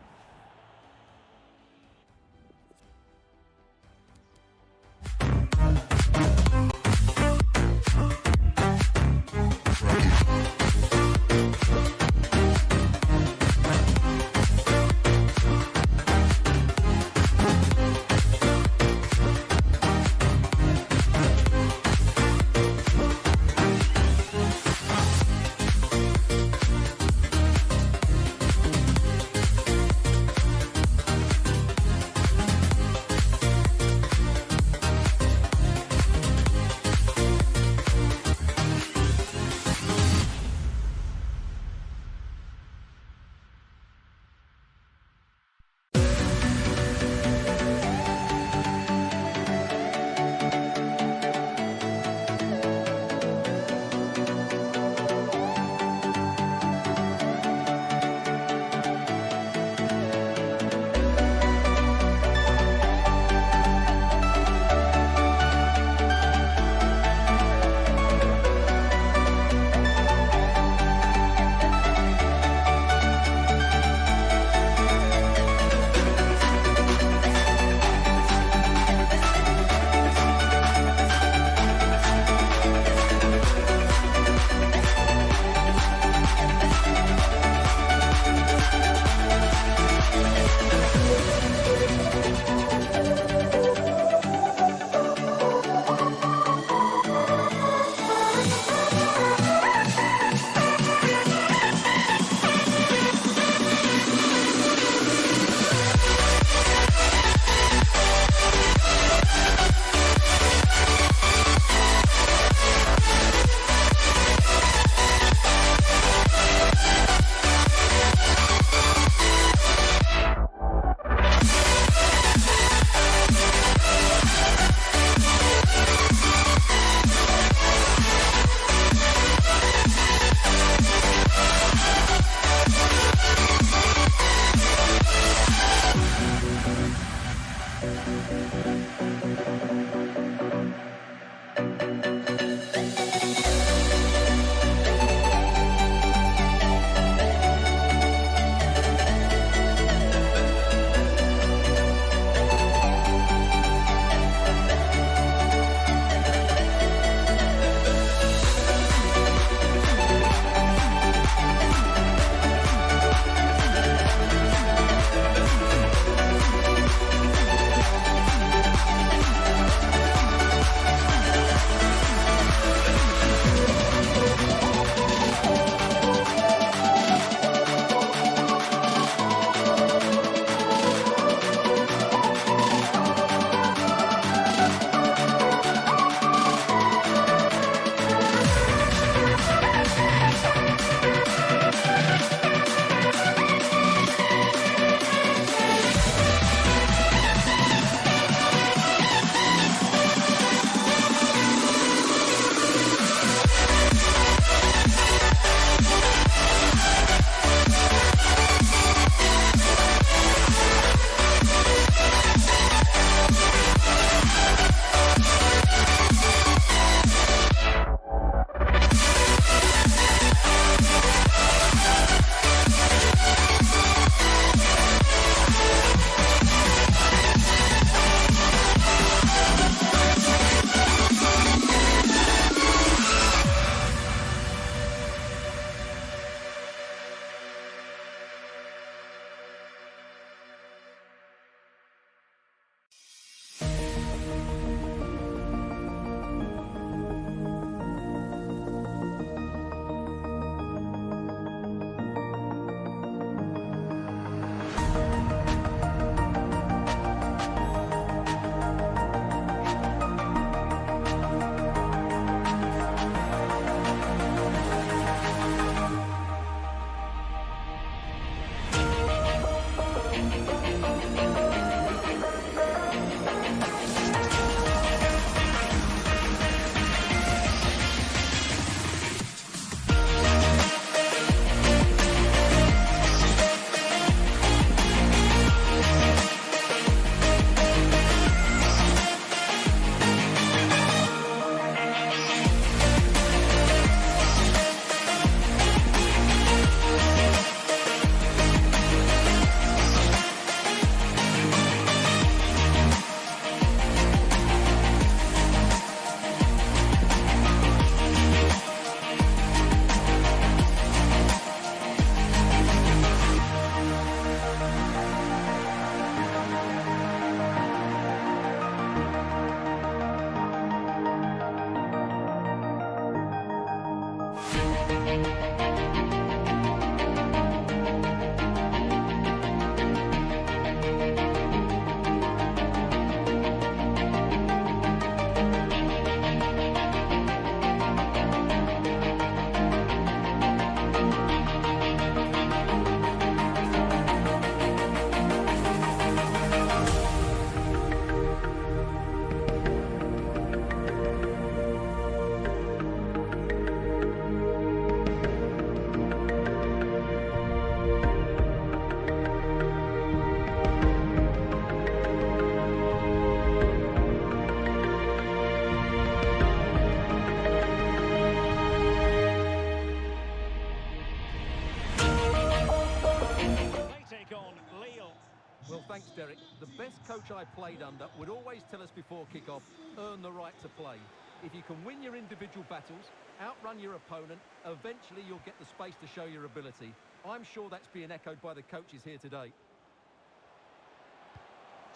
The best coach I played under would always tell us before kick-off, earn the right to play. If you can win your individual battles, outrun your opponent, eventually you'll get the space to show your ability. I'm sure that's being echoed by the coaches here today.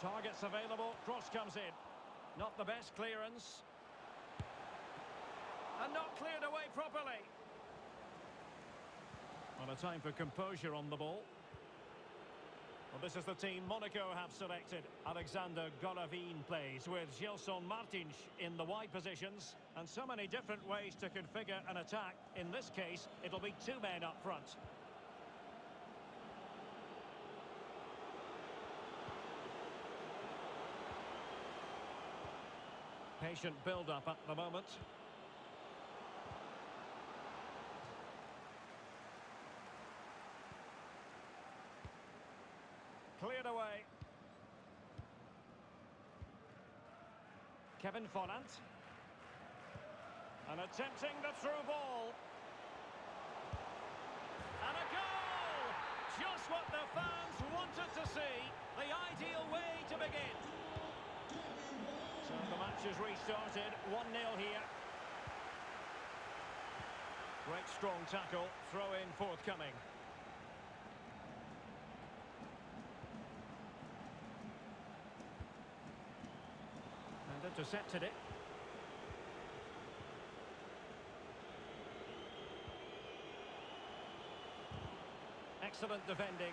Targets available, cross comes in. Not the best clearance. And not cleared away properly. Well, a time for composure on the ball. Well, this is the team Monaco have selected. Alexander Golovin plays with Gelson Martins in the wide positions. And so many different ways to configure an attack. In this case, it'll be two men up front. Patient build-up at the moment. Cleared away. Kevin Follant. And attempting the through ball. And a goal! Just what the fans wanted to see. The ideal way to begin. So the match has restarted. 1-0 here. Great strong tackle. Throw in forthcoming. And intercepted it. Excellent defending.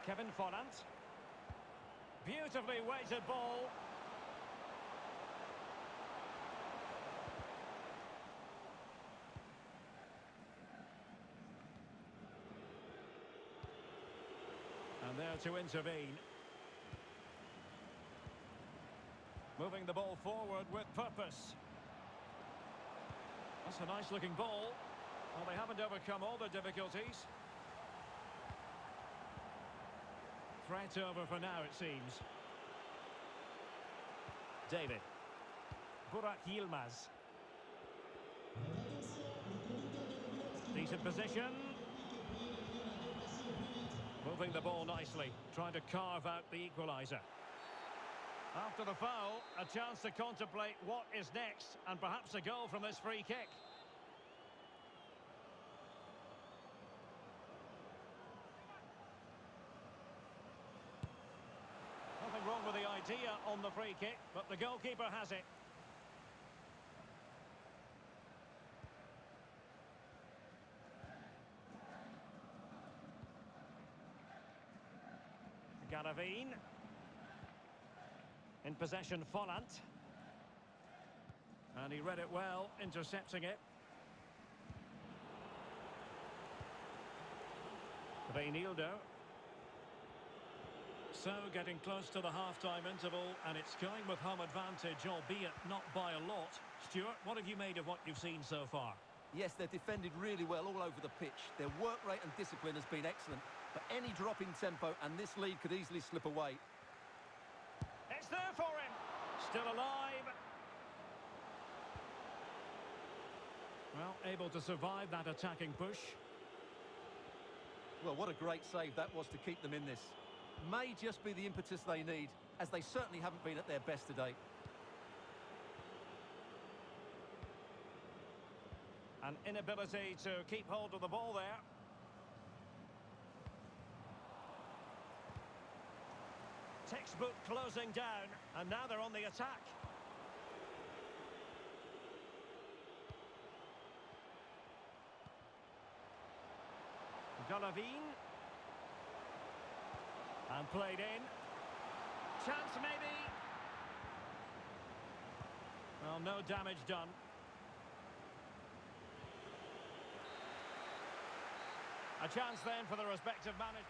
Kevin Follant. Beautifully weighted ball. And there to intervene. Moving the ball forward with purpose. That's a nice looking ball. Well, they haven't overcome all the difficulties. Threat over for now, it seems. David. Burak Yilmaz. Decent position. Moving the ball nicely, trying to carve out the equaliser. After the foul, a chance to contemplate what is next, and perhaps a goal from this free kick. Nothing wrong with the idea on the free kick, but the goalkeeper has it. Golovin. In possession, Follant. And he read it well, intercepting it. Reinildo. So getting close to the half-time interval, and it's going with home advantage, albeit not by a lot. Stuart, what have you made of what you've seen so far? Yes, they've defended really well all over the pitch. Their work rate and discipline has been excellent. But any drop in tempo and this lead could easily slip away. It's there for him. Still alive. Well, able to survive that attacking push. Well, what a great save that was to keep them in this. May just be the impetus they need, as they certainly haven't been at their best today. An inability to keep hold of the ball there. Textbook closing down, and now they're on the attack. Golovin. And played in. Chance maybe. Well, no damage done. A chance then for the respective managers.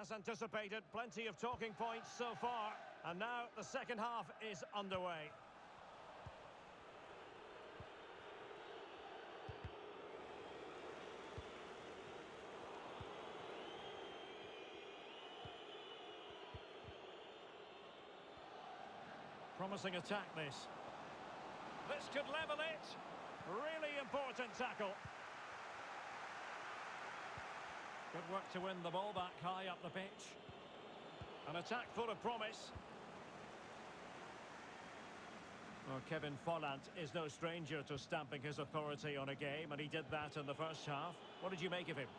As anticipated, plenty of talking points so far, and now the second half is underway. Promising attack this. This could level it. Really important tackle. Good work to win the ball back high up the pitch. An attack full of promise. Well, Kevin Folland is no stranger to stamping his authority on a game, and he did that in the first half. What did you make of him?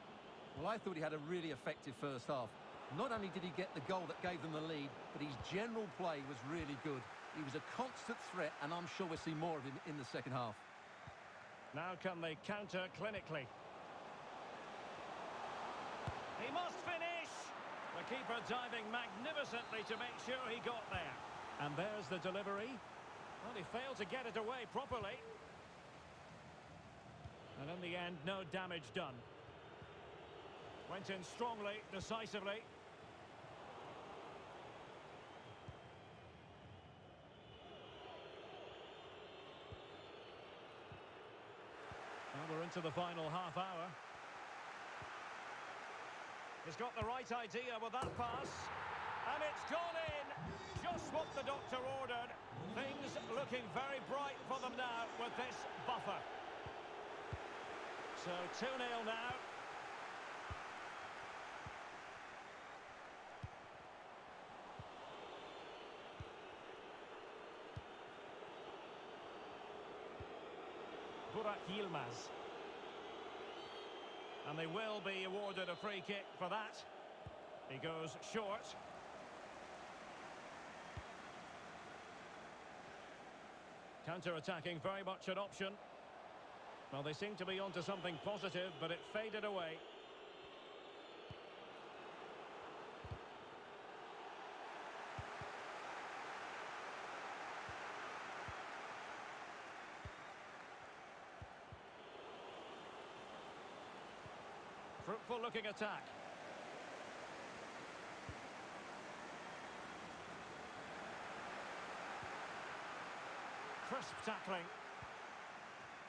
Well, I thought he had a really effective first half. Not only did he get the goal that gave them the lead, but his general play was really good. He was a constant threat, and I'm sure we'll see more of him in the second half. Now can they counter clinically? He must finish! The keeper diving magnificently to make sure he got there. And there's the delivery. Well, he failed to get it away properly. And in the end, no damage done. Went in strongly, decisively. Well, we're into the final half hour. He's got the right idea with that pass. And it's gone in. Just what the doctor ordered. Things looking very bright for them now with this buffer. So 2-0 now. Burak Yilmaz. And they will be awarded a free kick for that. He goes short. Counter-attacking, very much an option. Well, they seem to be onto something positive, but it faded away. Fruitful-looking attack. Crisp tackling.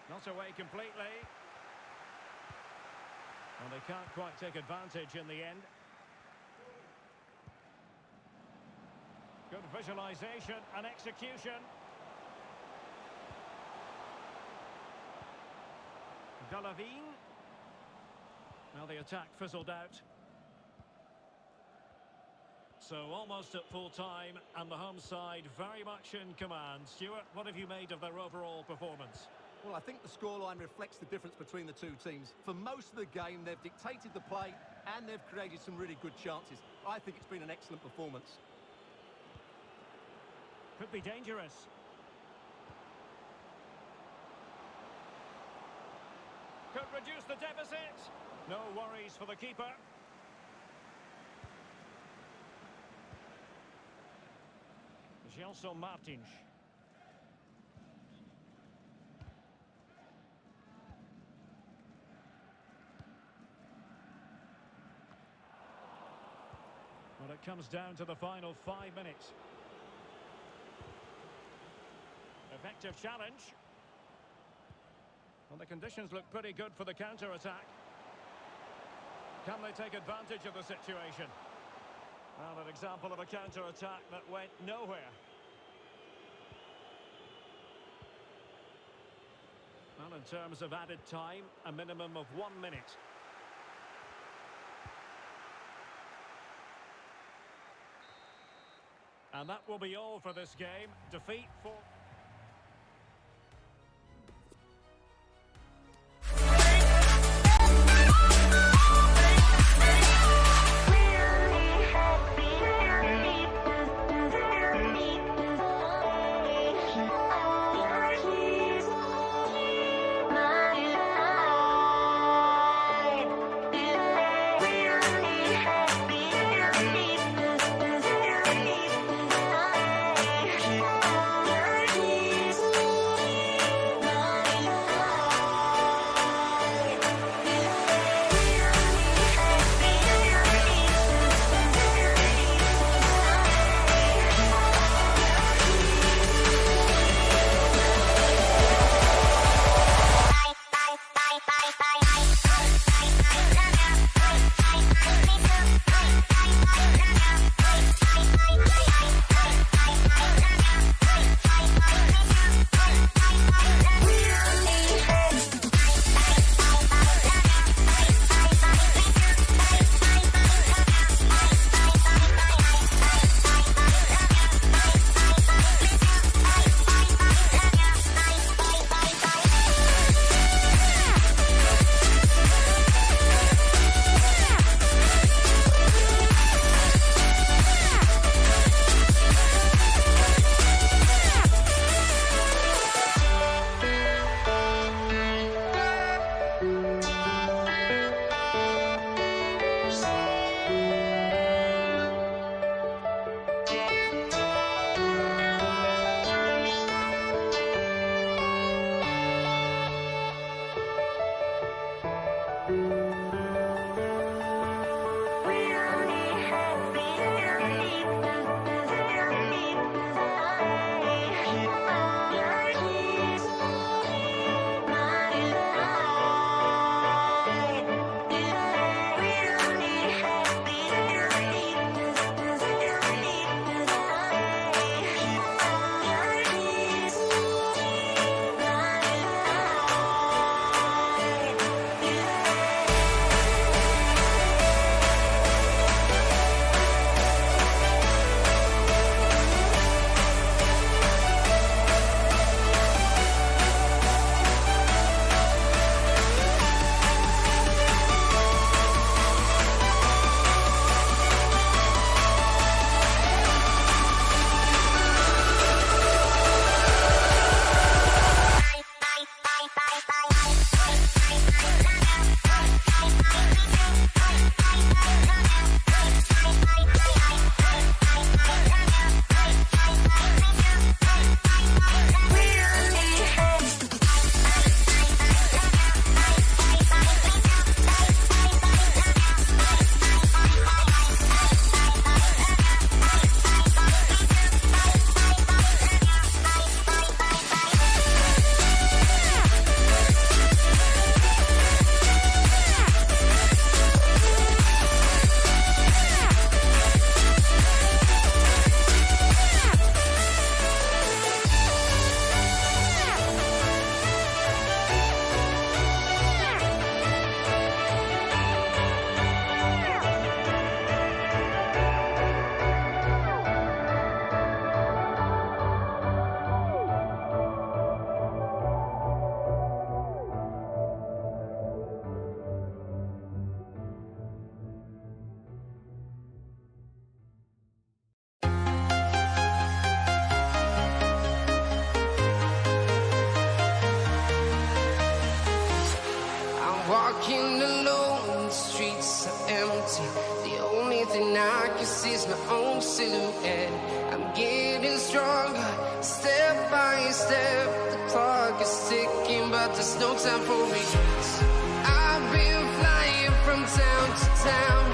Not away completely. Well, they can't quite take advantage in the end. Good visualization and execution. Galavine. Now the attack fizzled out. So almost at full time, and the home side very much in command. Stuart, what have you made of their overall performance? Well, I think the scoreline reflects the difference between the two teams. For most of the game, they've dictated the play, and they've created some really good chances. I think it's been an excellent performance. Could be dangerous. Could reduce the deficit. No worries for the keeper. Gelson Martins. Well, it comes down to the final 5 minutes. Effective challenge. Well, the conditions look pretty good for the counter-attack. Can they take advantage of the situation? Well, an example of a counter-attack that went nowhere. Well, in terms of added time, a minimum of 1 minute. And that will be all for this game. Defeat for... sees my own silhouette. I'm getting stronger, step by step. The clock is ticking, but there's no time for regrets. I've been flying from town to town,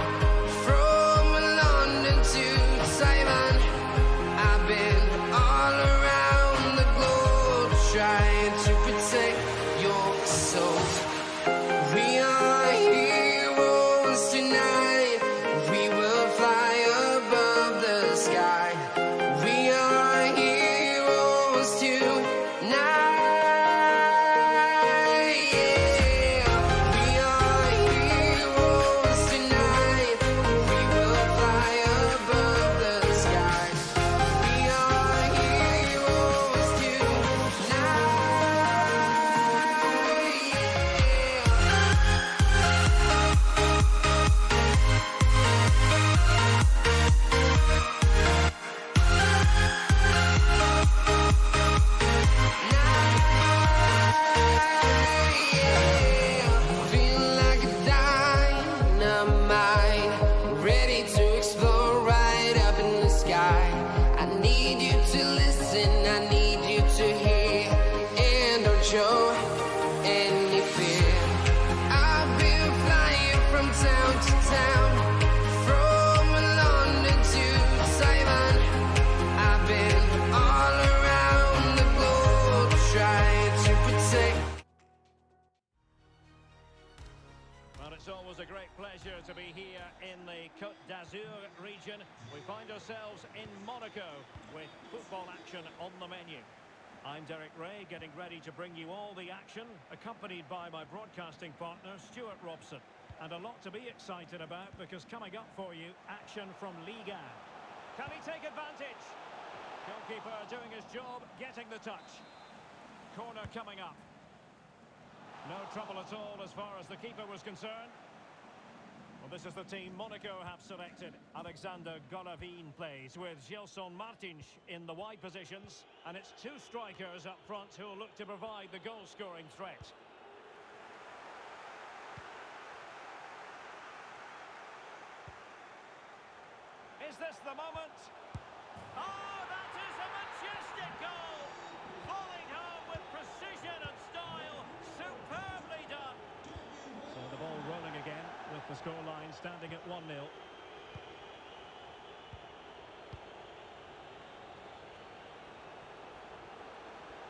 from London to Taiwan. I've been all around the globe trying to protect your soul. We are heroes tonight. We will fly above the sky. We are heroes tonight. Yeah. We are heroes tonight. We will fly above the sky. We are heroes tonight. Feel like a dynamite, ready to explode right up in the sky. I need you to listen, I need you to hear, and don't show any fear. I've been flying from town to town, from London to Taiwan. I've been all around the globe trying to protect. Well, it's always a great pleasure to be here in the Côte d'Azur region. We find ourselves in Monaco with football action on the menu. I'm Derek Ray, getting ready to bring you all the action, accompanied by my broadcasting partner, Stuart Robson. And a lot to be excited about, because coming up for you, action from Liga. Can he take advantage? Goalkeeper doing his job, getting the touch. Corner coming up. No trouble at all as far as the keeper was concerned. Well, this is the team Monaco have selected. Alexander Golovin plays with Gelson Martins in the wide positions. And it's two strikers up front who will look to provide the goal-scoring threat. Is this the moment? Oh, that is a majestic goal! Falling home with precision and style. Superbly done. So the ball rolling again, with the scoreline standing at 1-0.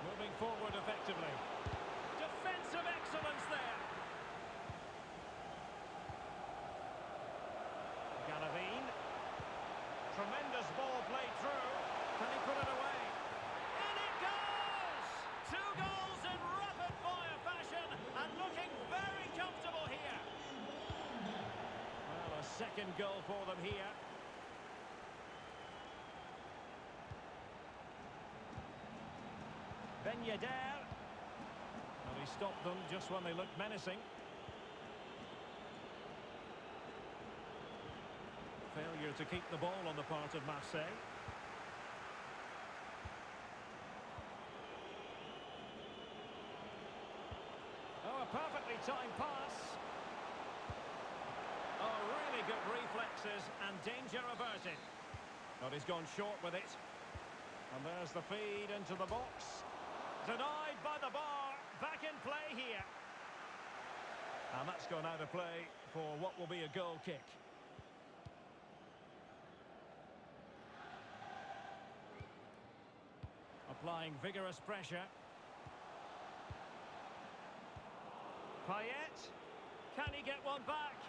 Moving forward effectively. Defensive excellence there. Golovin. Tremendous ball played through. Can he put it away? In it goes! 2 goals in rapid-fire fashion, and looking very comfortable here. Well, a second goal for them here. Ben Yedder. Well, he stopped them just when they looked menacing. Failure to keep the ball on the part of Marseille. Oh, a perfectly timed pass. Oh, really good reflexes and danger averted. But he's gone short with it. And there's the feed into the box. Denied by the bar. Back in play here. And that's gone out of play for what will be a goal kick. Applying vigorous pressure. Payet. Can he get one back?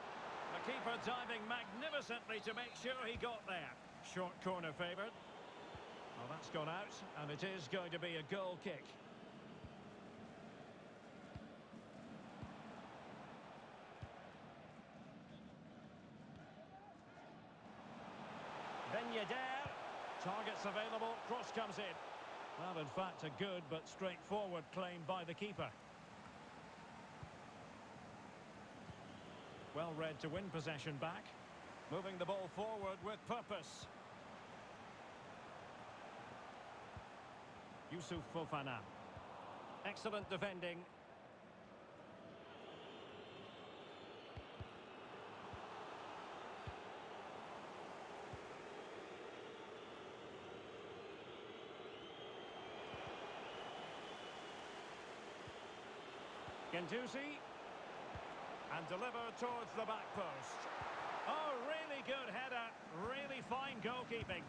The keeper diving magnificently to make sure he got there. Short corner favoured. Well, that's gone out, and it is going to be a goal kick. Ben Yedder. Targets available, cross comes in. Well, in fact, a good but straightforward claim by the keeper. Well read to win possession back. Moving the ball forward with purpose. Youssouf Fofana. Excellent defending. Gendouzi. And delivered towards the back post. Oh, really good header. Really fine goalkeeping.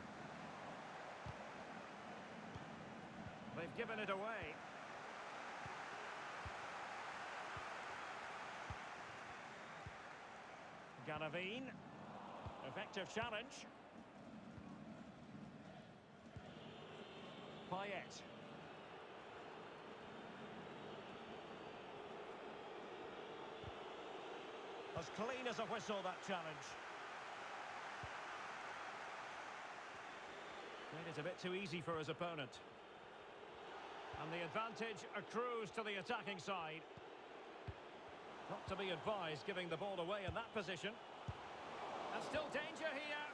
They've given it away. Galavine. Effective challenge. Payet. As clean as a whistle, that challenge. Made it a bit too easy for his opponent. And the advantage accrues to the attacking side. Not to be advised giving the ball away in that position. And still danger here.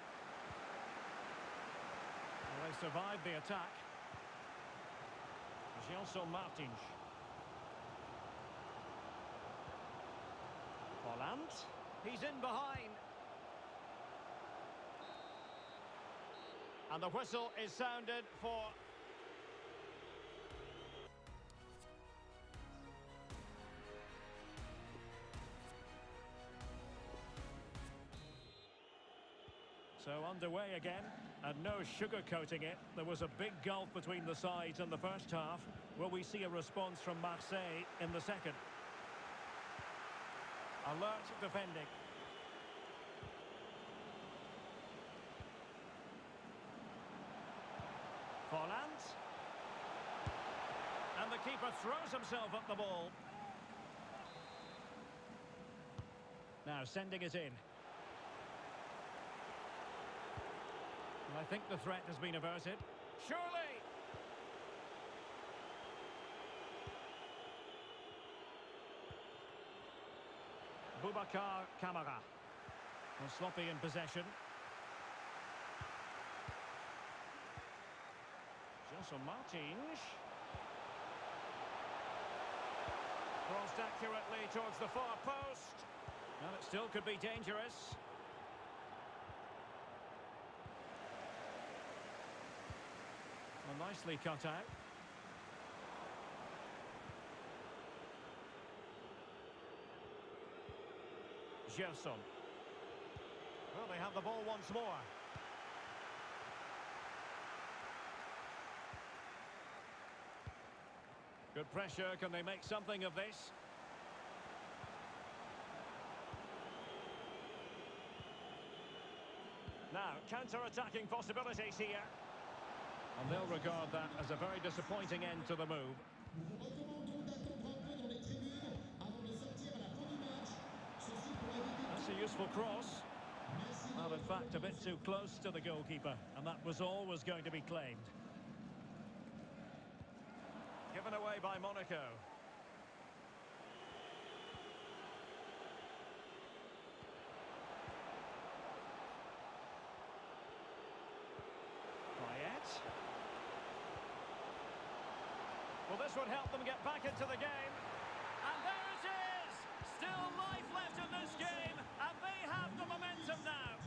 Well, they survived the attack. Gelson Martins. Holland. He's in behind. And the whistle is sounded for... So underway again, and no sugarcoating it. There was a big gulf between the sides in the first half. Will we see a response from Marseille in the second? Alert defending. Holland. And the keeper throws himself at the ball. Now sending it in. I think the threat has been averted. Surely! Boubacar Kamara. Well, sloppy in possession. Gelson Martins. Crossed accurately towards the far post. And it still could be dangerous. Well, nicely cut out. Gelson. Well, they have the ball once more. Good pressure. Can they make something of this? Now, counter-attacking possibilities here. And they'll regard that as a very disappointing end to the move. That's a useful cross. Well, in fact, a bit too close to the goalkeeper, and that was always going to be claimed. Given away by Monaco. Payet. Well, this would help them get back into the game. And there it is! Still life left in this game, and they have the momentum now.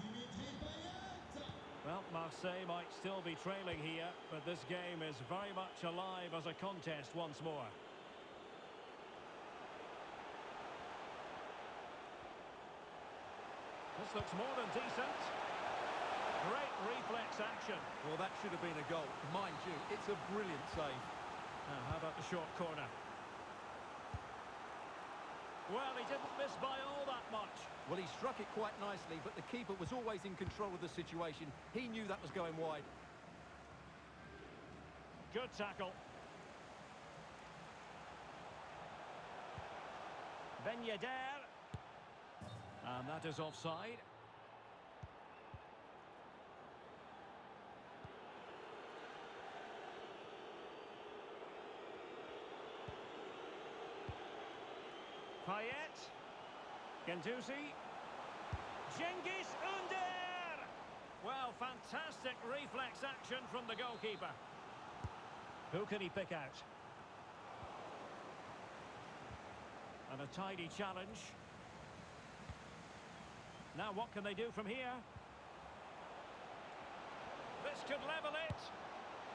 Well, Marseille might still be trailing here, but this game is very much alive as a contest once more. This looks more than decent. Great reflex action. Well, that should have been a goal. Mind you, it's a brilliant save. Now, how about the short corner? Well, he didn't miss by all that much. Well, he struck it quite nicely, but the keeper was always in control of the situation. He knew that was going wide. Good tackle. Ben Yedder. And that is offside. Payet. Gendouzi. Cengiz Ünder. Well, fantastic reflex action from the goalkeeper. Who can he pick out? And a tidy challenge. Now what can they do from here? This could level it.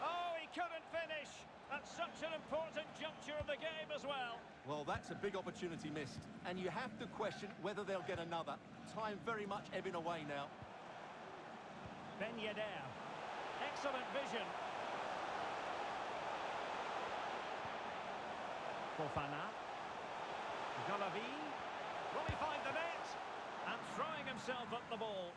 Oh, he couldn't finish at such an important juncture of the game as well. Well, that's a big opportunity missed. And you have to question whether they'll get another. Time very much ebbing away now. Ben Yedder. Excellent vision. Fofana. Galavi. Will he find the net? And throwing himself at the ball.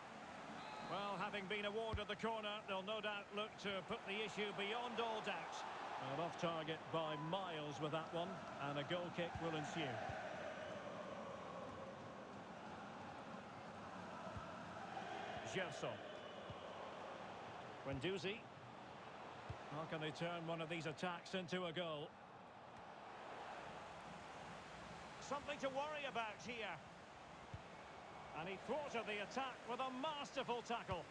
Well, having been awarded the corner, they'll no doubt look to put the issue beyond all doubt. Well, off target by miles with that one, and a goal kick will ensue. Gerson. Guendouzi. How can they turn one of these attacks into a goal? Something to worry about here. And he thwarted the attack with a masterful tackle.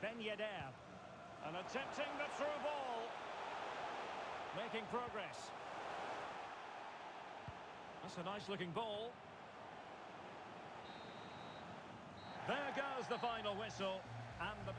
Ben Yedder. And attempting the through ball. Making progress. That's a nice looking ball. There goes the final whistle. And the...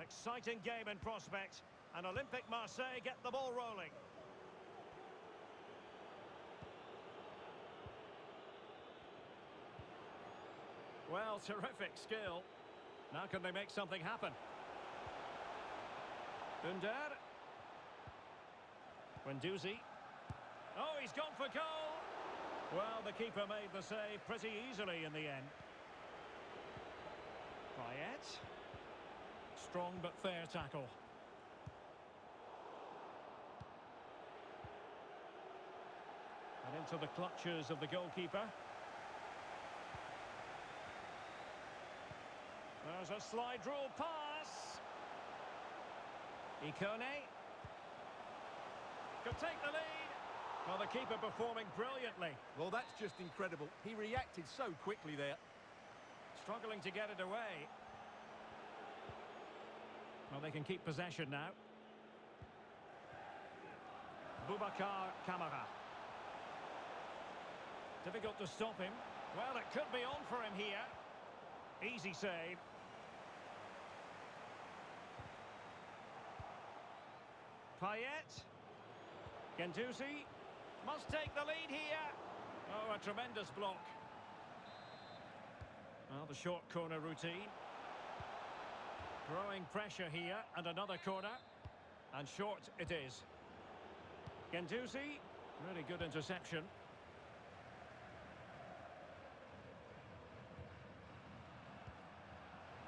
exciting game in prospect. And Olympic Marseille get the ball rolling. Well, terrific skill. Now can they make something happen? Under. Guendouzi. Oh, he's gone for goal. Well, the keeper made the save pretty easily in the end. Payet. Strong but fair tackle. And into the clutches of the goalkeeper. There's a slide rule pass. Ikone. Could take the lead. Well, the keeper performing brilliantly. Well, that's just incredible. He reacted so quickly there. Struggling to get it away. Well, they can keep possession now. Boubacar Kamara. Difficult to stop him. Well, it could be on for him here. Easy save. Payet. Guendouzi. Must take the lead here. Oh, a tremendous block. Well, the short corner routine. Growing pressure here, and another corner. And short it is. Guendouzi. Really good interception.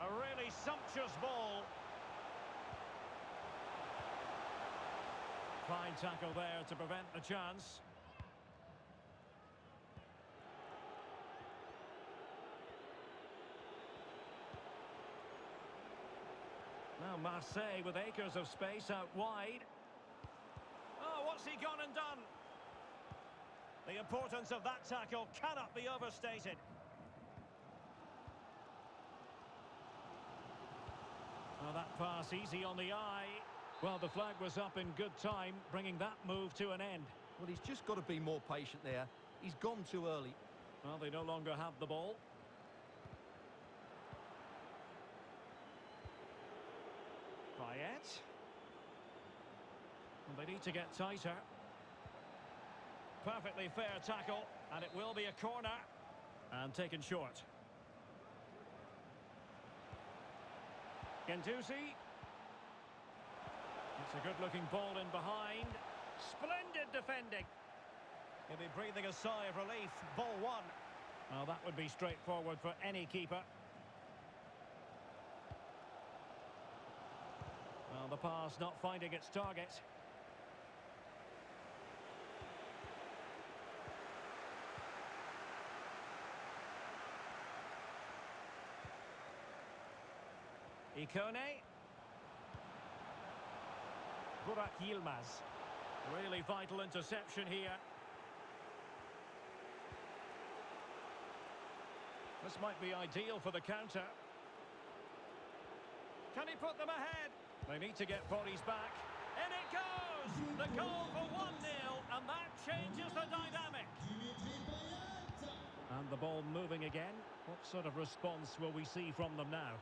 A really sumptuous ball. Fine tackle there to prevent the chance. Now Marseille with acres of space out wide. Oh, what's he gone and done? The importance of that tackle cannot be overstated. Well, that pass easy on the eye. Well, the flag was up in good time, bringing that move to an end. Well, he's just got to be more patient there. He's gone too early. Well, they no longer have the ball. Payet. Well, they need to get tighter. Perfectly fair tackle, and it will be a corner. And taken short. Guendouzi. It's a good-looking ball in behind. Splendid defending. He'll be breathing a sigh of relief. Ball one. Well, that would be straightforward for any keeper. Well, the pass not finding its target. Ikone. Burak Yilmaz. Really vital interception here. This might be ideal for the counter. Can he put them ahead? They need to get bodies back. In it goes! The goal for 1-0, and that changes the dynamic. And the ball moving again. What sort of response will we see from them now?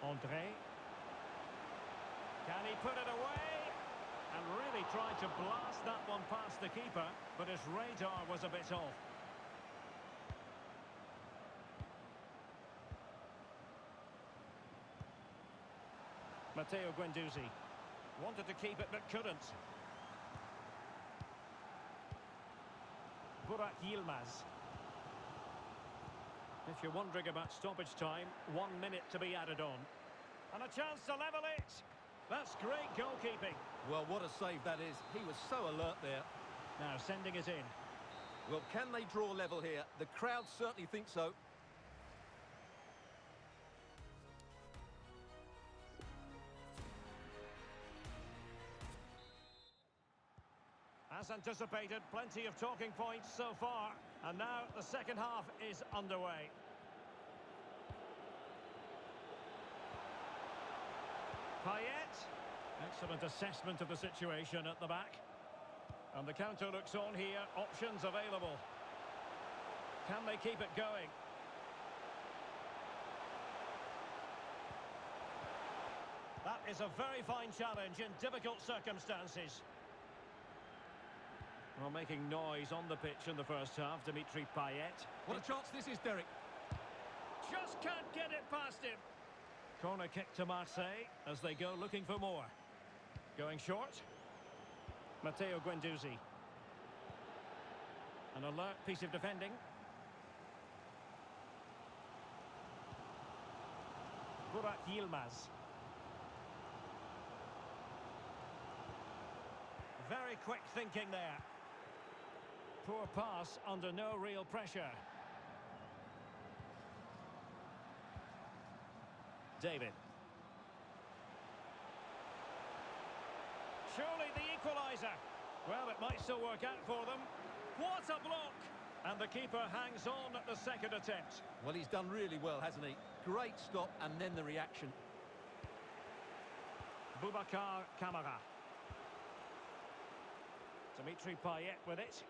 André. Can he put it away? And really tried to blast that one past the keeper, but his radar was a bit off. Matteo Guendouzi. Wanted to keep it, but couldn't. Burak Yilmaz. If you're wondering about stoppage time, 1 minute to be added on. And a chance to level it. That's great goalkeeping. Well, what a save that is. He was so alert there. Now sending it in. Well, can they draw level here? The crowd certainly think so. As anticipated, plenty of talking points so far. And now the second half is underway. Payet. Excellent assessment of the situation at the back. And the counter looks on here. Options available. Can they keep it going? That is a very fine challenge in difficult circumstances. Well, making noise on the pitch in the first half, Dimitri Payet. What a chance this is, Derek. Just can't get it past him. Corner kick to Marseille as they go looking for more. Going short. Matteo Guendouzi. An alert piece of defending. Burak Yilmaz. Very quick thinking there. Poor pass under no real pressure. David. Surely the equaliser. Well, it might still work out for them. What a block! And the keeper hangs on at the second attempt. Well, he's done really well, hasn't he? Great stop and then the reaction. Boubacar Kamara. Dimitri Payet with it.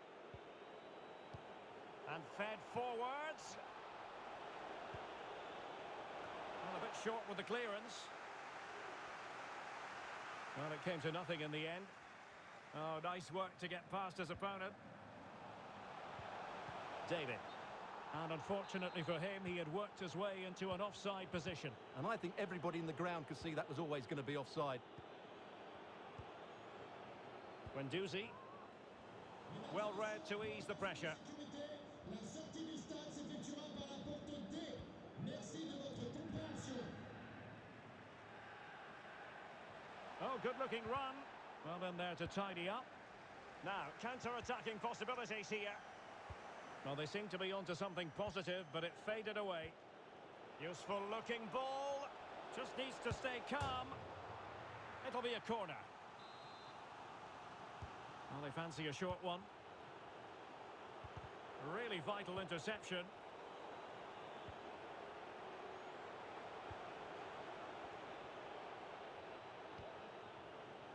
And fed forwards. Well, a bit short with the clearance. Well, it came to nothing in the end. Oh, nice work to get past his opponent. David. And unfortunately for him, he had worked his way into an offside position. And I think everybody in the ground could see that was always going to be offside. Guendouzi. Well read to ease the pressure. Oh, good-looking run. Well, in there to tidy up. Now, counter-attacking possibilities here. Well, they seem to be onto something positive, but it faded away. Useful-looking ball. Just needs to stay calm. It'll be a corner. Well, they fancy a short one. Really vital interception.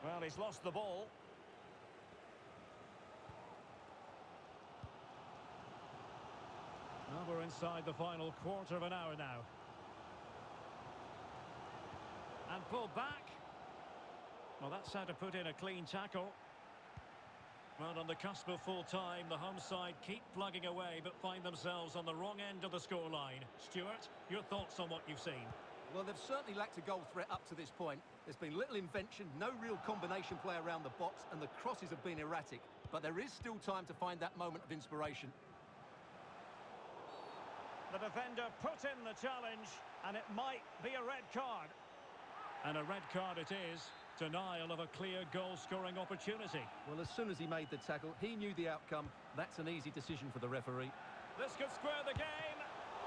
Well, he's lost the ball. Well, we're inside the final quarter of an hour now. And pulled back. Well, that's how to put in a clean tackle. Well, on the cusp of full time, the home side keep plugging away but find themselves on the wrong end of the scoreline. Stuart, your thoughts on what you've seen? Well, they've certainly lacked a goal threat up to this point. There's been little invention, no real combination play around the box, and the crosses have been erratic. But there is still time to find that moment of inspiration. The defender put in the challenge, and it might be a red card. And a red card it is. Denial of a clear goal-scoring opportunity. Well, as soon as he made the tackle, he knew the outcome. That's an easy decision for the referee. This could square the game,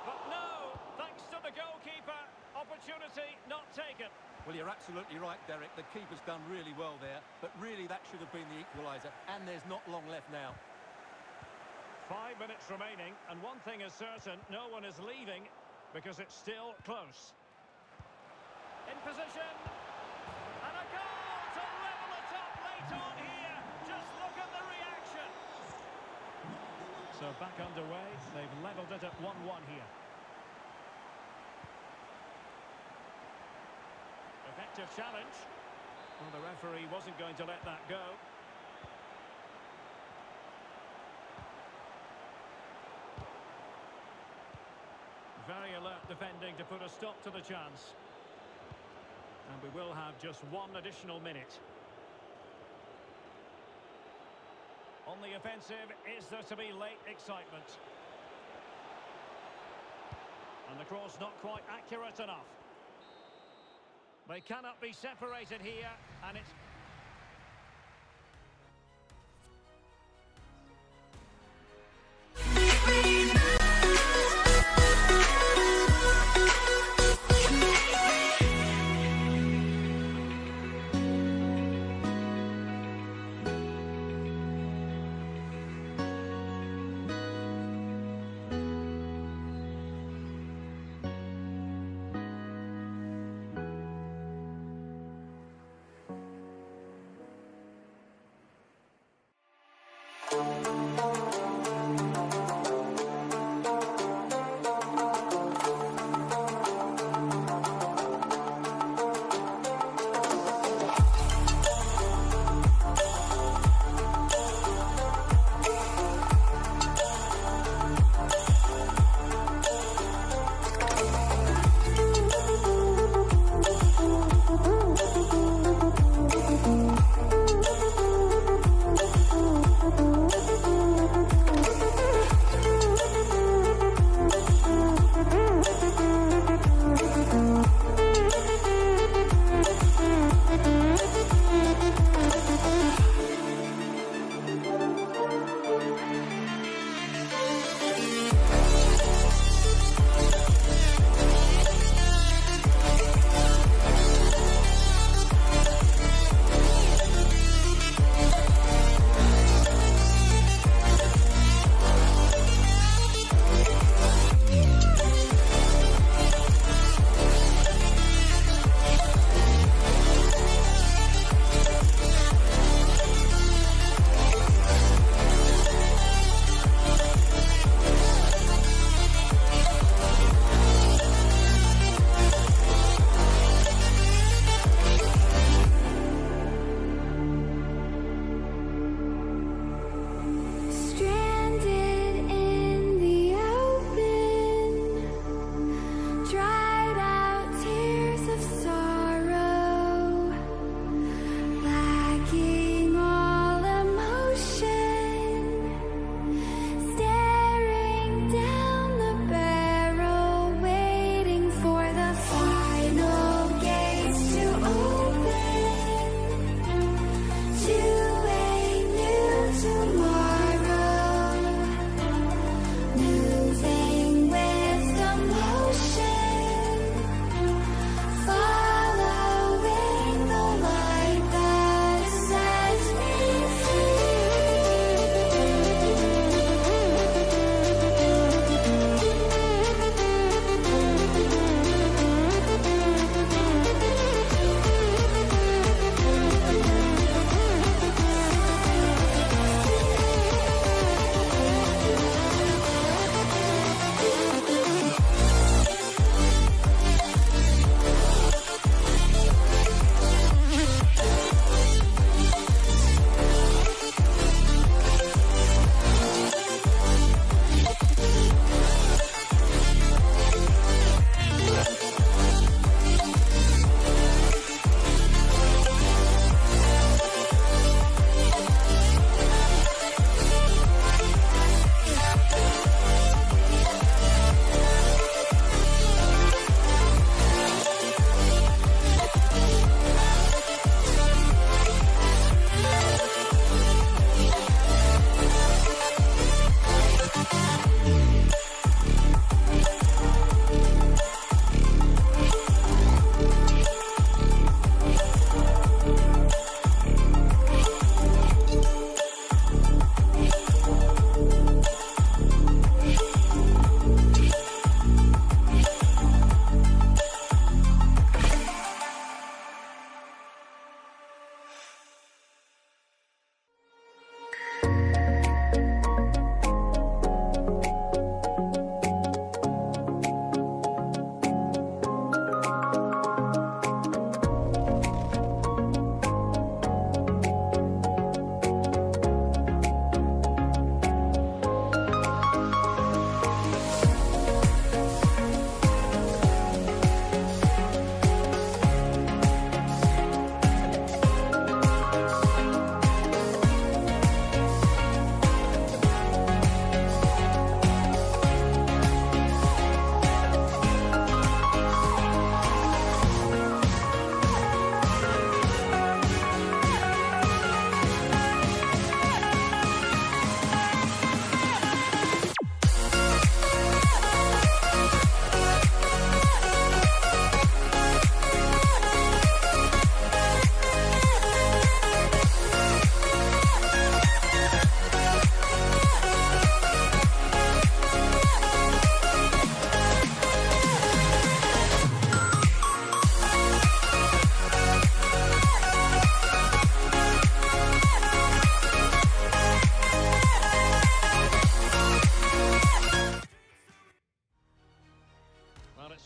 but no, thanks to the goalkeeper, opportunity not taken. Well, you're absolutely right, Derek. The keeper's done really well there, but really that should have been the equaliser, and there's not long left now. 5 minutes remaining, and one thing is certain, no one is leaving because it's still close. In position. And a goal to level it up late on here. Just look at the reaction. So back underway. They've levelled it at 1-1 here. Effective challenge. Well, the referee wasn't going to let that go. Very alert defending to put a stop to the chance. And we will have just one additional minute. On the offensive, is there to be late excitement? And the cross not quite accurate enough. They cannot be separated here, and it's...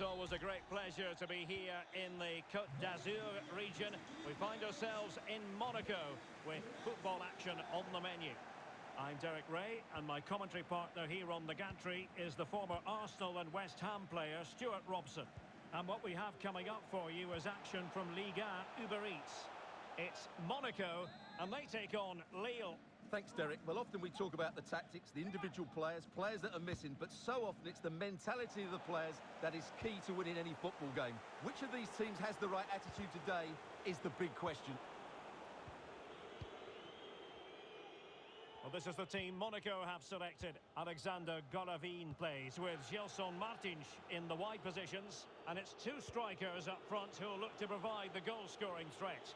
it's always a great pleasure to be here in the Côte d'Azur region. We find ourselves in Monaco with football action on the menu. I'm Derek Ray, and my commentary partner here on the gantry is the former Arsenal and West Ham player Stuart Robson. And what we have coming up for you is action from Liga Uber Eats. It's Monaco, and they take on Lille. Thanks, Derek. Well, often we talk about the tactics, the individual players that are missing, but so often it's the mentality of the players that is key to winning any football game. Which of these teams has the right attitude today is the big question. Well, this is the team Monaco have selected. Alexander Golovin plays with Gelson Martins in the wide positions, and it's two strikers up front who'll look to provide the goal-scoring threat.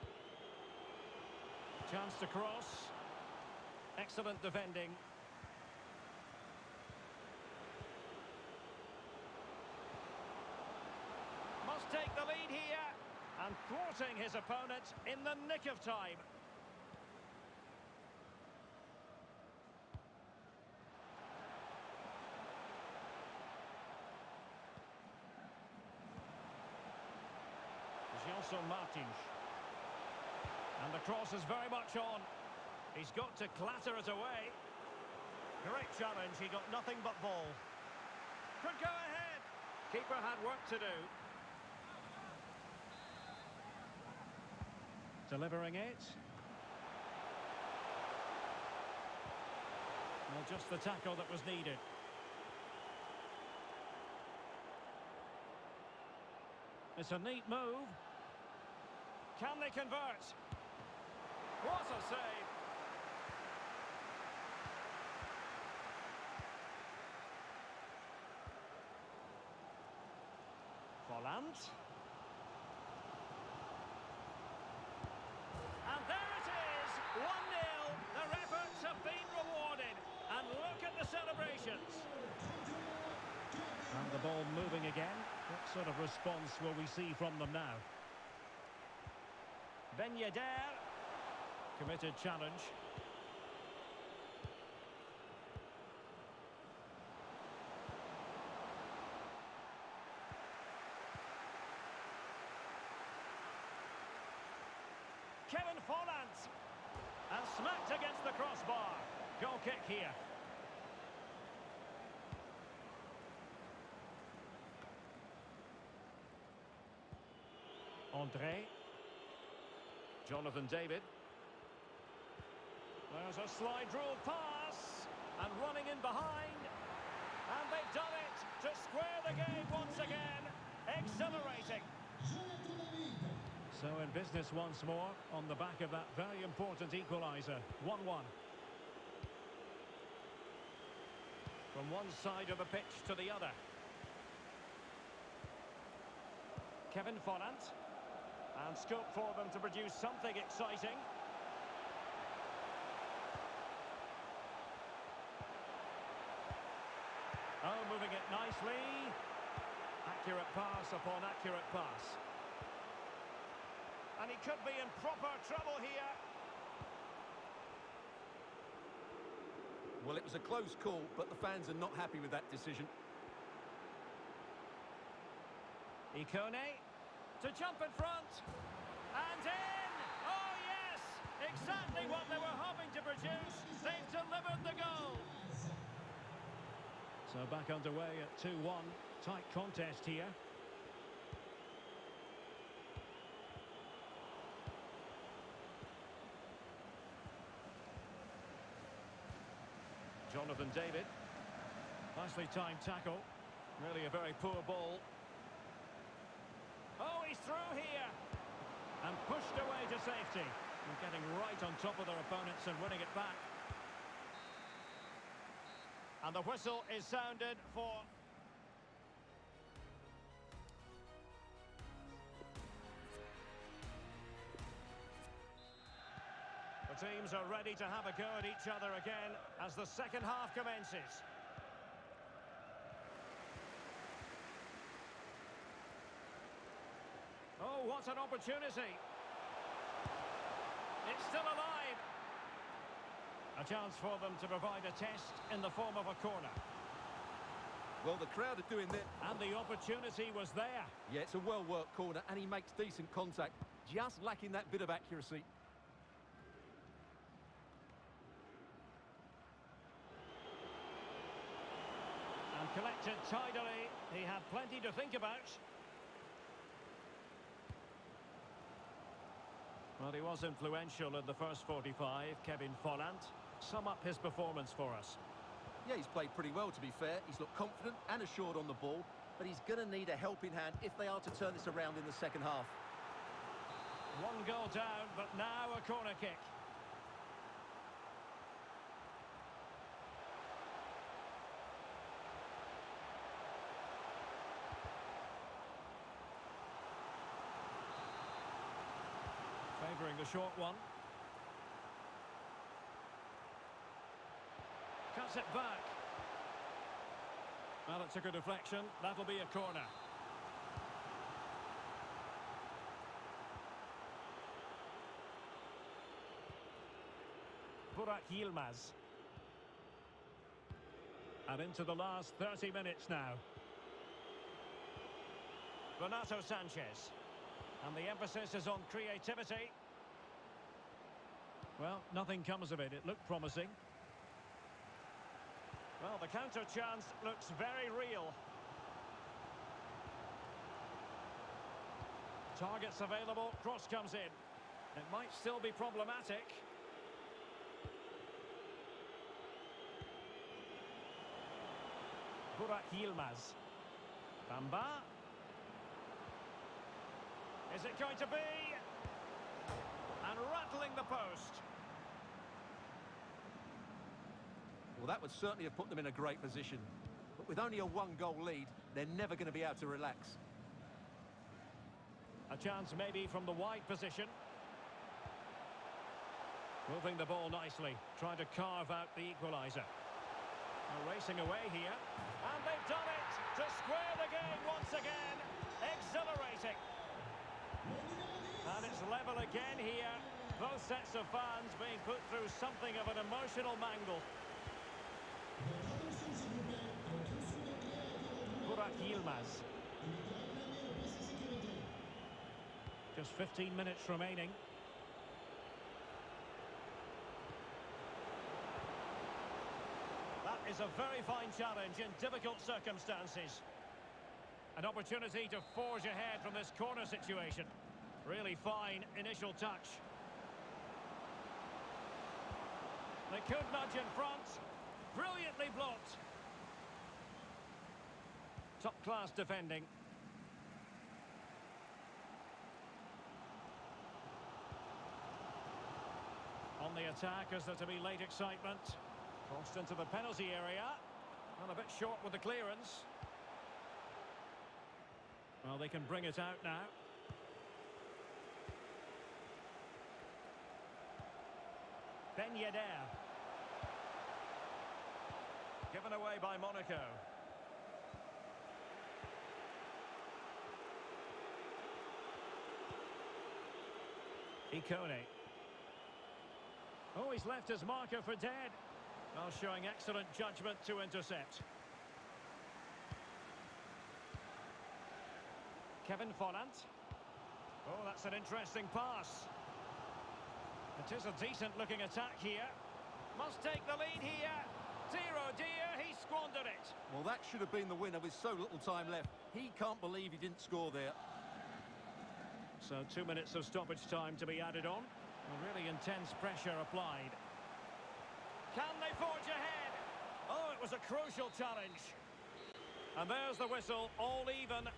Chance to cross. Excellent defending. Must take the lead here, and thwarting his opponent in the nick of time. Gelson Martins. And the cross is very much on. He's got to clatter it away. Great challenge, he got nothing but ball. Could go ahead. Keeper had work to do. Delivering it. Well, just the tackle that was needed. It's a neat move. Can they convert? What a save! Volland. And there it is! 1-0. Their efforts have been rewarded. And look at the celebrations. And the ball moving again. What sort of response will we see from them now? Ben Yedder. Committed challenge. Kevin Volland. And smacked against the crossbar. Goal kick here. André. Jonathan David. There's a slide rule pass. And running in behind. And they've done it to square the game once again. Exhilarating. So in business once more on the back of that very important equaliser. 1-1. From one side of the pitch to the other. Kevin Volland. And scope for them to produce something exciting. Oh, moving it nicely. Accurate pass upon accurate pass. And he could be in proper trouble here. Well, it was a close call, but the fans are not happy with that decision. Ikone. To jump in front, and in! Oh yes! Exactly what they were hoping to produce. They've delivered the goal. So back underway at 2-1. Tight contest here. Jonathan David. Nicely timed tackle. Really a very poor ball. Oh, he's through here. And pushed away to safety. And getting right on top of their opponents and winning it back. And the whistle is sounded for... The teams are ready to have a go at each other again as the second half commences. Oh, what an opportunity. It's still alive. A chance for them to provide a test in the form of a corner. Well, the crowd are doing their... And the opportunity was there. Yeah, it's a well-worked corner, and he makes decent contact. Just lacking that bit of accuracy. And collected tidily. He had plenty to think about. Well, he was influential in the first 45, Kevin Folland. Sum up his performance for us. Yeah, he's played pretty well, to be fair. He's looked confident and assured on the ball, but he's going to need a helping hand if they are to turn this around in the second half. One goal down, but now a corner kick. Favouring the short one. Cuts it back. Well, it took a deflection. That'll be a corner. Burak Yilmaz. And into the last 30 minutes now. Renato Sanchez. And the emphasis is on creativity. Well, nothing comes of it. It looked promising. Well, the counter chance looks very real. Targets available, cross comes in. It might still be problematic. Burak Yilmaz. Bamba. Is it going to be? And rattling the post. Well, that would certainly have put them in a great position. But with only a one-goal lead, they're never going to be able to relax. A chance maybe from the wide position. Moving the ball nicely, trying to carve out the equaliser. They're racing away here. And they've done it to square the game once again. Exhilarating. And it's level again here. Both sets of fans being put through something of an emotional mangle. Burak Yilmaz. Just 15 minutes remaining. That is a very fine challenge in difficult circumstances. An opportunity to forge ahead from this corner situation. Really fine initial touch. They could nudge in front. Brilliantly blocked. Top-class defending. On the attack, is there to be late excitement? Crossed into the penalty area. And a bit short with the clearance. Well, they can bring it out now. Ben Yedder. Given away by Monaco. Ikone. Oh, he's left his marker for dead. Well, showing excellent judgment to intercept. Kevin Folland. Oh, that's an interesting pass. It is a decent-looking attack here. Must take the lead here. Dear, oh dear, he squandered it. Well, that should have been the winner with so little time left. He can't believe he didn't score there. So 2 minutes of stoppage time to be added on. A really intense pressure applied. Can they forge ahead? Oh, it was a crucial challenge. And there's the whistle, all even.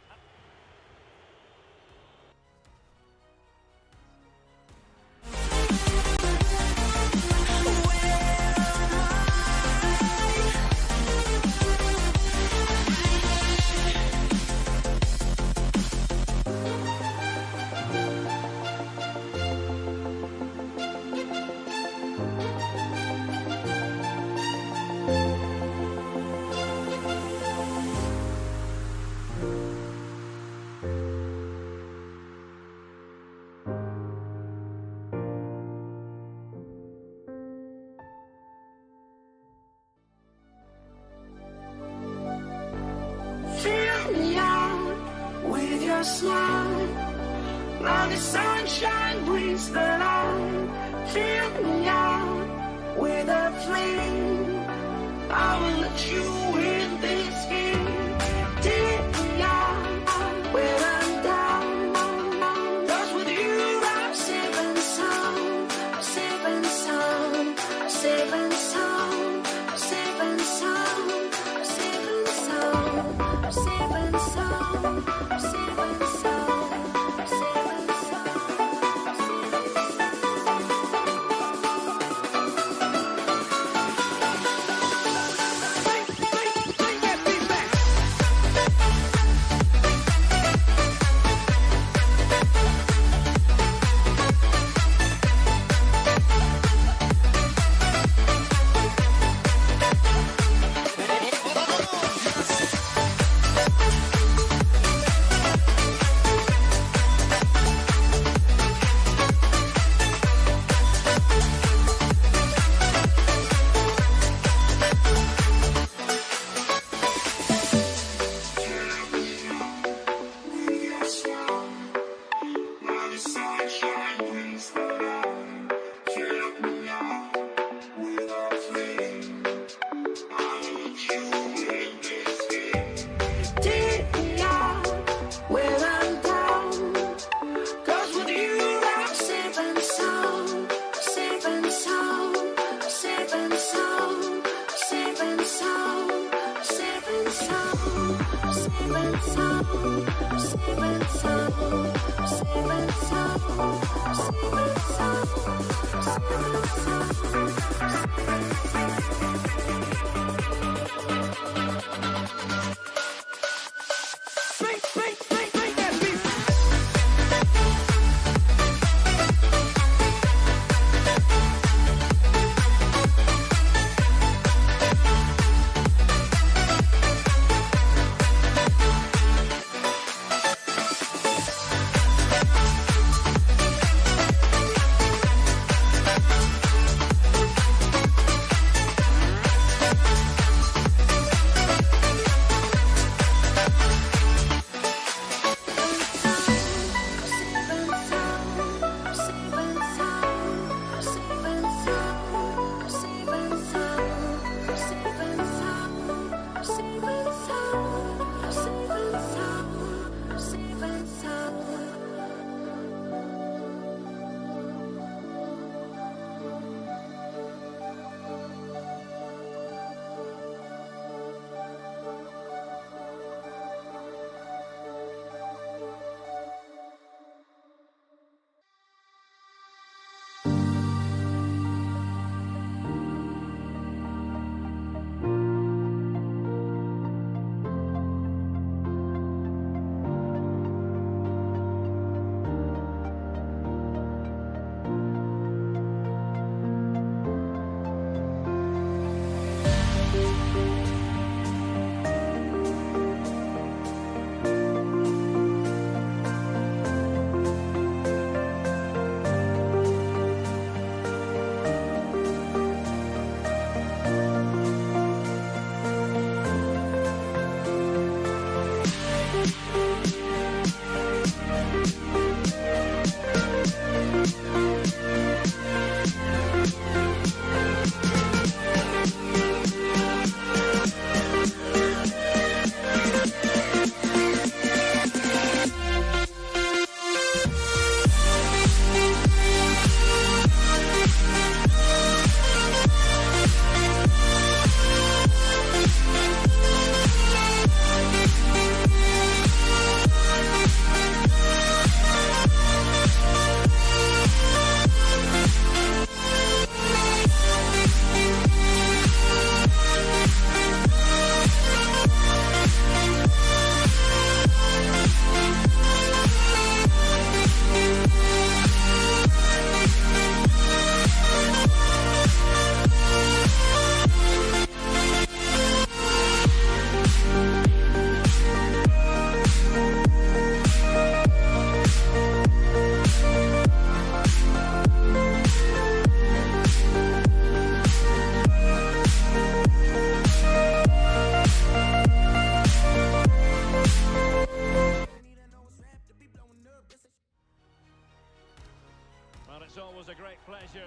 your smile. Now the sunshine brings the light. Fill me out with a flame. I will let you in this game. Take me out when I'm down. 'Cause with you I'm safe and sound. I'm safe and sound. I'm safe and sound. I'm safe and sound. I'm safe and sound. I'm safe and sound. I'm safe and sound. I'm safe and sound.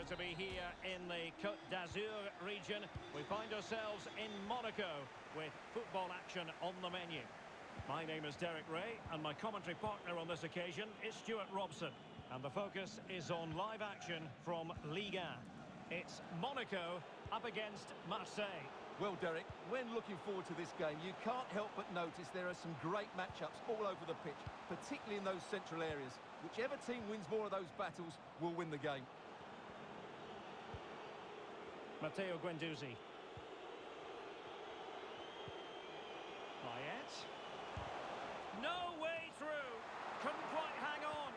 to be here in the Côte d'Azur region. We find ourselves in Monaco with football action on the menu. My name is Derek Ray, and my commentary partner on this occasion is Stuart Robson. And the focus is on live action from Liga. It's Monaco up against Marseille. Well, Derek, when looking forward to this game, you can't help but notice there are some great matchups all over the pitch, particularly in those central areas. Whichever team wins more of those battles will win the game. Matteo Guendouzi. Payet. No way through. Couldn't quite hang on.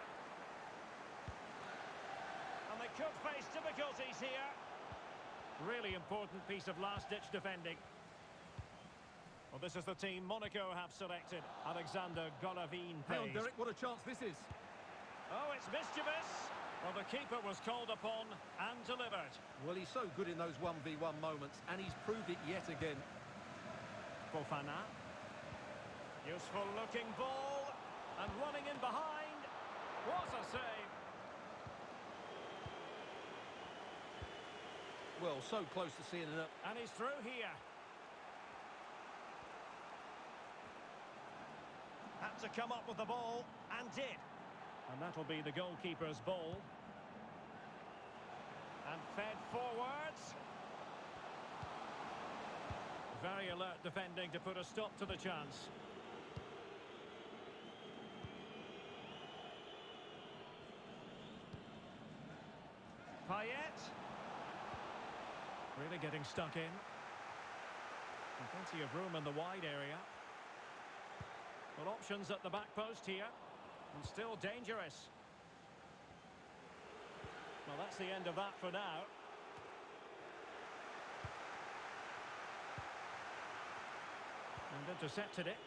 And they could face difficulties here. Really important piece of last-ditch defending. Well, this is the team Monaco have selected. Alexander Golovin Hang on, plays. Derek, what a chance this is. Oh, it's mischievous. Well, the keeper was called upon and delivered. Well, he's so good in those 1v1 moments, and he's proved it yet again. Fofana. Useful looking ball. And running in behind. What a save. Well, so close to seeing it up. And he's through here. Had to come up with the ball, and did. And that'll be the goalkeeper's ball. And fed forwards. Very alert defending to put a stop to the chance. Payet. Really getting stuck in. And plenty of room in the wide area. Well, options at the back post here. And still dangerous. Well, that's the end of that for now. And intercepted it.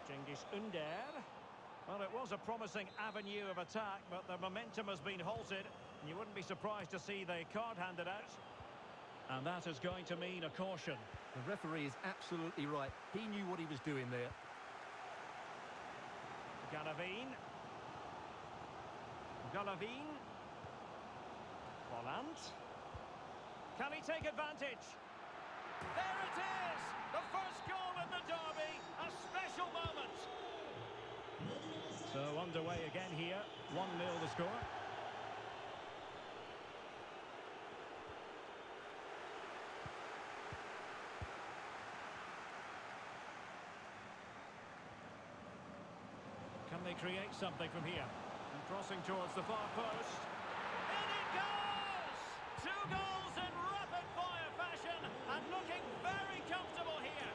Cengiz Ünder. Well, it was a promising avenue of attack, but the momentum has been halted. And you wouldn't be surprised to see the card handed out. And that is going to mean a caution. The referee is absolutely right. He knew what he was doing there. Golovin. Vollant. Can he take advantage? There it is! The first goal in the derby. A special moment. So underway again here. 1-0 the score. Can they create something from here? And crossing towards the far post. In it goes! 2 goals in rapid-fire fashion and looking very comfortable here.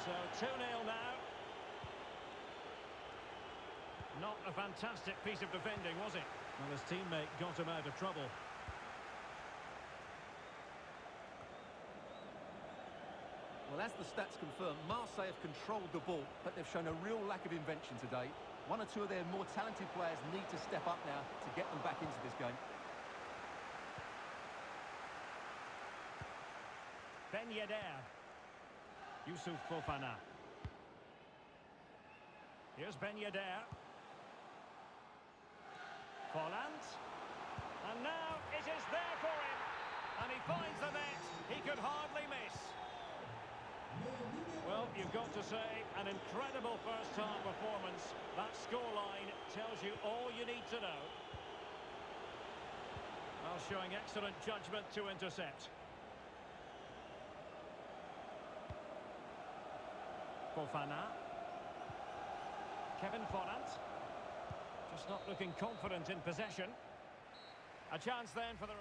So 2-0 now. Not a fantastic piece of defending, was it? Well, his teammate got him out of trouble. Well, as the stats confirm, Marseille have controlled the ball, but they've shown a real lack of invention today. One or two of their more talented players need to step up now to get them back into this game. Ben Yedder. Youssouf Fofana. Here's Ben Yedder. Vollant. And now it is there for him. And he finds the net. He could hardly miss. Well, you've got to say, an incredible first-half performance. That scoreline tells you all you need to know. Well, showing excellent judgment to intercept. Fofana. Kevin Vollant. Just not looking confident in possession. A chance then for the...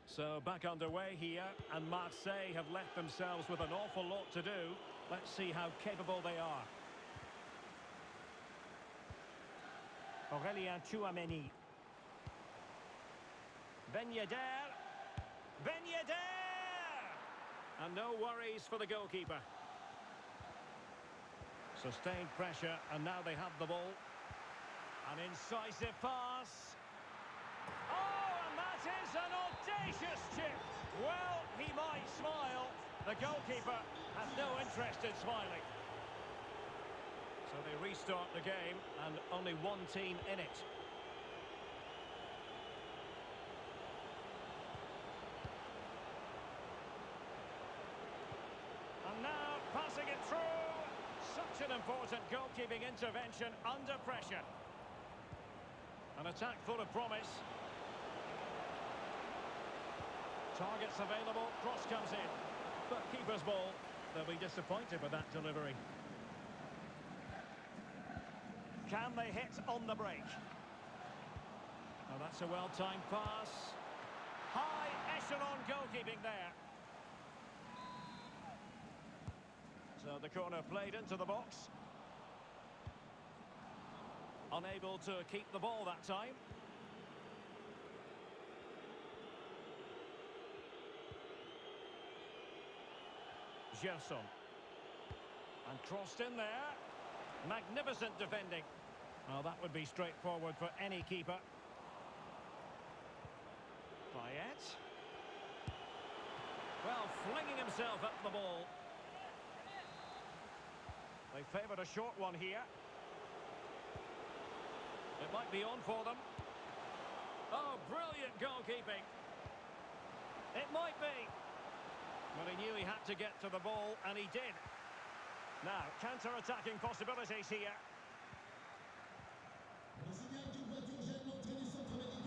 So back underway here, and Marseille have left themselves with an awful lot to do. Let's see how capable they are. Aurélien Tchouameni. Ben Yedder. Ben Yedder! And no worries for the goalkeeper. Sustained pressure, and now they have the ball. An incisive pass. Oh, and that is an audacious chip. Well, he might smile. The goalkeeper has no interest in smiling. So they restart the game, and only one team in it. And now, passing it through. Such an important goalkeeping intervention under pressure. An attack full of promise. Targets available, cross comes in. But keeper's ball, they'll be disappointed with that delivery. Can they hit on the break? Oh, that's a well-timed pass. High echelon goalkeeping there. So the corner played into the box. Unable to keep the ball that time. Gerson. And crossed in there. Magnificent defending. Well, that would be straightforward for any keeper. Payet. Well, flinging himself at the ball. They favoured a short one here. It might be on for them. Oh, brilliant goalkeeping. It might be. Well, he knew he had to get to the ball, and he did. Now, counter-attacking possibilities here.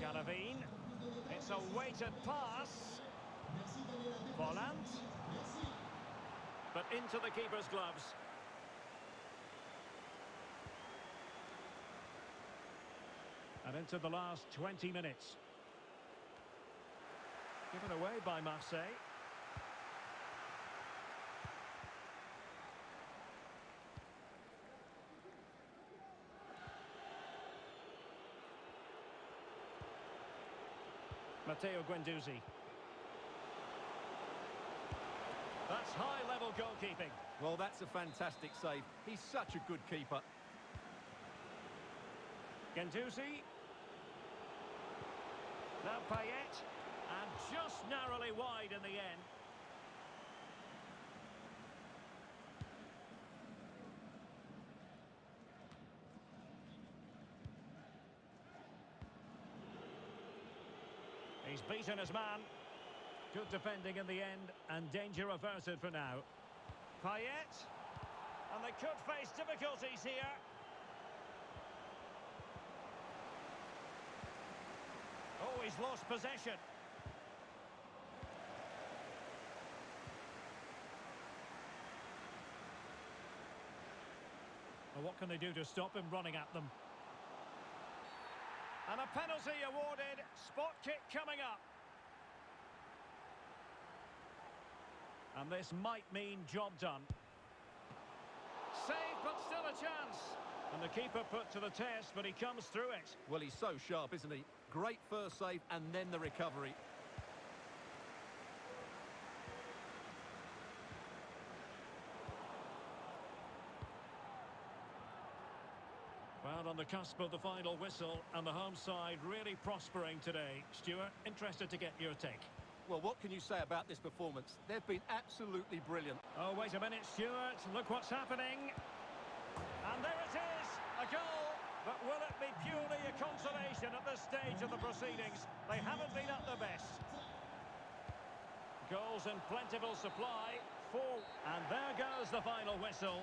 Galavine. It's a weighted pass. Volland. But into the keeper's gloves. And into the last 20 minutes. Given away by Marseille. Matteo Guendouzi. That's high-level goalkeeping. Well, that's a fantastic save. He's such a good keeper. Guendouzi. Now Payet. And just narrowly wide in the end. He's beaten his man. Good defending in the end, and danger averted for now. Payet. And they could face difficulties here. Oh, he's lost possession. Well, what can they do to stop him running at them? And a penalty awarded. Spot kick coming up. And this might mean job done. Save, but still a chance. And the keeper put to the test, but he comes through it. Well, he's so sharp, isn't he? Great first save, and then the recovery. Well, on the cusp of the final whistle, and the home side really prospering today. Stuart, interested to get your take. Well, what can you say about this performance? They've been absolutely brilliant. Oh, wait a minute, Stuart. Look what's happening. And there it is, a goal. But will it be purely a consolation at this stage of the proceedings? They haven't been at their best. Goals in plentiful supply. And there goes the final whistle.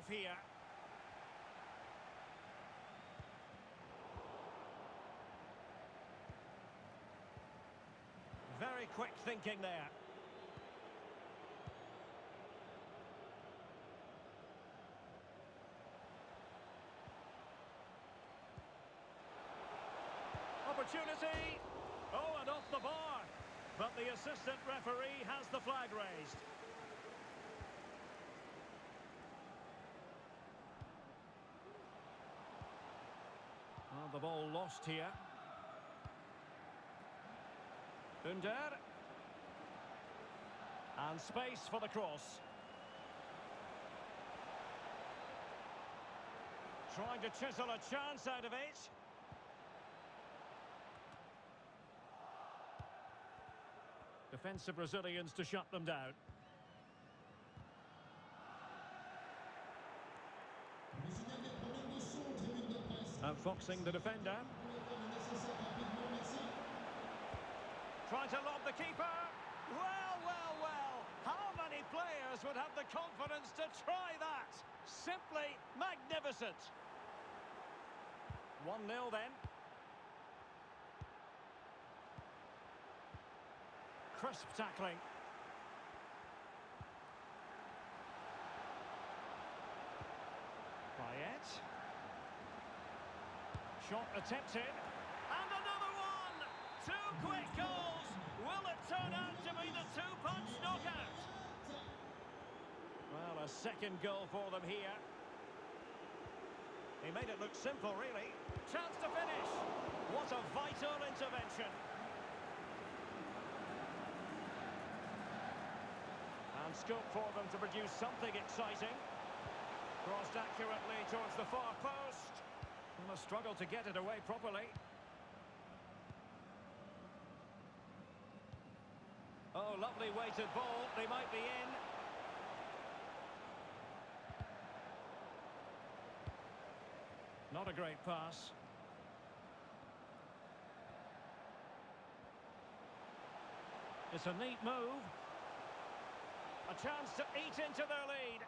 off here. Very quick thinking there. Opportunity! Oh, and off the bar. But the assistant referee has the flag raised. Well, the ball lost here. Under. And space for the cross. Trying to chisel a chance out of it. Defensive Brazilians to shut them down. Outfoxing the defender. Trying to lob the keeper. Well, well, well. How many players would have the confidence to try that? Simply magnificent. 1-0 then. Crisp tackling. Payet. Shot attempted. And another one! Two quick goals! Will it turn out to be the two-punch knockout? Well, a second goal for them here. He made it look simple, really. Chance to finish. What a vital intervention. And scope for them to produce something exciting. Crossed accurately towards the far post. And a struggle to get it away properly. Oh, lovely weighted ball. They might be in. Not a great pass. It's a neat move. A chance to eat into their lead.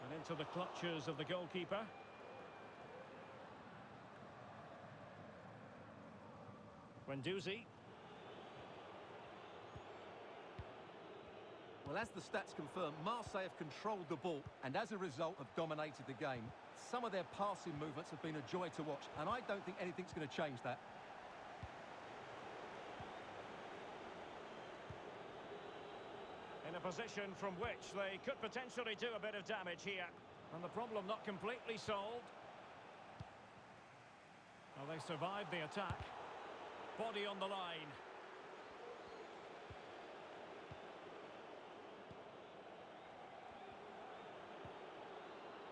And into the clutches of the goalkeeper. Guendouzi. Well, as the stats confirm, Marseille have controlled the ball and as a result have dominated the game. Some of their passing movements have been a joy to watch, and I don't think anything's going to change that. In a position from which they could potentially do a bit of damage here. And the problem not completely solved. Well, they survived the attack. Body on the line.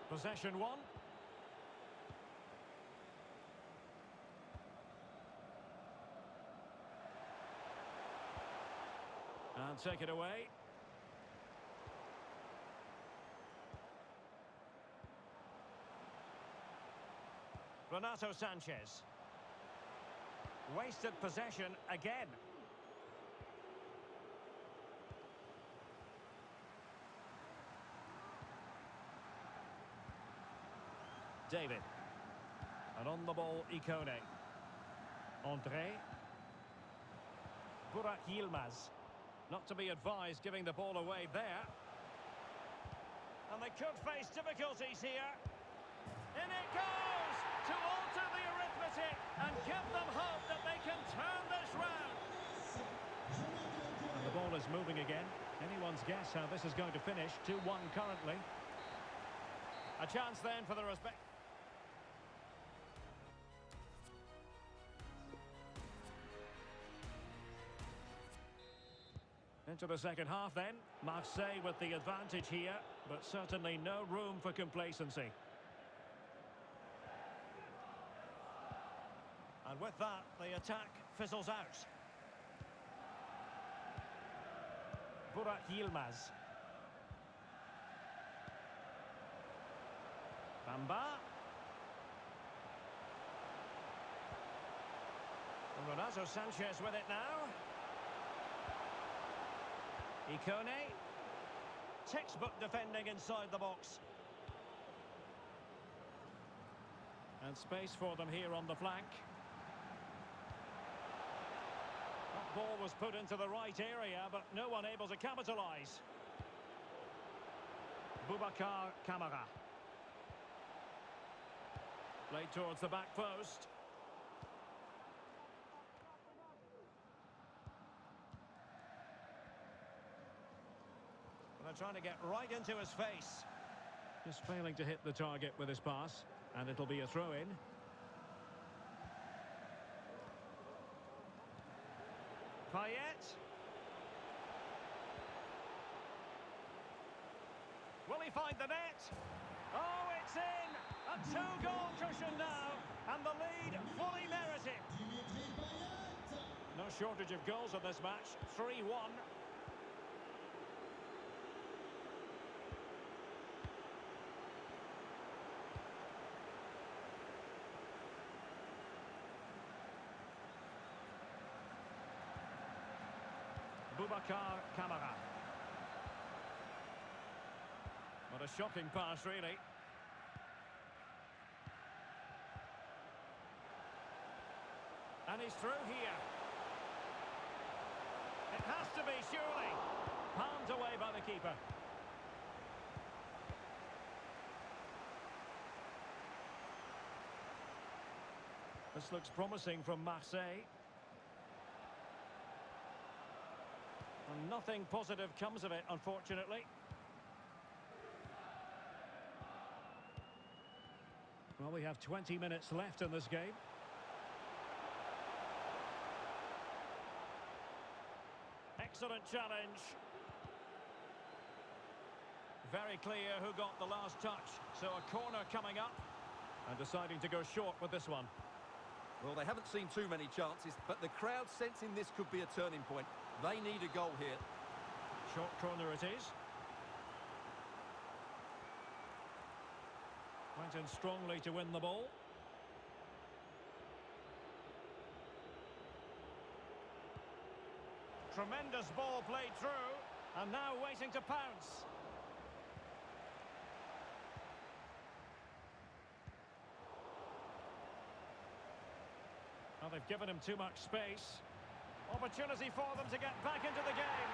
Possession one. And take it away. Renato Sanchez. Wasted possession again. David. And on the ball, Ikone. André. Burak Yilmaz. Not to be advised giving the ball away there. And they could face difficulties here. In it goes! To alter the arithmetic and give them hope that they can turn this round. And the ball is moving again. Anyone's guess how this is going to finish. 2-1 currently. A chance then for the respect. Into the second half then. Marseille with the advantage here, but certainly no room for complacency. And with that, the attack fizzles out. Burak Yilmaz. Bamba. And Renato Sanchez with it now. Ikone. Textbook defending inside the box. And space for them here on the flank. That ball was put into the right area, but no one able to capitalise. Boubacar Kamara. Played towards the back post. And they're trying to get right into his face. Just failing to hit the target with his pass. And it'll be a throw-in. Payet. Will he find the net? Oh, it's in! A two-goal cushion now, and the lead fully merited. No shortage of goals in this match, 3-1. Boubacar Kamara. What a shocking pass, really. And he's through here. It has to be, surely. Palmed away by the keeper. This looks promising from Marseille. And nothing positive comes of it, unfortunately. Well, we have 20 minutes left in this game. Excellent challenge. Very clear who got the last touch. So a corner coming up. And deciding to go short with this one. Well, they haven't seen too many chances, but the crowd sensing this could be a turning point. They need a goal here. Short corner it is. Went in strongly to win the ball. Tremendous ball played through, and now waiting to pounce. Well, they've given him too much space. Opportunity for them to get back into the game.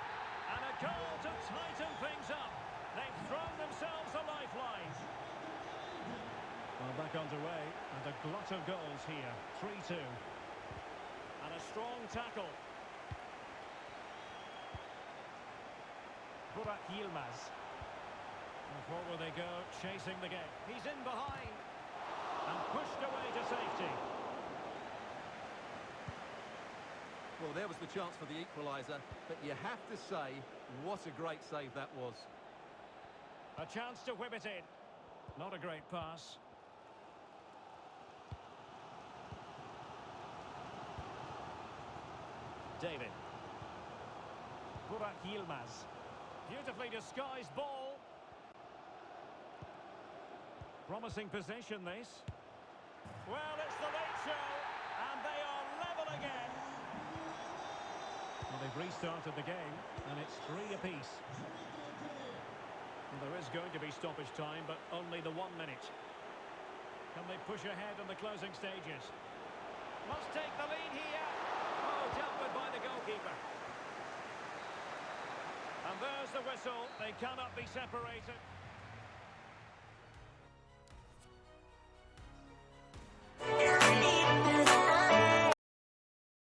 And a goal to tighten things up. They've thrown themselves a lifeline. Well, back underway, and a glut of goals here. 3-2. And a strong tackle. Burak Yilmaz. And forward they go, chasing the game. He's in behind. And pushed away to safety. Well, there was the chance for the equaliser, but you have to say, what a great save that was. A chance to whip it in. Not a great pass. David. Burak Yilmaz. Beautifully disguised ball. Promising possession, this. Well, it's the late show, and they are level again. Well, they've restarted the game, and it's 3 apiece. Well, there is going to be stoppage time, but only the 1 minute. Can they push ahead in the closing stages? Must take the lead here. Oh, dealt with by the goalkeeper. And there's the whistle. They cannot be separated.